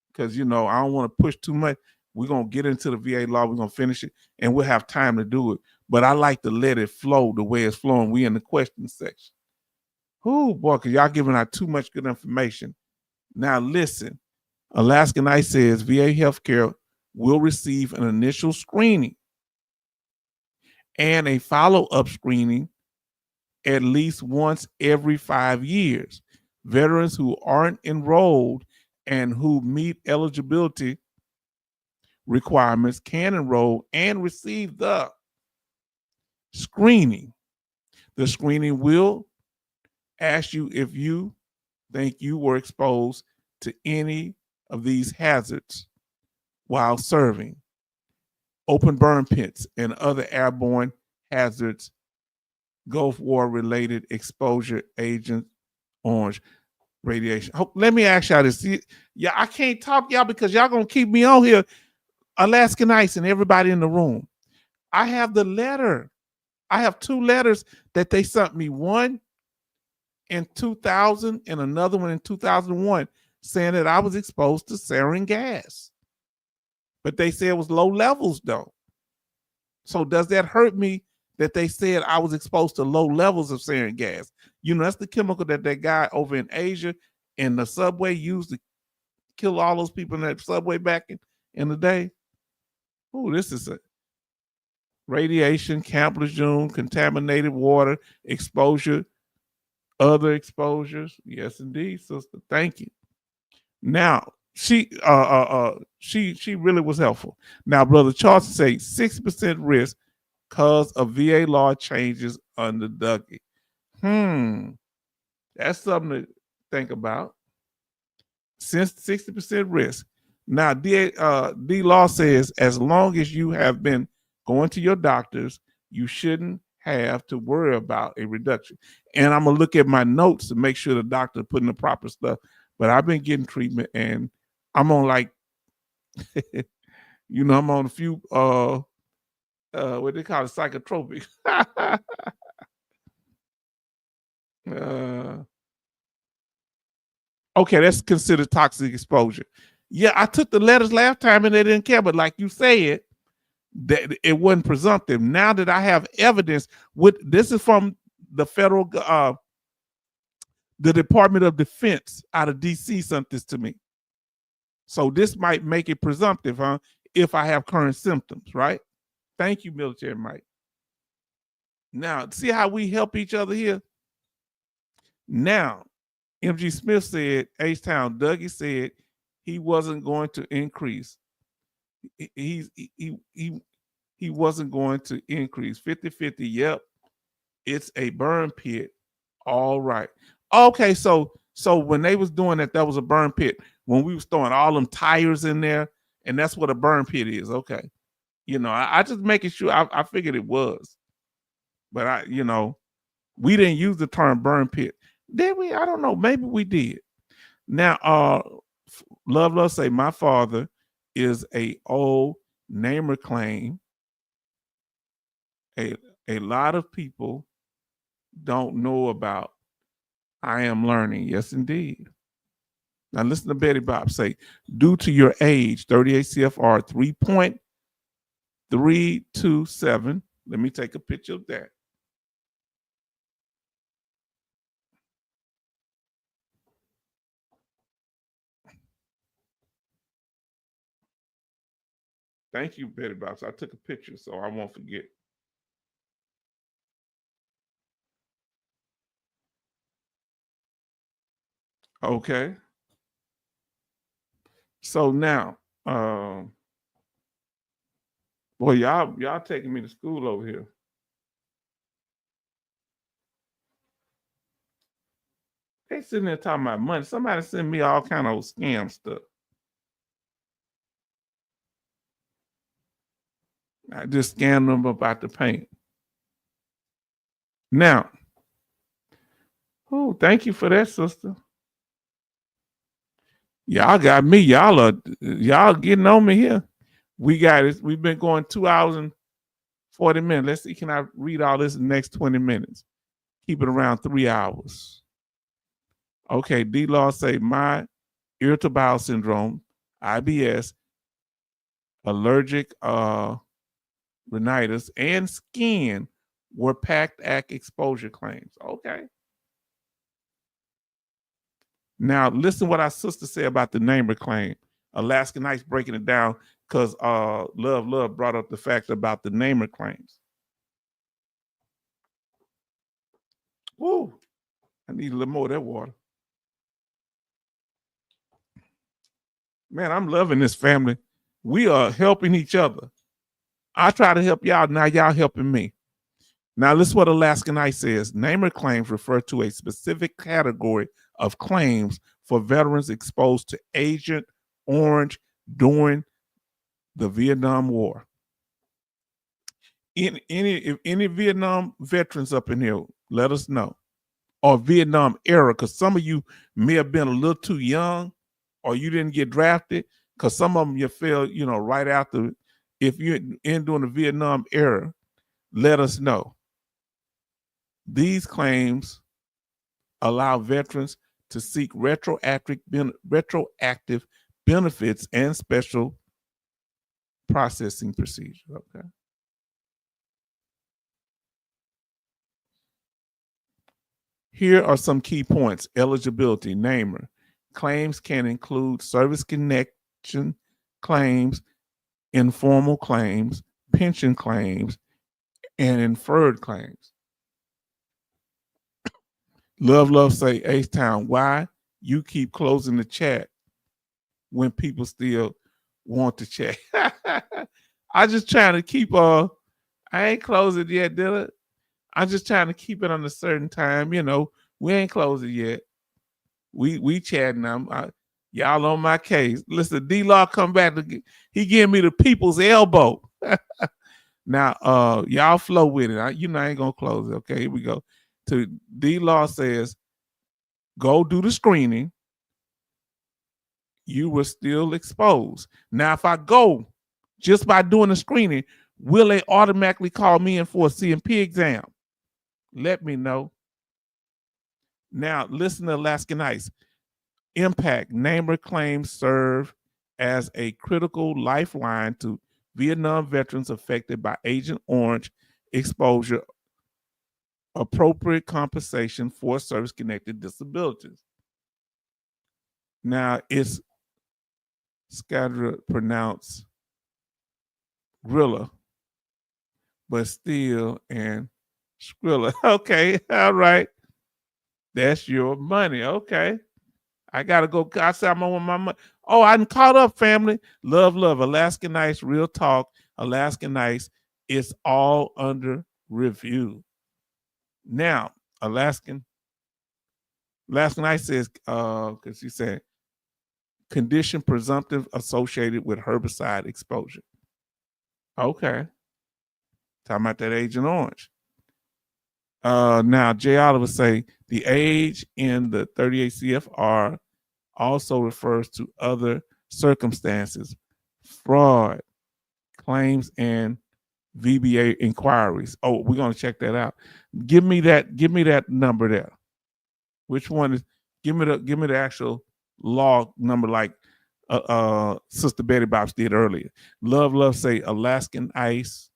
A: because, I don't want to push too much. We're going to get into the VA law. We're going to finish it, and we'll have time to do it. But I like to let it flow the way it's flowing. We in the question section. Oh, boy, because y'all giving out too much good information. Now, listen. Alaska Night says VA healthcare will receive an initial screening and a follow-up screening at least once every 5 years. Veterans who aren't enrolled and who meet eligibility requirements can enroll and receive the screening. The screening will ask you if you think you were exposed to any of these hazards while serving: open burn pits and other airborne hazards, Gulf War related exposure, Agent Orange radiation. Let me ask y'all this. Yeah, I can't talk y'all because y'all gonna keep me on here. Alaska Nights and everybody in the room. I have the letter. I have 2 letters that they sent me. One in 2000 and another one in 2001 saying that I was exposed to sarin gas. But they said it was low levels though. So does that hurt me that they said I was exposed to low levels of sarin gas? That's the chemical that guy over in Asia in the subway used to kill all those people in that subway back in the day. Oh, this is a radiation, Camp Lejeune, contaminated water, exposure, other exposures. Yes, indeed, sister. Thank you. Now, she really was helpful. Now, Brother Charles say 60% risk because of VA law changes under Dougie. That's something to think about. Since 60% risk. Now, D Law says as long as you have been going to your doctors, you shouldn't have to worry about a reduction. And I'm gonna look at my notes to make sure the doctor putting the proper stuff. But I've been getting treatment, and I'm on like, I'm on a few what they call it, psychotropic. Okay, that's considered toxic exposure. Yeah, I took the letters last time and they didn't care, but like you said, that it wasn't presumptive. Now that I have evidence, this is from the federal, the Department of Defense out of DC sent this to me. So this might make it presumptive, huh? If I have current symptoms, right? Thank you, Military Mike. Now, see how we help each other here? Now, MG Smith said, H-Town, Dougie said he wasn't going to increase. He wasn't going to increase. 50-50, yep. It's a burn pit. All right. Okay, so when they was doing that, that was a burn pit. When we was throwing all them tires in there, and that's what a burn pit is. Okay. I just making sure I figured it was. But we didn't use the term burn pit. Did we? I don't know. Maybe we did. Now, Love say my father is a old name reclaim. A lot of people don't know about. I am learning. Yes, indeed. Now listen to Betty Bob say, due to your age, 38 CFR 3.327. Let me take a picture of that. Thank you, Betty Bob. I took a picture so I won't forget. Okay. So now, boy, y'all taking me to school over here. They sitting there talking about money. Somebody sent me all kind of scam stuff. I just scammed them about the paint. Now, Oh, thank you for that, sister. Y'all got me. Y'all getting on me here. We got it. We've been going 2 hours and 40 minutes. Let's see. Can I read all this in the next 20 minutes? Keep it around 3 hours. Okay, D-Law say my irritable bowel syndrome, IBS, allergic rhinitis, and skin were PACT Act exposure claims. Okay. Now listen what our sister said about the NAMR claim. Alaska Nights breaking it down because Love brought up the fact about the NAMR claims. Woo! I need a little more of that water. Man, I'm loving this family. We are helping each other. I try to help y'all. Now y'all helping me. Now listen what Alaska Night says. NAMR claims refer to a specific category of claims for veterans exposed to Agent Orange during the Vietnam War. If any Vietnam veterans up in here, let us know. Or Vietnam era, because some of you may have been a little too young or you didn't get drafted, because some of them you fell, right after. If you're in during the Vietnam era, let us know. These claims allow veterans to seek retroactive benefits and special processing procedures. Okay. Here are some key points. Eligibility, NAMR. Claims can include service connection claims, informal claims, pension claims, and inferred claims. Love say, H-Town, why you keep closing the chat when people still want to chat? I just trying to keep I ain't closed it yet, did it? I'm just trying to keep it on a certain time. We ain't closed it yet. We chatting. Y'all on my case. Listen, D-Law come back he gave me the people's elbow. Now, y'all flow with it. I ain't gonna close it. Okay, here we go. To D-Law says, go do the screening. You were still exposed. Now, if I go just by doing the screening, will they automatically call me in for a CMP exam? Let me know. Now, listen to Alaska Nights. Impact, NAMR claims serve as a critical lifeline to Vietnam veterans affected by Agent Orange exposure, appropriate compensation for service-connected disabilities. Now, it's pronounced Grilla, but still and Skrilla. Okay, all right. That's your money. Okay. I gotta go. I said I'm on my money. Oh, I'm caught up, family. Love. Alaska Nights, real talk. Alaska Nights, it's all under review. Now, Alaska Nights says, because she said, condition presumptive associated with herbicide exposure. Okay. Talking about that Agent Orange. Now, Jay Oliver say the age in the 38 CFR also refers to other circumstances, fraud, claims, and VBA inquiries. Oh, we're gonna check that out. Give me that number there. Which one is? Give me the actual law number, like Sister Betty Bobs did earlier. Love say Alaskan ICE.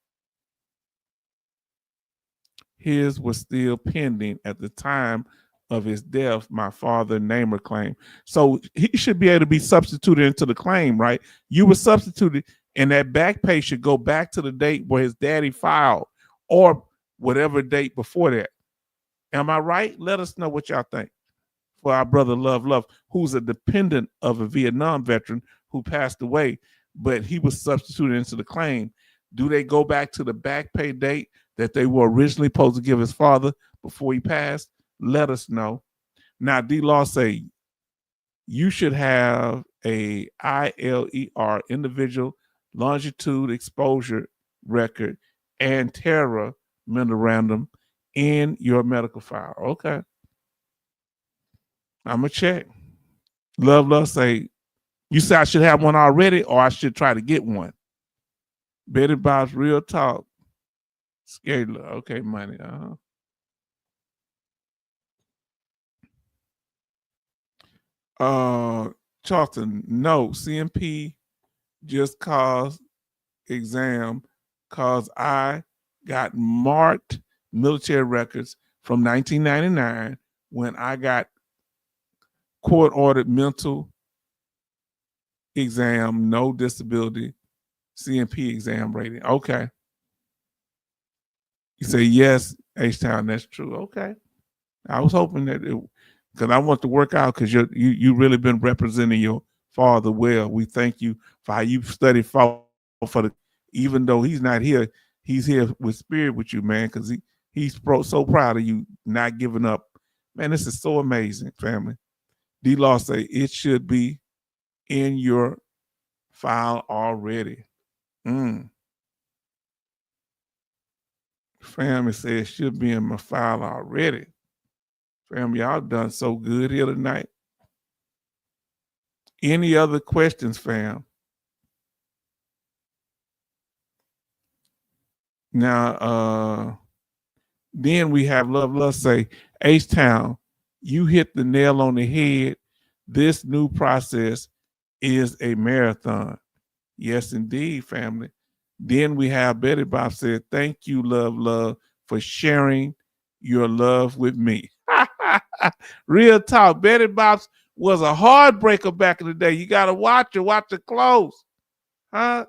A: His was still pending at the time of his death, my father NAMR claim. So he should be able to be substituted into the claim, right? You were substituted, and that back pay should go back to the date where his daddy filed or whatever date before that. Am I right? Let us know what y'all think. For our brother Love, who's a dependent of a Vietnam veteran who passed away, but he was substituted into the claim. Do they go back to the back pay date that they were originally supposed to give his father before he passed? Let us know. Now, D-Law say you should have a ILER, individual longitude exposure record, and terror memorandum in your medical file. Okay. I'm going to check. Love say, you say I should have one already or I should try to get one? Betty Bob's Real Talk. Scary. Okay, money. Charlton, no, CMP just caused exam cause I got marked military records from 1999 when I got court-ordered mental exam, no disability, CMP exam rating. Okay. You say, yes, H-Town, that's true. Okay. I was hoping that because I want to work out because you really been representing your father well. We thank you for how you studied for the, even though he's not here, he's here with spirit with you, man, because he's so proud of you not giving up. Man, this is so amazing, family. D-Law say it should be in your file already. Family says it should be in my file already. Family, y'all done so good here tonight. Any other questions, fam? Now, then we have Love say, H-Town, you hit the nail on the head. This new process is a marathon. Yes, indeed, family. Then we have Betty Bob said, thank you, Love, for sharing your love with me. Real talk. Betty Bob's was a heartbreaker back in the day. You got to watch her close. Huh?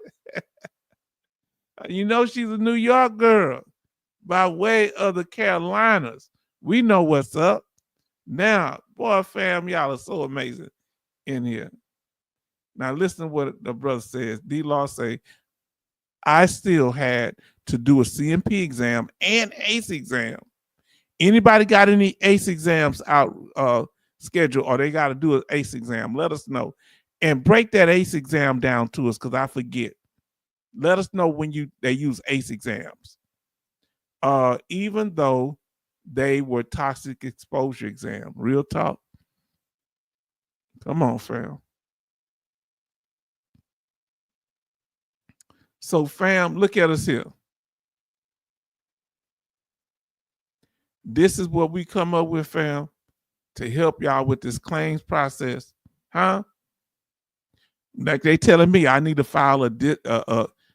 A: You know she's a New York girl by way of the Carolinas. We know what's up. Now, boy, fam, y'all are so amazing in here. Now, listen to what the brother says. D-Law say, I still had to do a CMP exam and ACE exam. Anybody got any ACE exams out scheduled or they got to do an ACE exam? Let us know. And break that ACE exam down to us because I forget. Let us know when they use ACE exams. Even though they were toxic exposure exam. Real talk. Come on, fam. So, fam, look at us here. This is what we come up with, fam, to help y'all with this claims process. Huh? Like they telling me I need to file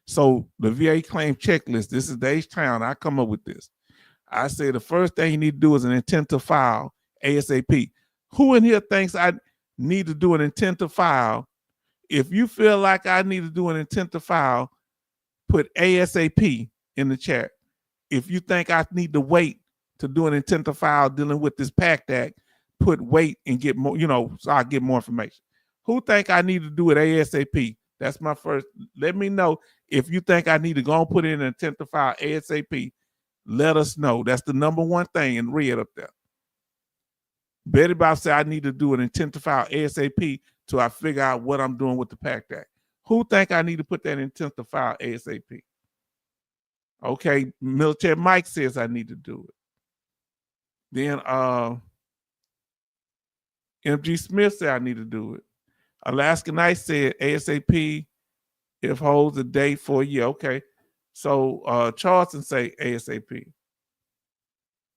A: so the VA claim checklist, this is the H-Town, I come up with this. I say the first thing you need to do is an intent to file ASAP. Who in here thinks I need to do an intent to file? If you feel like I need to do an intent to file, put ASAP in the chat. If you think I need to wait to do an intent to file dealing with this PACT Act, put wait and get more, so I get more information. Who think I need to do it ASAP? That's my first. Let me know if you think I need to go and put in an intent to file ASAP. Let us know. That's the number one thing in red up there. Betty Bob said I need to do an intent to file ASAP till I figure out what I'm doing with the PACT Act. Who think I need to put that intent to file ASAP? Okay, Military Mike says I need to do it. Then MG Smith said I need to do it. Alaska Knight said ASAP if holds a date for a year. Okay. So Charleston say ASAP.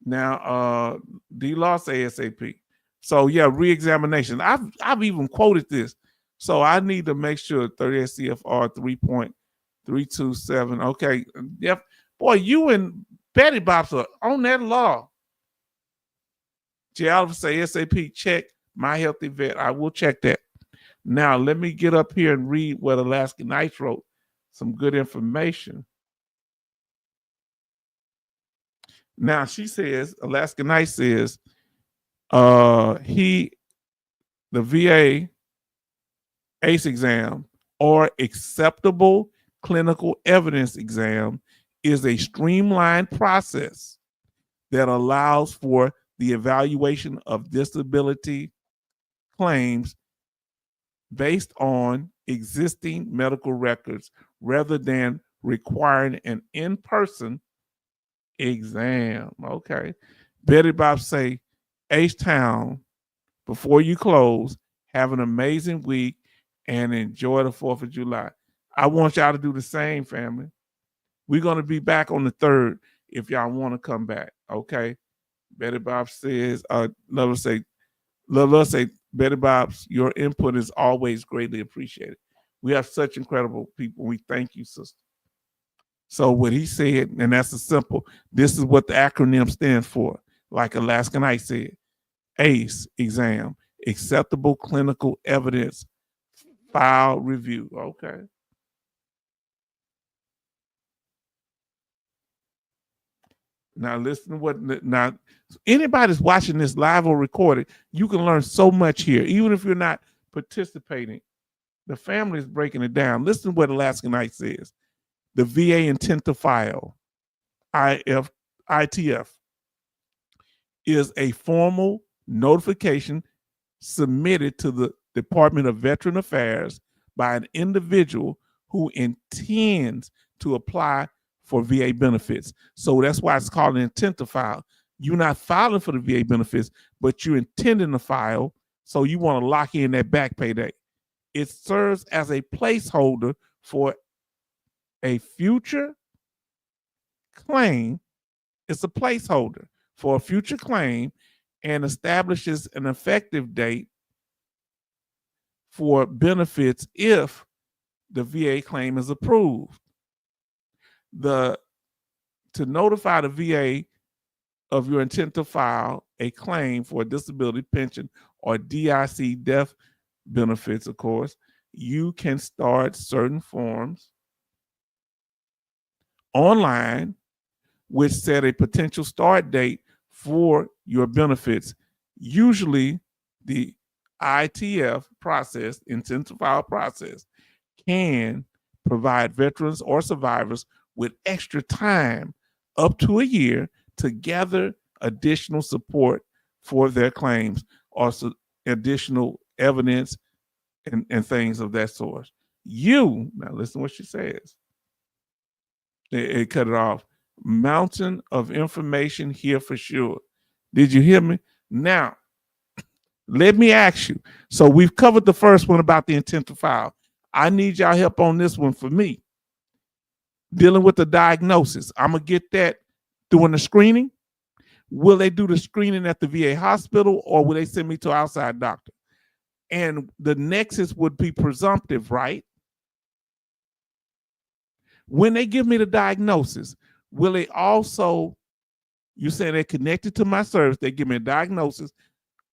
A: Now D-Law say ASAP. So yeah, re-examination. I've even quoted this. So I need to make sure 38 CFR 3.327. Okay. Yep. Boy, you and Betty Bops are on that law. J. Oliver say ASAP, check My Healthy Vet. I will check that. Now, let me get up here and read what Alaska Knight wrote. Some good information. Now, she says, Alaska Knight says, the VA ACE exam or acceptable clinical evidence exam is a streamlined process that allows for the evaluation of disability claims based on existing medical records rather than requiring an in-person exam. Okay. Betty Bob say H-Town before you close, have an amazing week and enjoy the 4th of July. I want y'all to do the same, family. We're going to be back on the 3rd if y'all want to come back, okay? Betty Bob says, Love say, Betty Bob's, your input is always greatly appreciated. We have such incredible people. We thank you, sister. So what he said, and that's a simple, this is what the acronym stands for. Like Alaska Knight said, ACE exam, acceptable clinical evidence file review. Okay. Now listen to what now anybody's watching this live or recorded, you can learn so much here, even if you're not participating. The family is breaking it down. Listen to what Alaska Knight says. The VA intent to file, ITF, is a formal notification submitted to the Department of Veteran Affairs by an individual who intends to apply for VA benefits. So that's why it's called an intent to file. You're not filing for the VA benefits, but you're intending to file, so you want to lock in that back pay date. It serves as a placeholder for a future claim. It's a placeholder for a future claim and establishes an effective date for benefits if the VA claim is approved. To notify the VA of your intent to file a claim for a disability pension or DIC death benefits, of course, you can start certain forms online which set a potential start date for your benefits. Usually the ITF process, intent to file process, can provide veterans or survivors with extra time up to a year to gather additional support for their claims or additional evidence and things of that sort. Now listen to what she says. It cut it off. Mountain of information here for sure. Did you hear me? Now, let me ask you. So we've covered the first one about the intent to file. I need y'all help on this one for me. Dealing with the diagnosis. I'm going to get that doing the screening. Will they do the screening at the VA hospital or will they send me to an outside doctor? And the nexus would be presumptive, right? When they give me the diagnosis, will they also, you say they're connected to my service, they give me a diagnosis,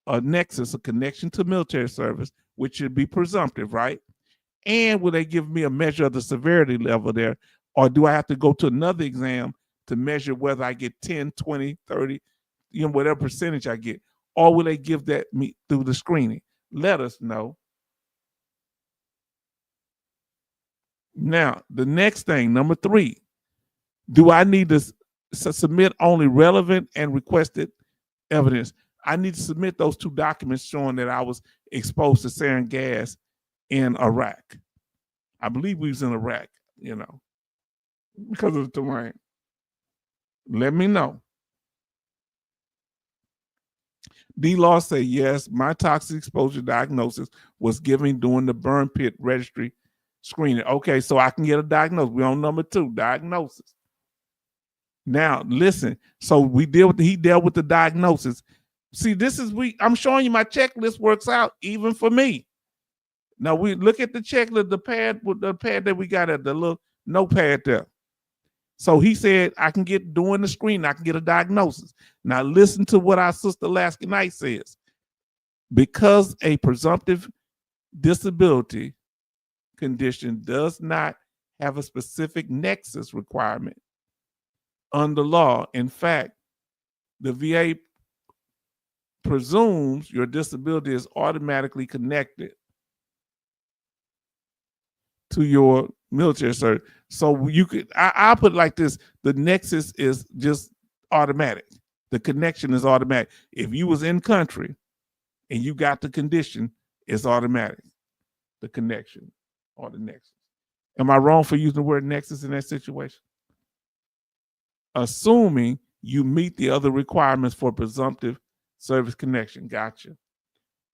A: a nexus, a connection to military service, which should be presumptive, right? And will they give me a measure of the severity level there? Or do I have to go to another exam to measure whether I get 10, 20, 30, whatever percentage I get? Or will they give that me through the screening? Let us know. Now, the next thing, number 3, do I need to submit only relevant and requested evidence? I need to submit those 2 documents showing that I was exposed to sarin gas in Iraq. I believe we was in Iraq, because of the terrain. Let me know. D-Law say, yes, my toxic exposure diagnosis was given during the burn pit registry screening. Okay, so I can get a diagnosis. We're on number 2, diagnosis. Now, listen. So he dealt with the diagnosis. See, I'm showing you my checklist works out even for me. Now we look at the checklist, the pad that we got at the little notepad there. So he said, I can get doing the screening, I can get a diagnosis. Now listen to what our sister Alaska Knight says. Because a presumptive disability condition does not have a specific nexus requirement under law. In fact, the VA presumes your disability is automatically connected to your military service. So you could, I'll put it like this: the nexus is just automatic. The connection is automatic. If you was in country and you got the condition, it's automatic. The connection or the nexus. Am I wrong for using the word nexus in that situation? Assuming you meet the other requirements for presumptive service connection. Gotcha.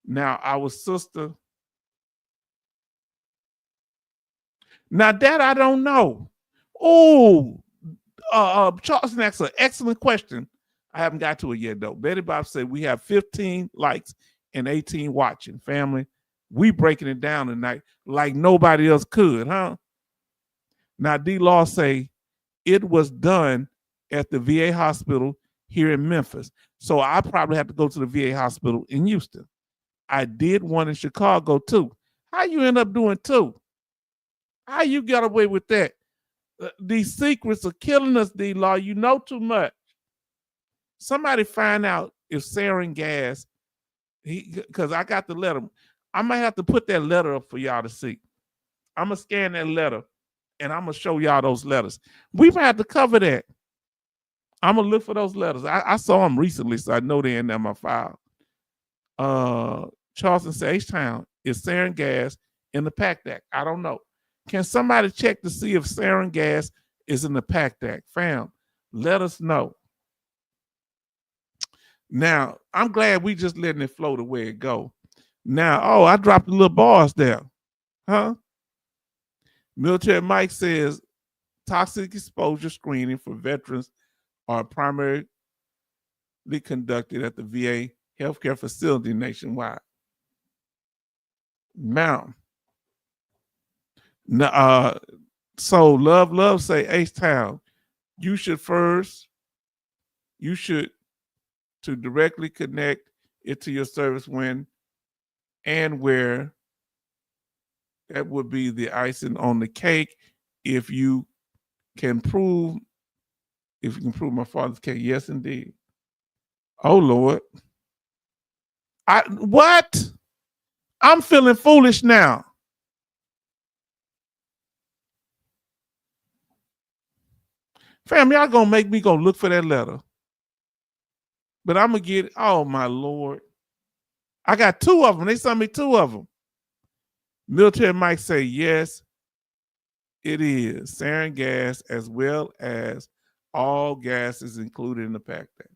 A: Now, our sister, now that I don't know. Oh, Charleston asked an excellent question. I haven't got to it yet, though. Betty Bob said we have 15 likes and 18 watching. Family, we breaking it down tonight like nobody else could, huh? Now, D-Law say it was done at the VA hospital here in Memphis. So I probably have to go to the VA hospital in Houston. I did one in Chicago too. How you end up doing two? How you got away with that? These secrets are killing us, D-Law. You know too much. Somebody find out if sarin gas, because I got the letter. I might have to put that letter up for y'all to see. I'm going to scan that letter and I'm going to show y'all those letters. We might have to cover that. I'm going to look for those letters. I saw them recently, so I know they're in my file. Charleston says H-Town is sarin gas in the PACT Act. I don't know. Can somebody check to see if sarin gas is in the PACT Act? Fam, let us know. Now, I'm glad we just letting it flow the way it go. Now, oh, I dropped the little bars there. Huh? Military Mike says toxic exposure screening for veterans are primarily conducted at the VA healthcare facility nationwide. Now, so love say H-Town, you should to directly connect it to your service when and where that would be the icing on the cake if you can prove my father's case. Yes, indeed. Oh Lord. What? I'm feeling foolish now. Fam, y'all gonna make me go look for that letter. But I'm gonna get, oh my Lord. I got two of them. They sent me two of them. Military Mike say, yes, it is. Sarin gas as well as all gases included in the PACT Act.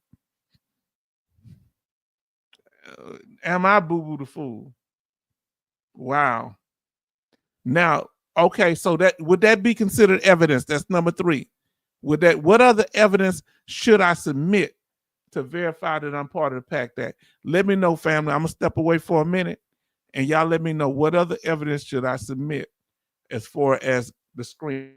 A: Am I boo-boo the fool? Wow. Now, okay, so that would that be considered evidence? That's number 3. What other evidence should I submit to verify that I'm part of the PACT Act? Let me know, family. I'm gonna step away for a minute, and y'all let me know what other evidence should I submit as far as the screen.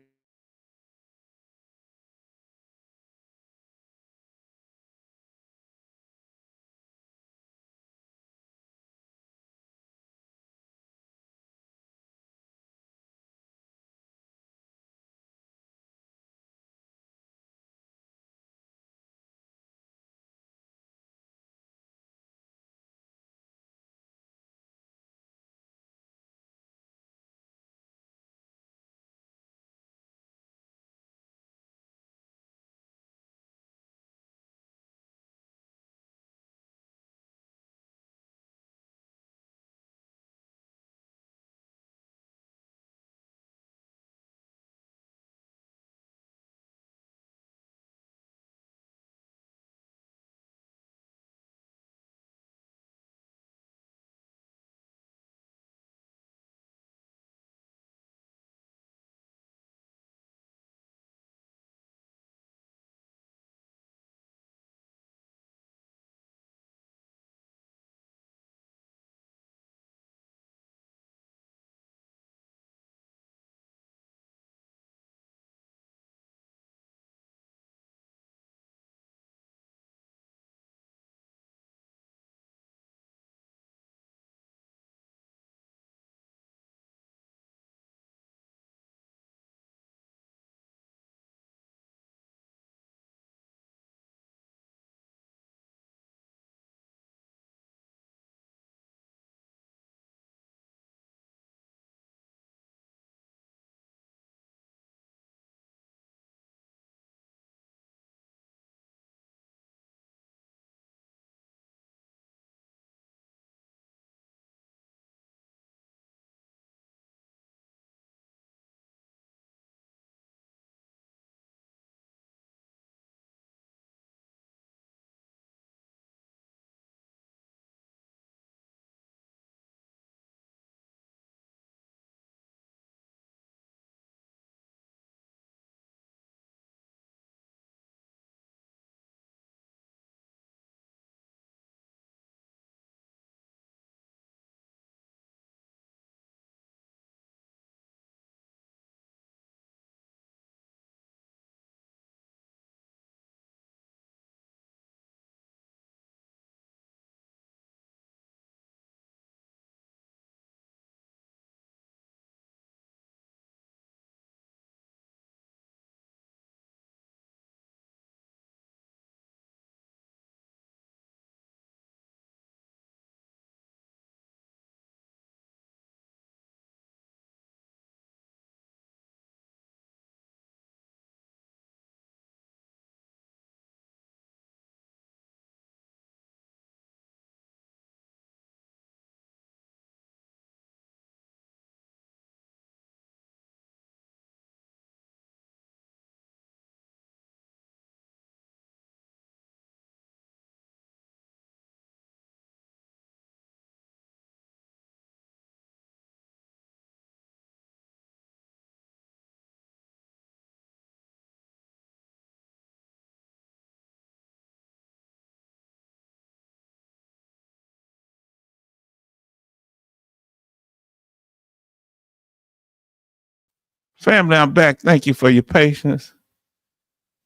A: Family, I'm back. Thank you for your patience.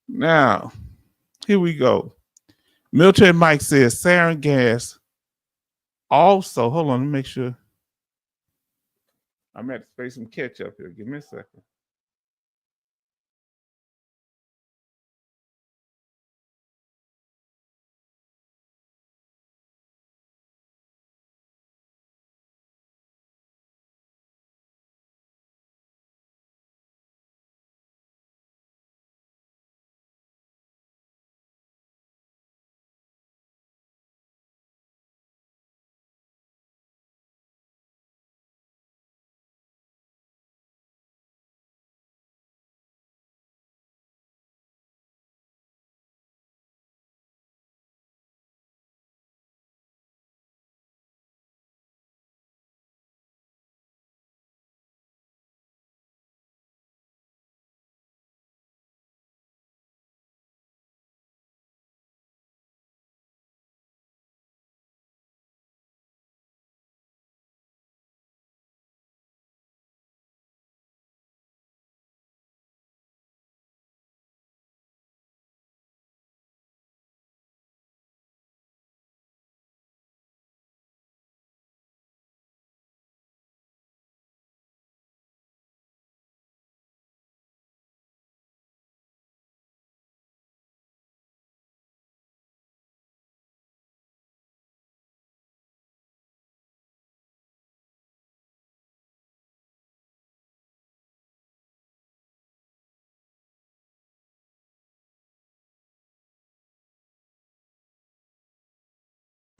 A: Now, here we go. Military Mike says sarin gas also, hold on, let me make sure. I'm at to space some catch up here. Give me a second.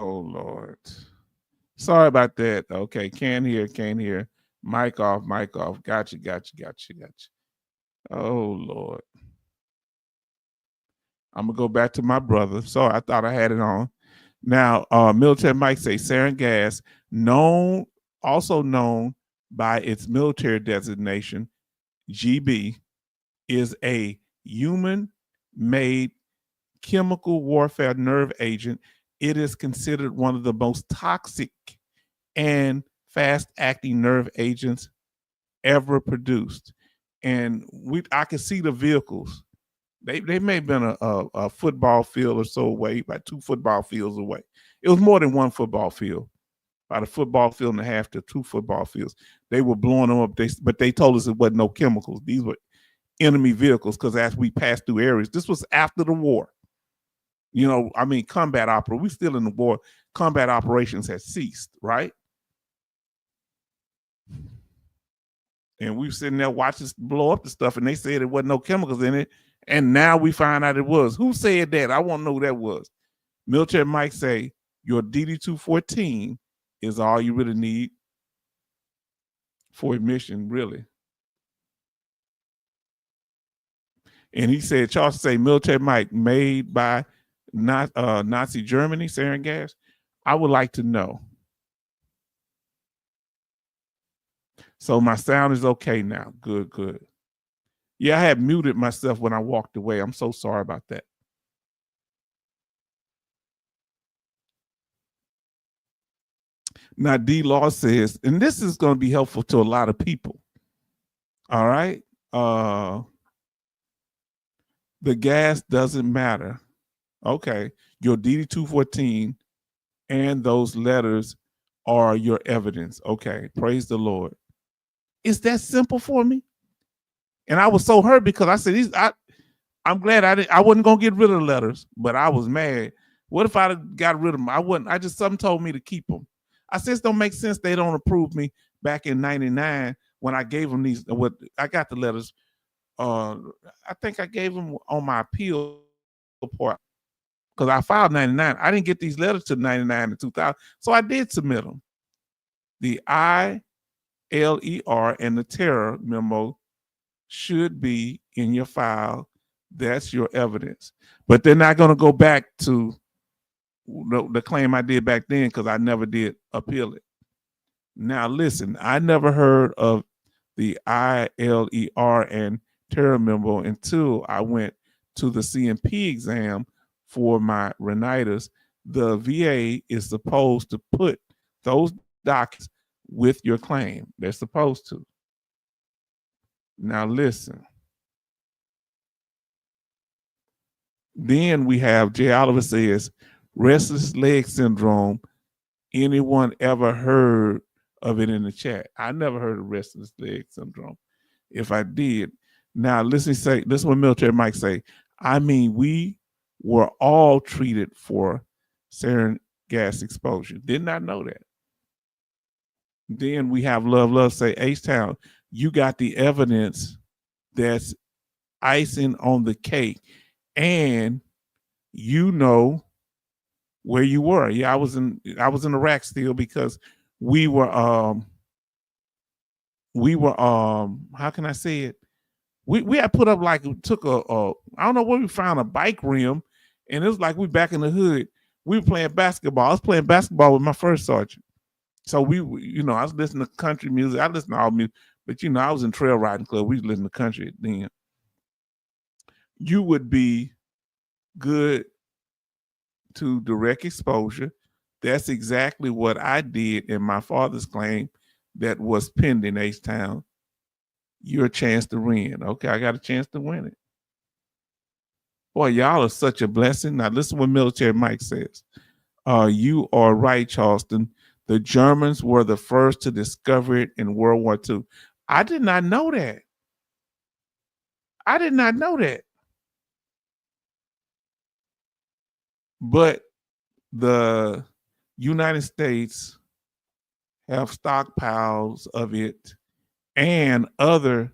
A: Oh Lord. Sorry about that. Okay, can't hear. Mic off, mic off. Gotcha. Oh Lord. I'm gonna go back to my brother. Sorry, I thought I had it on. Now, military Mike say sarin gas, also known by its military designation, GB, is a human-made chemical warfare nerve agent. It is considered one of the most toxic and fast-acting nerve agents ever produced. And I can see the vehicles. They may have been a football field or so away, about 2 football fields away. It was more than 1 football field, about a football field and a half to 2 football fields. They were blowing them up, but they told us it wasn't no chemicals. These were enemy vehicles because as we passed through areas, this was after the war. You know, I mean, we still in the war. Combat operations had ceased, right? And we were sitting there watching blow up the stuff, and they said there wasn't no chemicals in it. And now we find out it was. Who said that? I want to know who that was. Military Mike say your DD-214 is all you really need for a mission, really. And he said, Charles say Military Mike made by Nazi Germany, sarin gas. I would like to know. So my sound is okay now. Good. Yeah, I had muted myself when I walked away. I'm so sorry about that. Now, D Law says, and this is going to be helpful to a lot of people. All right. The gas doesn't matter. Okay. Your DD-214 and those letters are your evidence. Okay. Praise the Lord. It's that simple for me. And I was so hurt because I said, I'm glad I wasn't going to get rid of the letters, but I was mad. What if I got rid of them? I wouldn't. Something told me to keep them. I said, it don't make sense. They don't approve me back in 99 when I gave them these. I got the letters. I think I gave them on my appeal report because I filed 99. I didn't get these letters to 99 and 2000. So I did submit them. The ILER and the terror memo should be in your file. That's your evidence. But they're not going to go back to the claim I did back then because I never did appeal it. Now, listen, I never heard of the ILER and terror memo until I went to the CMP exam for my rhinitis. The VA is supposed to put those documents with your claim. They're supposed to. Now listen. Then we have Jay Oliver says, restless leg syndrome. Anyone ever heard of it in the chat? I never heard of restless leg syndrome. If I did, now listen what Military Mike say. I mean, we were all treated for sarin gas exposure. Did not know that. Then we have Love say, H-Town, you got the evidence that's icing on the cake, and you know where you were. Yeah, I was in Iraq still because we were how can I say it? We had put up like took a I don't know where we found a bike rim, and it was like we back in the hood. We were playing basketball. I was playing basketball with my first sergeant. So we I was listening to country music. I listened to all music, but I was in trail riding club. We was listening to country then. You would be good to direct exposure. That's exactly what I did in my father's claim that was pending, H-Town. Your chance to win. Okay, I got a chance to win it. Boy, y'all are such a blessing. Now listen what Military Mike says. You are right, Charleston. The Germans were the first to discover it in World War II. I did not know that. I did not know that. But the United States have stockpiles of it and other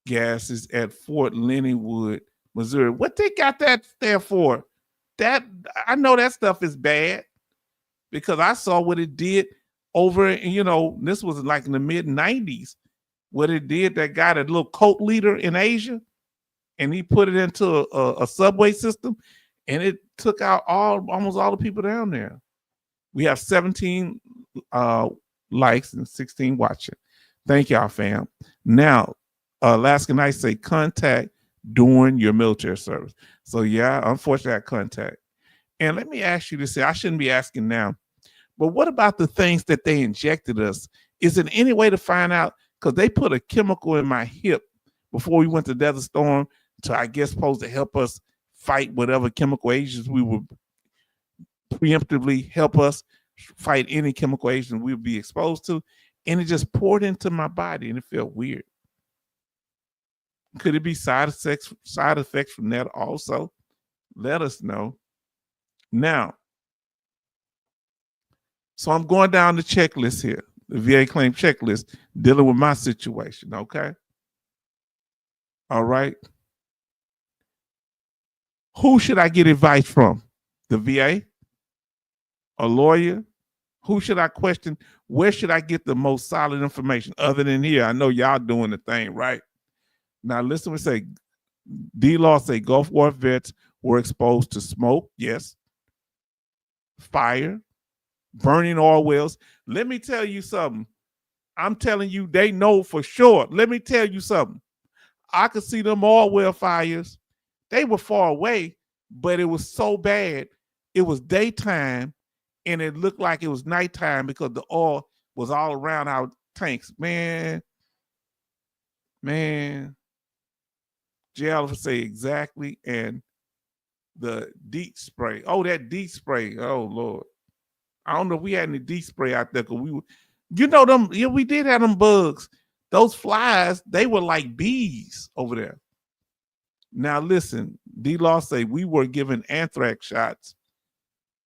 A: gases at Fort Leonard Wood, Missouri. What they got that there for? That I know that stuff is bad because I saw what it did over, this was like in the mid-90s, what it did, that got a little cult leader in Asia, and he put it into a subway system, and it took out almost all the people down there. We have 17 likes and 16 watching. Thank y'all, fam. Now, Alaska Knight say contact during your military service. So yeah, unfortunately, I contact. And let me ask you this. I shouldn't be asking now, but what about the things that they injected us? Is there any way to find out? Because they put a chemical in my hip before we went to Desert Storm to, I guess, supposed to help us fight whatever chemical agents we would preemptively help us fight any chemical agent we would be exposed to. And it just poured into my body and it felt weird. Could it be side effects from that also? Let us know. Now, so I'm going down the checklist here, the VA claim checklist, dealing with my situation, okay? All right. Who should I get advice from? The VA? A lawyer? Who should I question? Where should I get the most solid information other than here? I know y'all doing the thing, right? Now listen, we say, D-Law say Gulf War vets were exposed to smoke, yes. Fire, burning oil wells. Let me tell you something. I'm telling you, they know for sure. Let me tell you something. I could see them oil well fires. They were far away, but it was so bad. It was daytime, and it looked like it was nighttime because the oil was all around our tanks. Man. Jay Oliver say exactly, and the DEET spray. Oh, that DEET spray. Oh, Lord. I don't know if we had any DEET spray out there because we were, them, yeah, we did have them bugs. Those flies, they were like bees over there. Now, listen, D-Law say we were given anthrax shots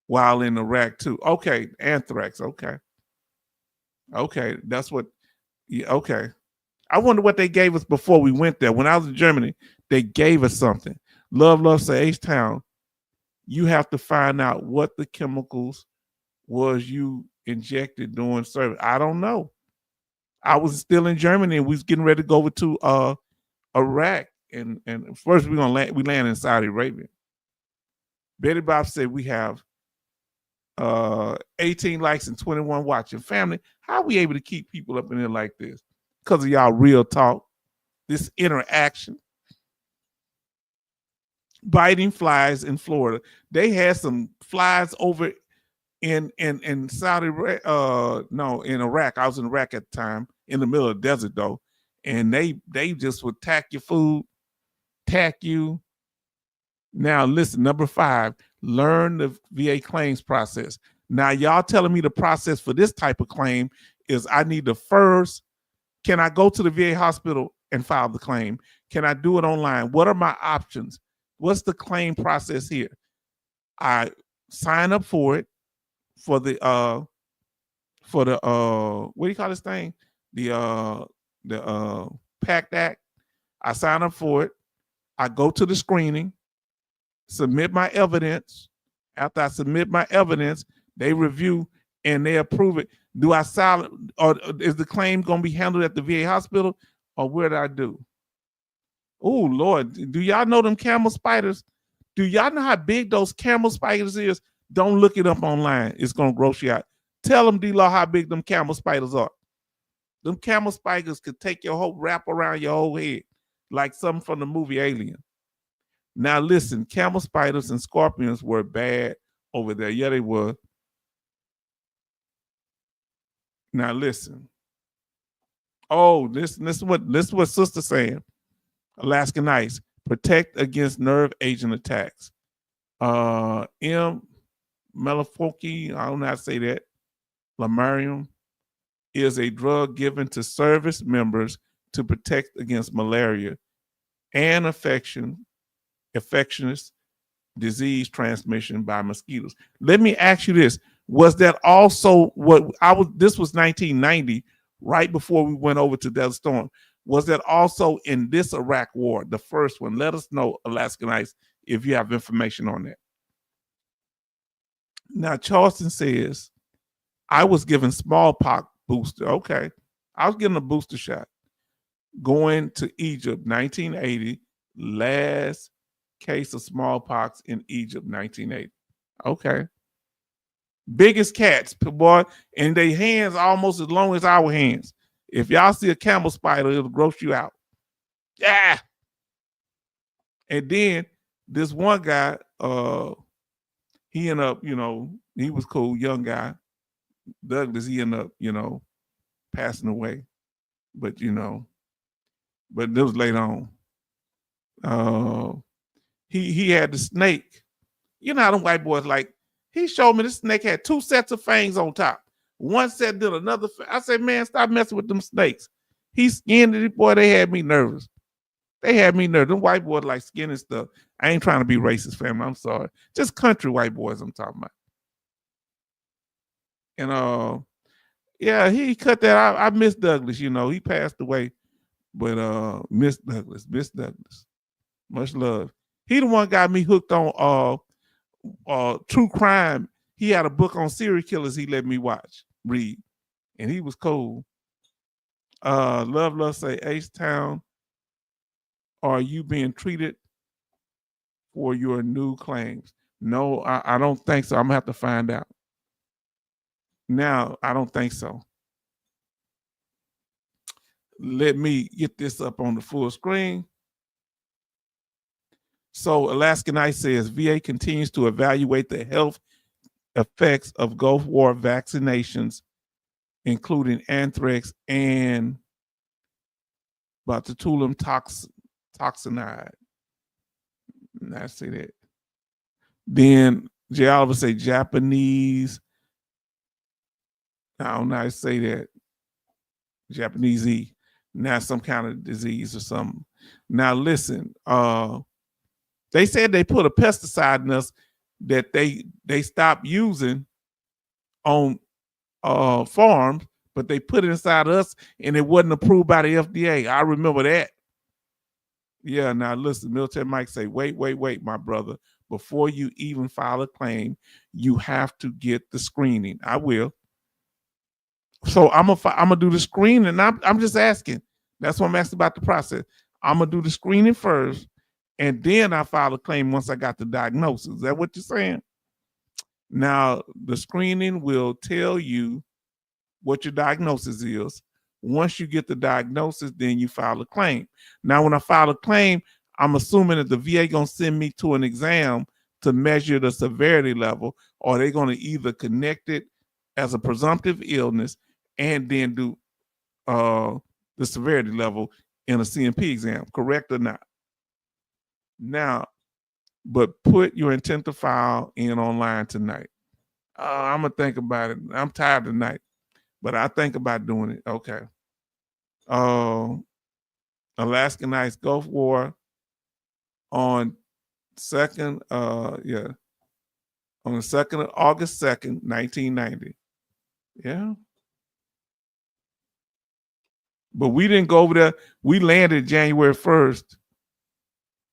A: while in Iraq too. Okay, anthrax. Okay, that's what. Yeah, okay. I wonder what they gave us before we went there. When I was in Germany, they gave us something. Love say H-Town. You have to find out what the chemicals was you injected during service. I don't know. I was still in Germany and we was getting ready to go over to Iraq. And first we land in Saudi Arabia. Betty Bob said we have 18 likes and 21 watching. Family, how are we able to keep people up in there like this? Because of y'all real talk, this interaction. Biting flies in Florida. They had some flies over in Saudi, in Iraq. I was in Iraq at the time, in the middle of the desert though, and they just would tack your food, tack you. Now listen, number 5, learn the VA claims process. Now y'all telling me the process for this type of claim is I need to first, can I go to the VA hospital and file the claim? Can I do it online? What are my options? What's the claim process here? I sign up for it for the what do you call this thing? The PACT Act. I sign up for it. I go to the screening, submit my evidence. After I submit my evidence, they review and they approve it. Do I silent, or is the claim going to be handled at the VA hospital, or where do I do? Oh Lord, do y'all know them camel spiders? Do y'all know how big those camel spiders is? Don't look it up online. It's going to gross you out. Tell them, D-Law, how big them camel spiders are. Them camel spiders could take your whole, wrap around your whole head, like something from the movie Alien. Now listen, camel spiders and scorpions were bad over there. Yeah, they were. Now listen. Oh, this is what sister's saying. Alaskan Ice, protect against nerve agent attacks. M. Melifoki, I don't know how to say that. Lamarium is a drug given to service members to protect against malaria and infectious disease transmission by mosquitoes. Let me ask you this. Was that also this was 1990, right before we went over to Desert Storm. Was that also in this Iraq war, the first one? Let us know, Alaskan Ice, if you have information on that. Now, Charleston says, I was given smallpox booster. Okay. I was getting a booster shot. Going to Egypt, 1980, last case of smallpox in Egypt, 1980. Okay. Biggest cats, boy, and their hands almost as long as our hands. If y'all see a camel spider, it'll gross you out. Yeah. And then this one guy, he ended up, he was cool, young guy. Douglas, he ended up, passing away. But, but it was later on. He had the snake. You know how them white boys like, he showed me this snake had 2 sets of fangs on top. One set did another. I said, man, stop messing with them snakes. He skinned it, boy. They had me nervous. Them white boys like skinning stuff. I ain't trying to be racist, family. I'm sorry. Just country white boys I'm talking about. And yeah, he cut that out. I miss Douglas, he passed away. But Miss Douglas. Much love. He the one got me hooked on true crime. He had a book on serial killers he let me read. And he was cool. Love say, H-Town, are you being treated for your new claims? No, I don't think so. I'm gonna have to find out. Now, I don't think so. Let me get this up on the full screen. So Alaskan Ice says, VA continues to evaluate the health effects of Gulf War vaccinations, including anthrax and botulinum toxinide. And I say that. Then J. Oliver say Japanese. I don't know how to say that. Japanese, now some kind of disease or something. Now listen, they said they put a pesticide in us that they stopped using on farms, but they put it inside us and it wasn't approved by the FDA. I remember that. Yeah, now listen, Military Mike say, wait, my brother. Before you even file a claim, you have to get the screening. I will. So I'm gonna do the screening. I'm just asking. That's what I'm asking about the process. I'm gonna do the screening first, and then I file a claim once I got the diagnosis. Is that what you're saying? Now, the screening will tell you what your diagnosis is. Once you get the diagnosis, then you file a claim. Now, when I file a claim, I'm assuming that the VA gonna send me to an exam to measure the severity level, or they're gonna either connect it as a presumptive illness and then do the severity level in a CMP exam, correct or not? Now, but put your intent to file in online tonight. I'm gonna think about it. I'm tired tonight, but I think about doing it. Okay. Alaska Nights Gulf War on on the 2nd of August 2nd, 1990. Yeah. But we didn't go over there. We landed January 1st,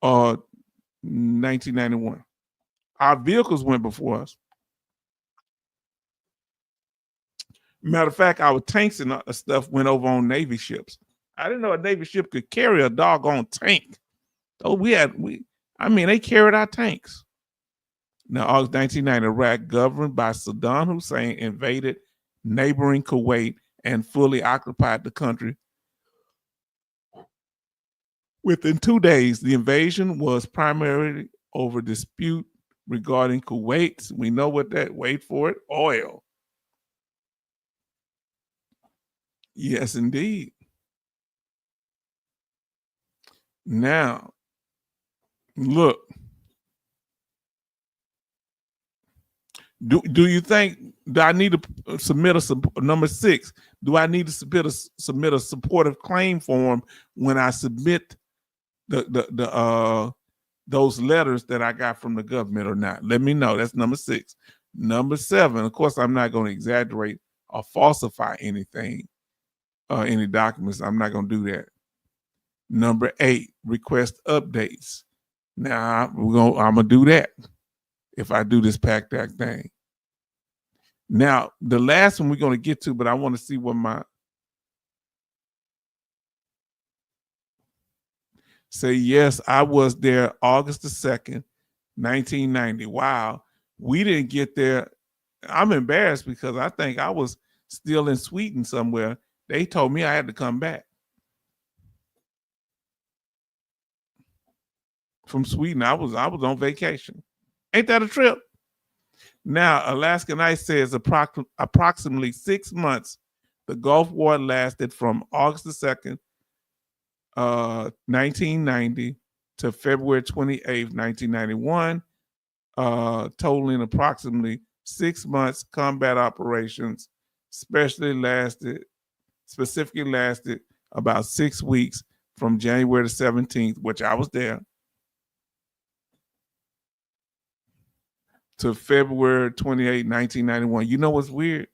A: 1991. Our vehicles went before us. Matter of fact, our tanks and stuff went over on Navy ships. I didn't know a Navy ship could carry a doggone tank. Oh, they carried our tanks. Now, August 1990, Iraq, governed by Saddam Hussein, invaded neighboring Kuwait and fully occupied the country. Within 2 days, the invasion was primarily over dispute regarding Kuwait. We know what that, wait for it, oil. Yes, indeed. Now, look, do you think that I need to submit number 6? Do I need to submit a supportive claim form when I submit those letters that I got from the government or not? Let me know. That's number 6. Number 7, of course, I'm not going to exaggerate or falsify anything, any documents. I'm not going to do that. Number 8, request updates. Now I'm gonna do that if I do this PACT Act thing. Now the last one we're gonna get to, but I want to see what say yes, I was there August the 2nd, 1990. Wow, we didn't get there. I'm embarrassed because I think I was still in Sweden somewhere. They told me I had to come back from Sweden. I was on vacation. Ain't that a trip? Now, Alaska Nights says approximately 6 months. The Gulf War lasted from August the 2nd, 1990 to February 28th, 1991, totaling approximately 6 months. Combat operations specifically lasted about 6 weeks from January the 17th, which I was there, to February 28, 1991. You know what's weird?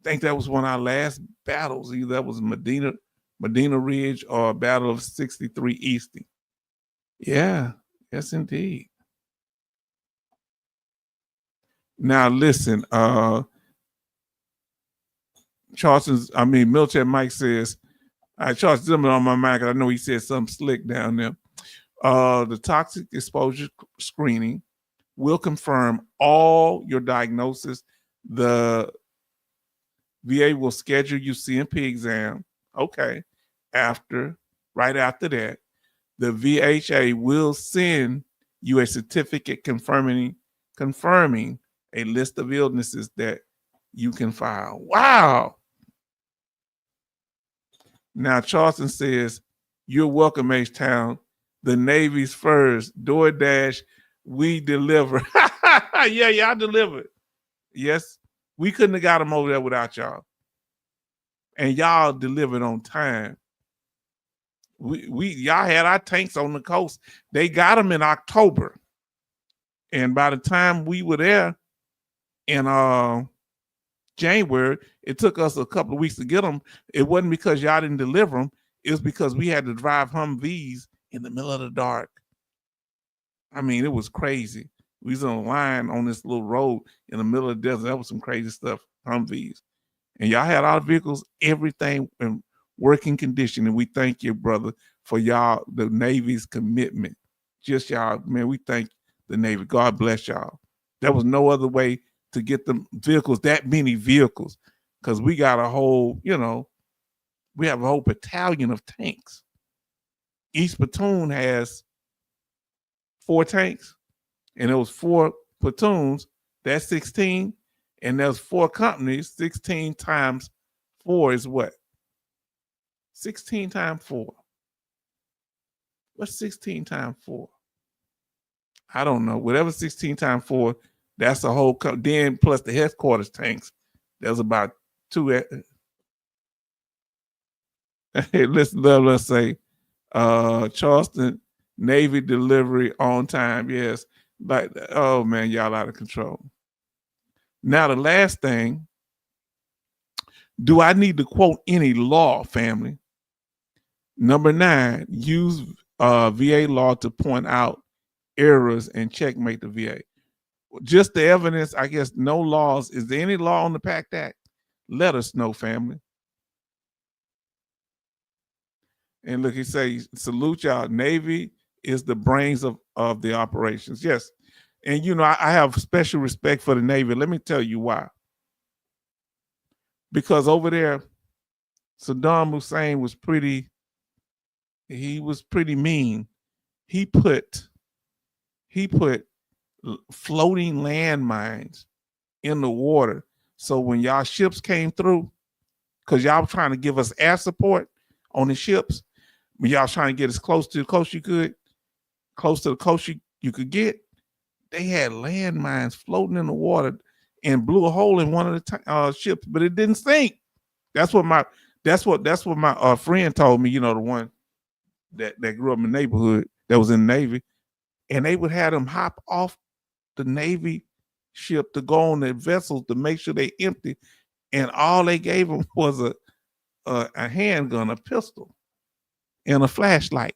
A: I think that was one of our last battles. Either that was Medina Ridge or Battle of 63 Easting. Yeah, yes, indeed. Now listen, Military Mike says, Charles Zimmerman on my mind, because I know he said something slick down there. The toxic exposure screening will confirm all your diagnosis. The VA will schedule your CMP exam. Okay. Right after that, the VHA will send you a certificate confirming a list of illnesses that you can file. Wow. Now, Charleston says, you're welcome, H-Town. The Navy's first. DoorDash, we deliver. Yeah, y'all delivered. Yes, we couldn't have got them over there without y'all. And y'all delivered on time. Y'all had our tanks on the coast. They got them in October. And by the time we were there in January, it took us a couple of weeks to get them. It wasn't because y'all didn't deliver them. It was because we had to drive Humvees in the middle of the dark. I mean, it was crazy. We was on a line on this little road in the middle of the desert. That was some crazy stuff, Humvees. And y'all had our vehicles, everything in working condition. And we thank you, brother, for y'all, the Navy's commitment. Just y'all, man, we thank the Navy. God bless y'all. There was no other way to get the vehicles, that many vehicles, because we got a whole, we have a whole battalion of tanks. Each platoon has 4 tanks, and it was 4 platoons. That's 16, and there's 4 companies. 16 times 4 is what? 16 times 4. What's 16 times 4? I don't know. Whatever 16 times 4, that's a whole then plus the headquarters tanks. There's about 2. Let's say Charleston Navy delivery on time. Yes. Like, oh man, y'all out of control. Now the last thing, do I need to quote any law, family? Number 9, use VA law to point out errors and checkmate the VA. Just the evidence, I guess, no laws. Is there any law on the PACT Act? Let us know, family. And look, he says, salute y'all. Navy is the brains of the operations. Yes. And, you know, I have special respect for the Navy. Let me tell you why. Because over there, Saddam Hussein was pretty mean. He put floating landmines in the water. So when y'all ships came through, because y'all were trying to give us air support on the ships, when y'all trying to get as close to the coast you could, close to the coast you could get, they had landmines floating in the water and blew a hole in one of the ships, but it didn't sink. That's what my friend told me. You know, the one that grew up in the neighborhood that was in the Navy, and they would have them hop off the Navy ship to go on their vessels to make sure they empty, and all they gave them was a handgun, a pistol, and a flashlight,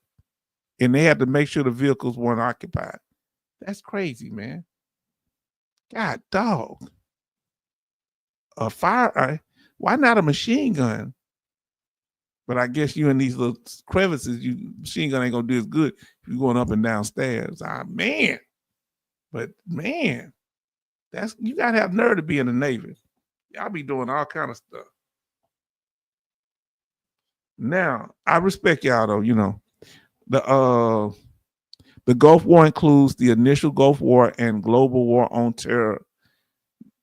A: and they had to make sure the vehicles weren't occupied. That's crazy, man. God dog. A fire, why not a machine gun? But I guess you in these little crevices, machine gun ain't gonna do as good if you're going up and down stairs. Man. But man, you gotta have nerve to be in the Navy. Y'all be doing all kind of stuff. Now, I respect y'all though, you know. The Gulf War includes the initial Gulf War and global war on terror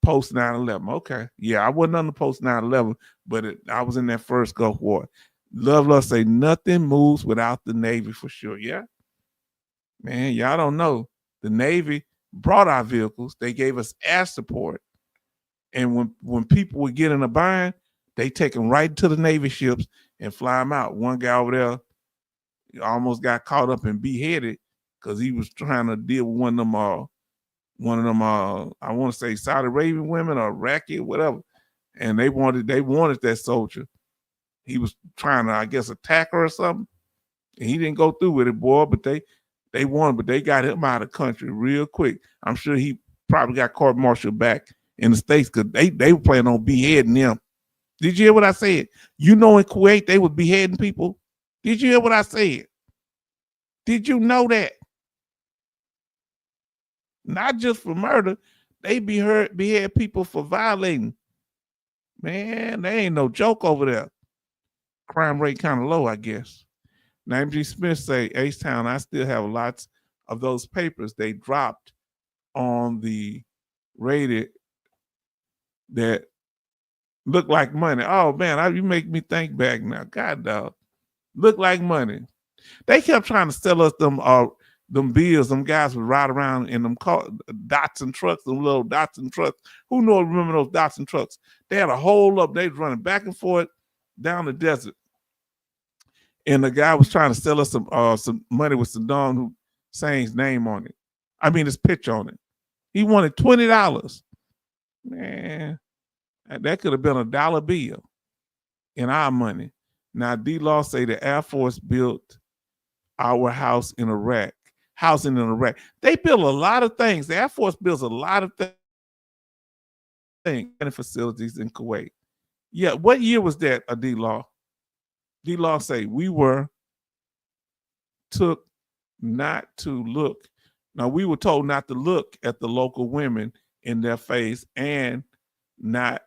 A: post 9/11. Okay. Yeah, I wasn't on the post 9/11, but I was in that first Gulf War. Love say nothing moves without the Navy for sure. Yeah. Man, y'all don't know. The Navy brought our vehicles. They gave us air support. And when people would get in a bind, they take them right to the Navy ships and fly them out. One guy over there almost got caught up and beheaded because he was trying to deal with one of them I want to say Saudi Arabian women or Iraqi or whatever. And they wanted that soldier. He was trying to, I guess, attack her or something. And he didn't go through with it, boy, but they won, but they got him out of the country real quick. I'm sure he probably got court-martialed back in the States because they were planning on beheading him. Did you hear what I said? You know, in Kuwait, they were beheading people. Did you hear what I said? Did you know that? Not just for murder, they behead people for violating. Man, they ain't no joke over there. Crime rate kind of low, I guess. Now, M.G. Smith say, H-Town, I still have lots of those papers they dropped on the rated that look like money. Oh, man, you make me think back now. God, dog. Look like money. They kept trying to sell us them bills. Them guys would ride around in them Datsun trucks, them little Datsun trucks. Who remember those Datsun trucks? They had a hole up. They was running back and forth down the desert. And the guy was trying to sell us some money with Saddam Hussein's name on it. I mean, his picture on it. He wanted $20. Man, that could have been a dollar bill in our money. Now, D-Law say the Air Force built our house in Iraq. Housing in Iraq. They build a lot of things. The Air Force builds a lot of things and facilities in Kuwait. Yeah, what year was that, D-Law? D-Law say we were took not to look. Now, we were told not to look at the local women in their face and not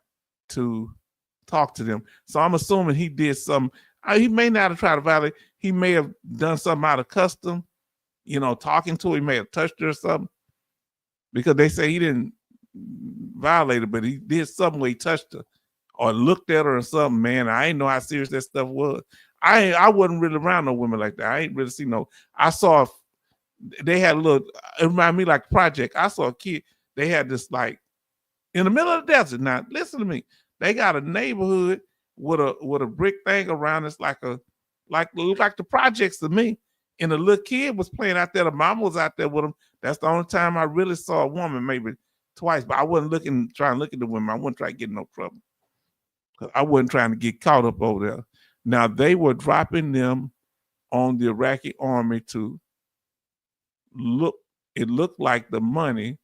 A: to talk to them. So I'm assuming he did something. He may not have tried to violate. He may have done something out of custom, talking to her. He may have touched her or something, because they say he didn't violate her, but he did something where he touched her or looked at her or something, man. I didn't know how serious that stuff was. I wasn't really around no women like that. I ain't really seen no. I saw they had a little. It reminded me like Project. I saw a kid. They had this like in the middle of the desert. Now listen to me. They got a neighborhood with a brick thing around. It's like look like the projects to me. And the little kid was playing out there. The mom was out there with him. That's the only time I really saw a woman, maybe twice. But I wasn't trying to look at the women. I wasn't trying to get in no trouble. I wasn't trying to get caught up over there. Now they were dropping them on the Iraqi army to look. It looked like the money,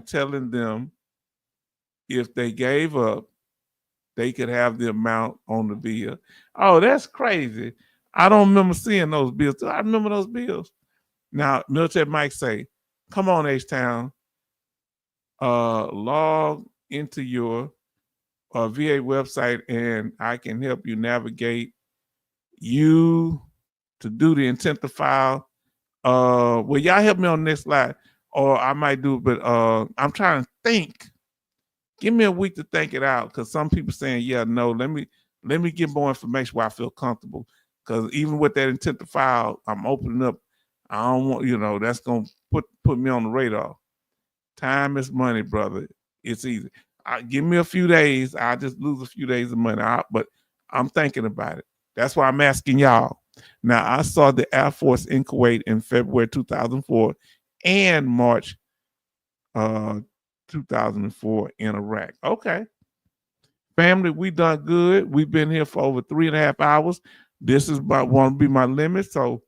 A: telling them if they gave up, they could have the amount on the bill. Oh, that's crazy. I don't remember seeing those bills. I remember those bills. Now, Military Mike say, come on, H-Town, log into your VA website and I can help you navigate you to do the intent to file. Well, y'all help me on the next slide or I might do it, but I'm trying to think. Give me a week to think it out because some people saying, yeah, no, let me get more information where I feel comfortable. Because even with that intent to file, I'm opening up. I don't want, that's going to put me on the radar. Time is money, brother. It's easy. Give me a few days. I just lose a few days of money. But I'm thinking about it. That's why I'm asking y'all. Now, I saw the Air Force in Kuwait in February 2004 and March 2004 in Iraq. Okay. Family, we done good. We've been here for over 3.5 hours. This is want to be my limit. So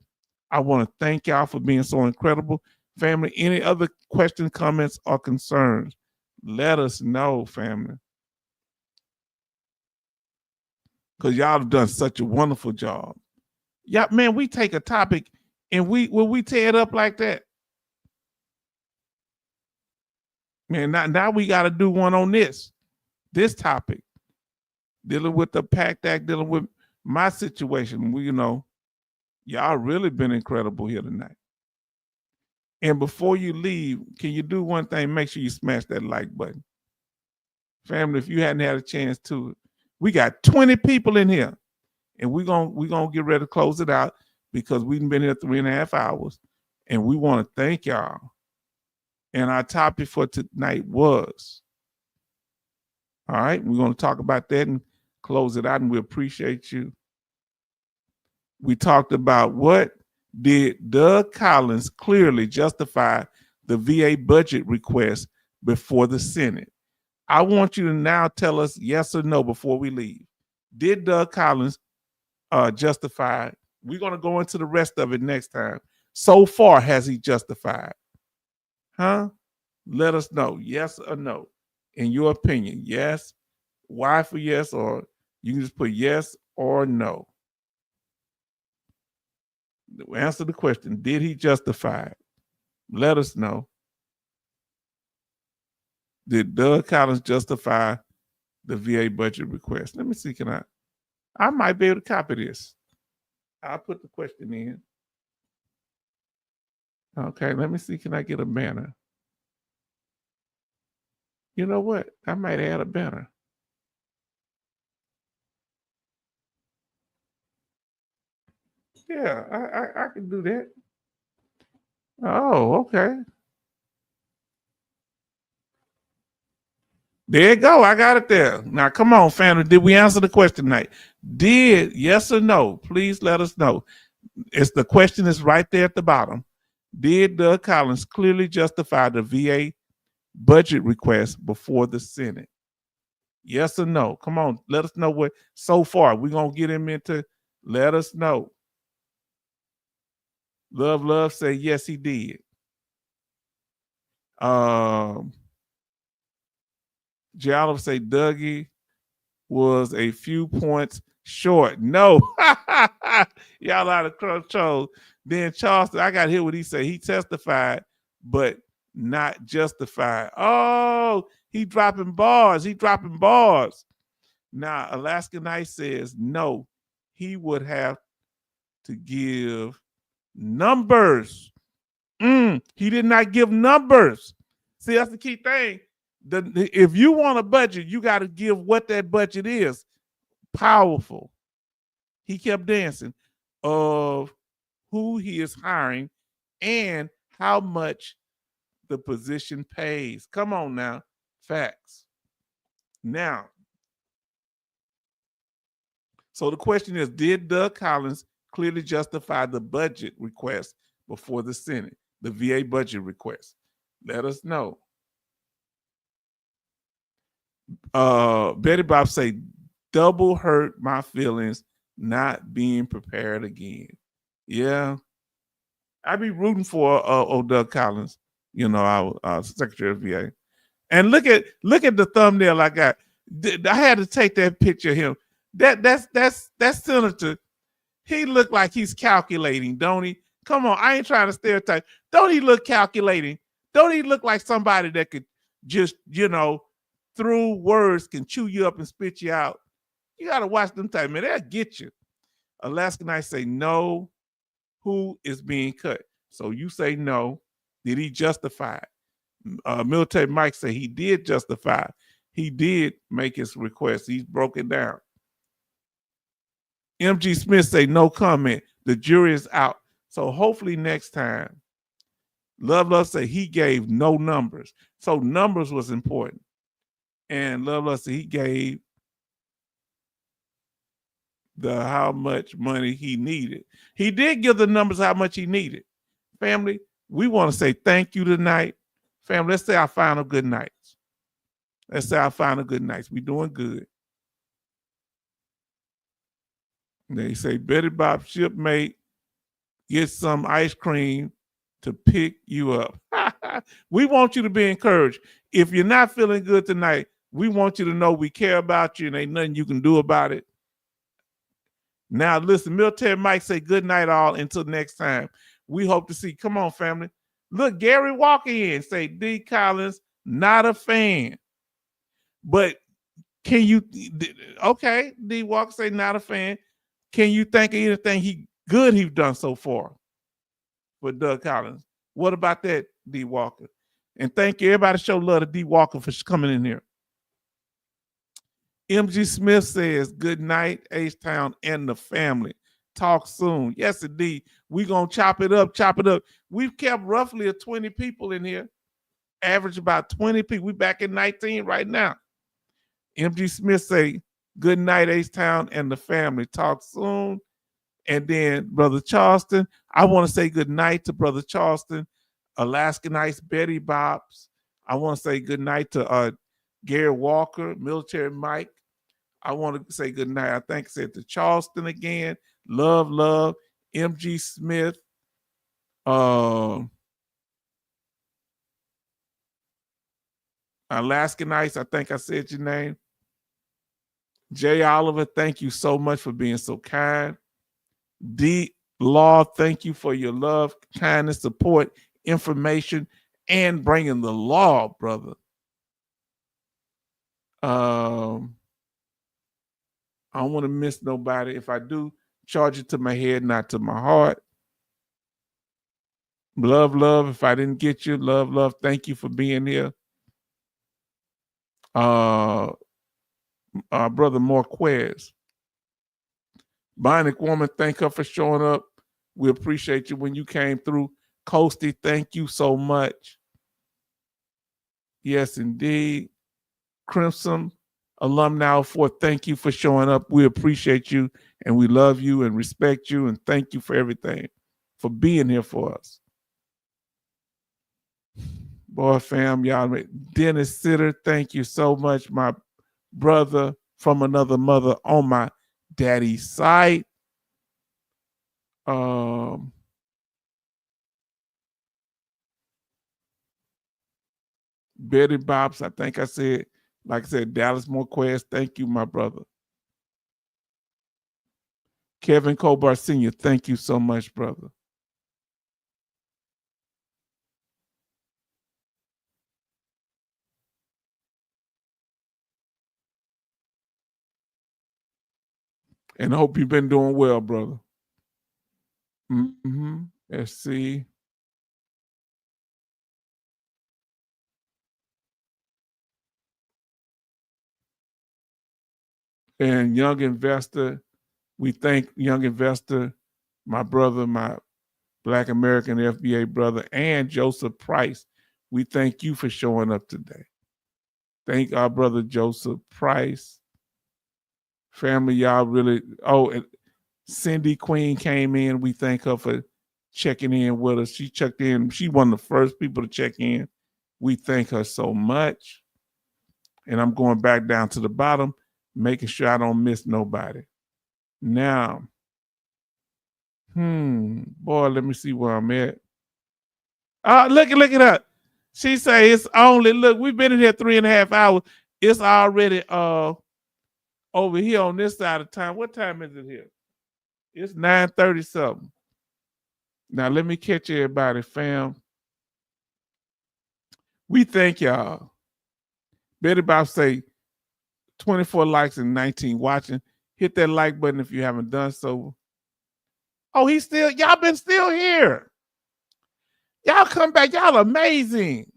A: I want to thank y'all for being so incredible. Family, any other questions, comments, or concerns? Let us know, family. Because y'all have done such a wonderful job. Yeah, man, we take a topic and when we tear it up like that. Man, now we got to do one on this topic. Dealing with the PACT Act, dealing with my situation. Y'all really been incredible here tonight. And before you leave, can you do one thing? Make sure you smash that like button. Family, if you hadn't had a chance to, we got 20 people in here. And we're gonna get ready to close it out because we've been here 3.5 hours. And we want to thank y'all. And our topic for tonight was, all right, we're going to talk about that and close it out, and we appreciate you. We talked about what did Doug Collins clearly justify the VA budget request before the Senate. I want you to now tell us yes or no before we leave. Did Doug Collins justify? We're going to go into the rest of it next time. So far, has he justified? Huh? Let us know, yes or no, in your opinion. Yes, why for yes, or you can just put yes or no. Answer the question, did he justify it? Let us know. Did Doug Collins justify the VA budget request? Let me see, I might be able to copy this. I'll put the question in. Okay, let me see, can I get a banner? You know what? I might add a banner. Yeah, I can do that. Oh, okay. There you go. I got it there. Now, come on, family. Did we answer the question tonight? Did, yes or no? Please let us know. The question is right there at the bottom. Did Doug Collins clearly justify the VA budget request before the Senate? Yes or no? Come on, let us know what so far. We're going to get him into, let us know. Love say yes, he did. Giallo say Dougie was a few points short. No. Y'all out of control. Then Charleston, I got to hear what he said. He testified, but not justified. Oh, he dropping bars. Now, Alaska Knight says no, he would have to give numbers. He did not give numbers. See, that's the key thing. If you want a budget, you got to give what that budget is. Powerful. He kept dancing of who he is hiring and how much the position pays. Come on now, facts. Now, so the question is, did Doug Collins clearly justify the budget request before the Senate, the VA budget request? Let us know. Betty Bob say, double hurt my feelings not being prepared again. Yeah, I be rooting for old Doug Collins, you know, our Secretary of VA. And look at the thumbnail I got. I had to take that picture of him. That's Senator. He looked like he's calculating, don't he? Come on, I ain't trying to stereotype. Don't he look calculating? Don't he look like somebody that could just, you know, through words can chew you up and spit you out? You got to watch them type, man. They'll get you. Alaska Knight say no. Who is being cut? So you say no. Did he justify it? Military Mike say he did justify. He did make his request. He's broken down. MG Smith say no comment. The jury is out. So hopefully next time, Love say he gave no numbers. So numbers was important. And Love say he gave the how much money he needed. He did give the numbers how much he needed. Family, we want to say thank you tonight. Family, let's say our final good nights. Let's say our final good nights. We doing good. They say Betty Bob shipmate, get some ice cream to pick you up. We want you to be encouraged. If you're not feeling good tonight, we want you to know we care about you and ain't nothing you can do about it. Now, listen, Military Mike say good night all until next time. We hope to see. Come on, family. Look, Gary Walker in say D. Collins, not a fan. But can you, okay, D. Walker say not a fan. Can you think of anything he's done so far with Doug Collins? What about that, D. Walker? And thank you. Everybody show love to D. Walker for coming in here. MG Smith says, good night, H-Town and the family. Talk soon. Yes, indeed. We're going to chop it up. We've kept roughly 20 people in here. Average about 20 people. We back in 19 right now. MG Smith say, good night, H-Town and the family. Talk soon. And then Brother Charleston, I want to say good night to Brother Charleston, Alaska Nights, Betty Bobs. I want to say good night to Gary Walker, Military Mike. I want to say good night. I think I said to Charleston again. Love, MG Smith. Alaska Nights, I think I said your name. Jay Oliver, thank you so much for being so kind. D. Law, thank you for your love, kindness, support, information, and bringing the law, brother. I don't want to miss nobody. If I do, charge it to my head, not to my heart. Love. If I didn't get you, love. Thank you for being here. Brother Marquez. Bionic Woman, thank her for showing up. We appreciate you when you came through. Coasty, thank you so much. Yes, indeed. Crimson Alumni for thank you for showing up. We appreciate you and we love you and respect you and thank you for everything, for being here for us. Boy, fam, y'all. Dennis Sitter, thank you so much, my brother from another mother on my daddy's side. Betty Bobs, I think I said, like I said, Dallas Marquez, thank you, my brother. Kevin Kobar Sr., thank you so much, brother. And I hope you've been doing well, brother. Let's see. And young investor, We thank Young Investor, my brother, my Black American FBA brother, and Joseph Price. We thank you for showing up today. Thank our brother Joseph Price. Family, y'all really, and Cindy Queen came in. We thank her for checking in with us. She checked in. She one of the first people to check in. We thank her so much. And I'm going back down to the bottom, making sure I don't miss nobody. Now, boy, let me see where I'm at. Look at that. She say it's only, look, we've been in here 3.5 hours. It's already over here on this side of time. What time is it here? It's 9:30 something. Now let me catch everybody, fam. We thank y'all. Betty Bob say 24 likes and 19 watching. Hit that like button if you haven't done so. Oh, y'all been still here. Y'all come back. Y'all amazing.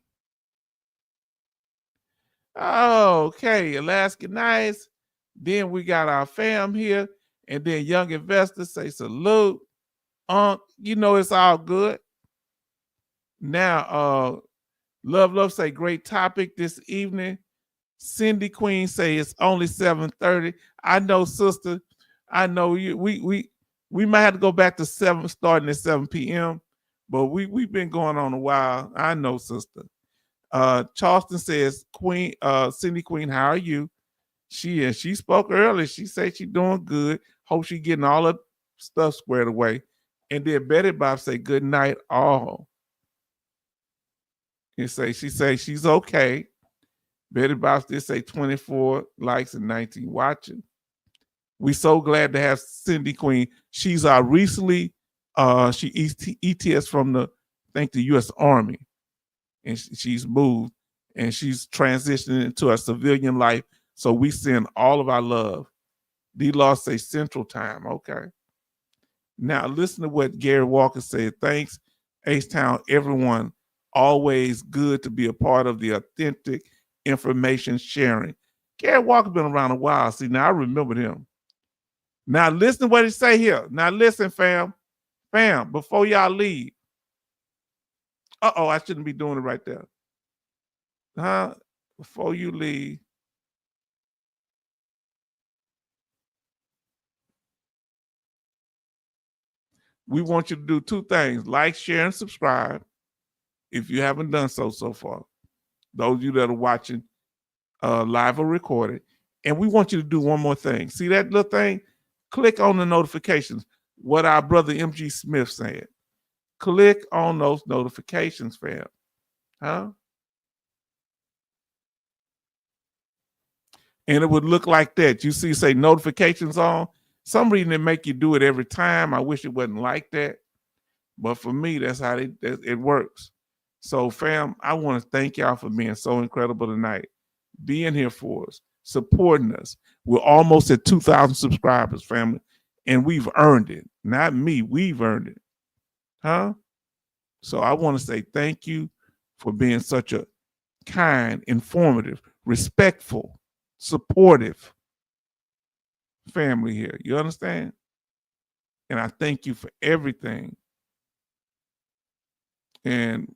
A: Okay, Alaska Nice. Then we got our fam here. And then Young Investors say salute. You know it's all good. Now, Love say great topic this evening. Cindy Queen say it's only 7:30. I know, sister. I know you. We might have to go back to 7, starting at 7 p.m. But we've been going on a while. I know, sister. Charleston says, Cindy Queen, how are you? She spoke earlier. She said she's doing good. Hope she getting all her stuff squared away. And then Betty Bob say good night all. And she say she's okay. Betty Bob did say 24 likes and 19 watching. We so glad to have Cindy Queen. She's recently she ETS from the U.S. Army, and she's moved and she's transitioning into a civilian life. So we send all of our love. D-Law say Central Time. Okay. Now listen to what Gary Walker said. Thanks, H-Town, everyone. Always good to be a part of the authentic information sharing. Gary Walker been around a while. See, now I remember him. Now listen to what he say here. Now listen, fam. Fam, before y'all leave. I shouldn't be doing it right there. Before you leave. We want you to do 2 things. Like, share, and subscribe if you haven't done so far. Those of you that are watching live or recorded. And we want you to do one more thing. See that little thing? Click on the notifications. What our brother MG Smith said. Click on those notifications, fam. And it would look like that. You see, say notifications on. Some reason it make you do it every time. I wish it wasn't like that. But for me, that's how it works. So, fam, I want to thank y'all for being so incredible tonight. Being here for us, supporting us. We're almost at 2,000 subscribers, family. And we've earned it. Not me. We've earned it. So I want to say thank you for being such a kind, informative, respectful, supportive family here. You understand? And I thank you for everything. And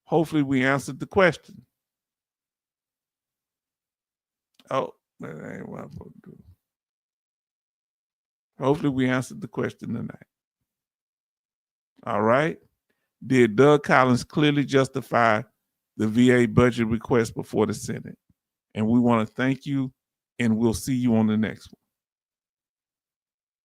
A: hopefully we answered the question. Oh, that ain't what I'm supposed to do. Hopefully we answered the question tonight. All right. Did Doug Collins clearly justify the VA budget request before the Senate? And we want to thank you, and we'll see you on the next one.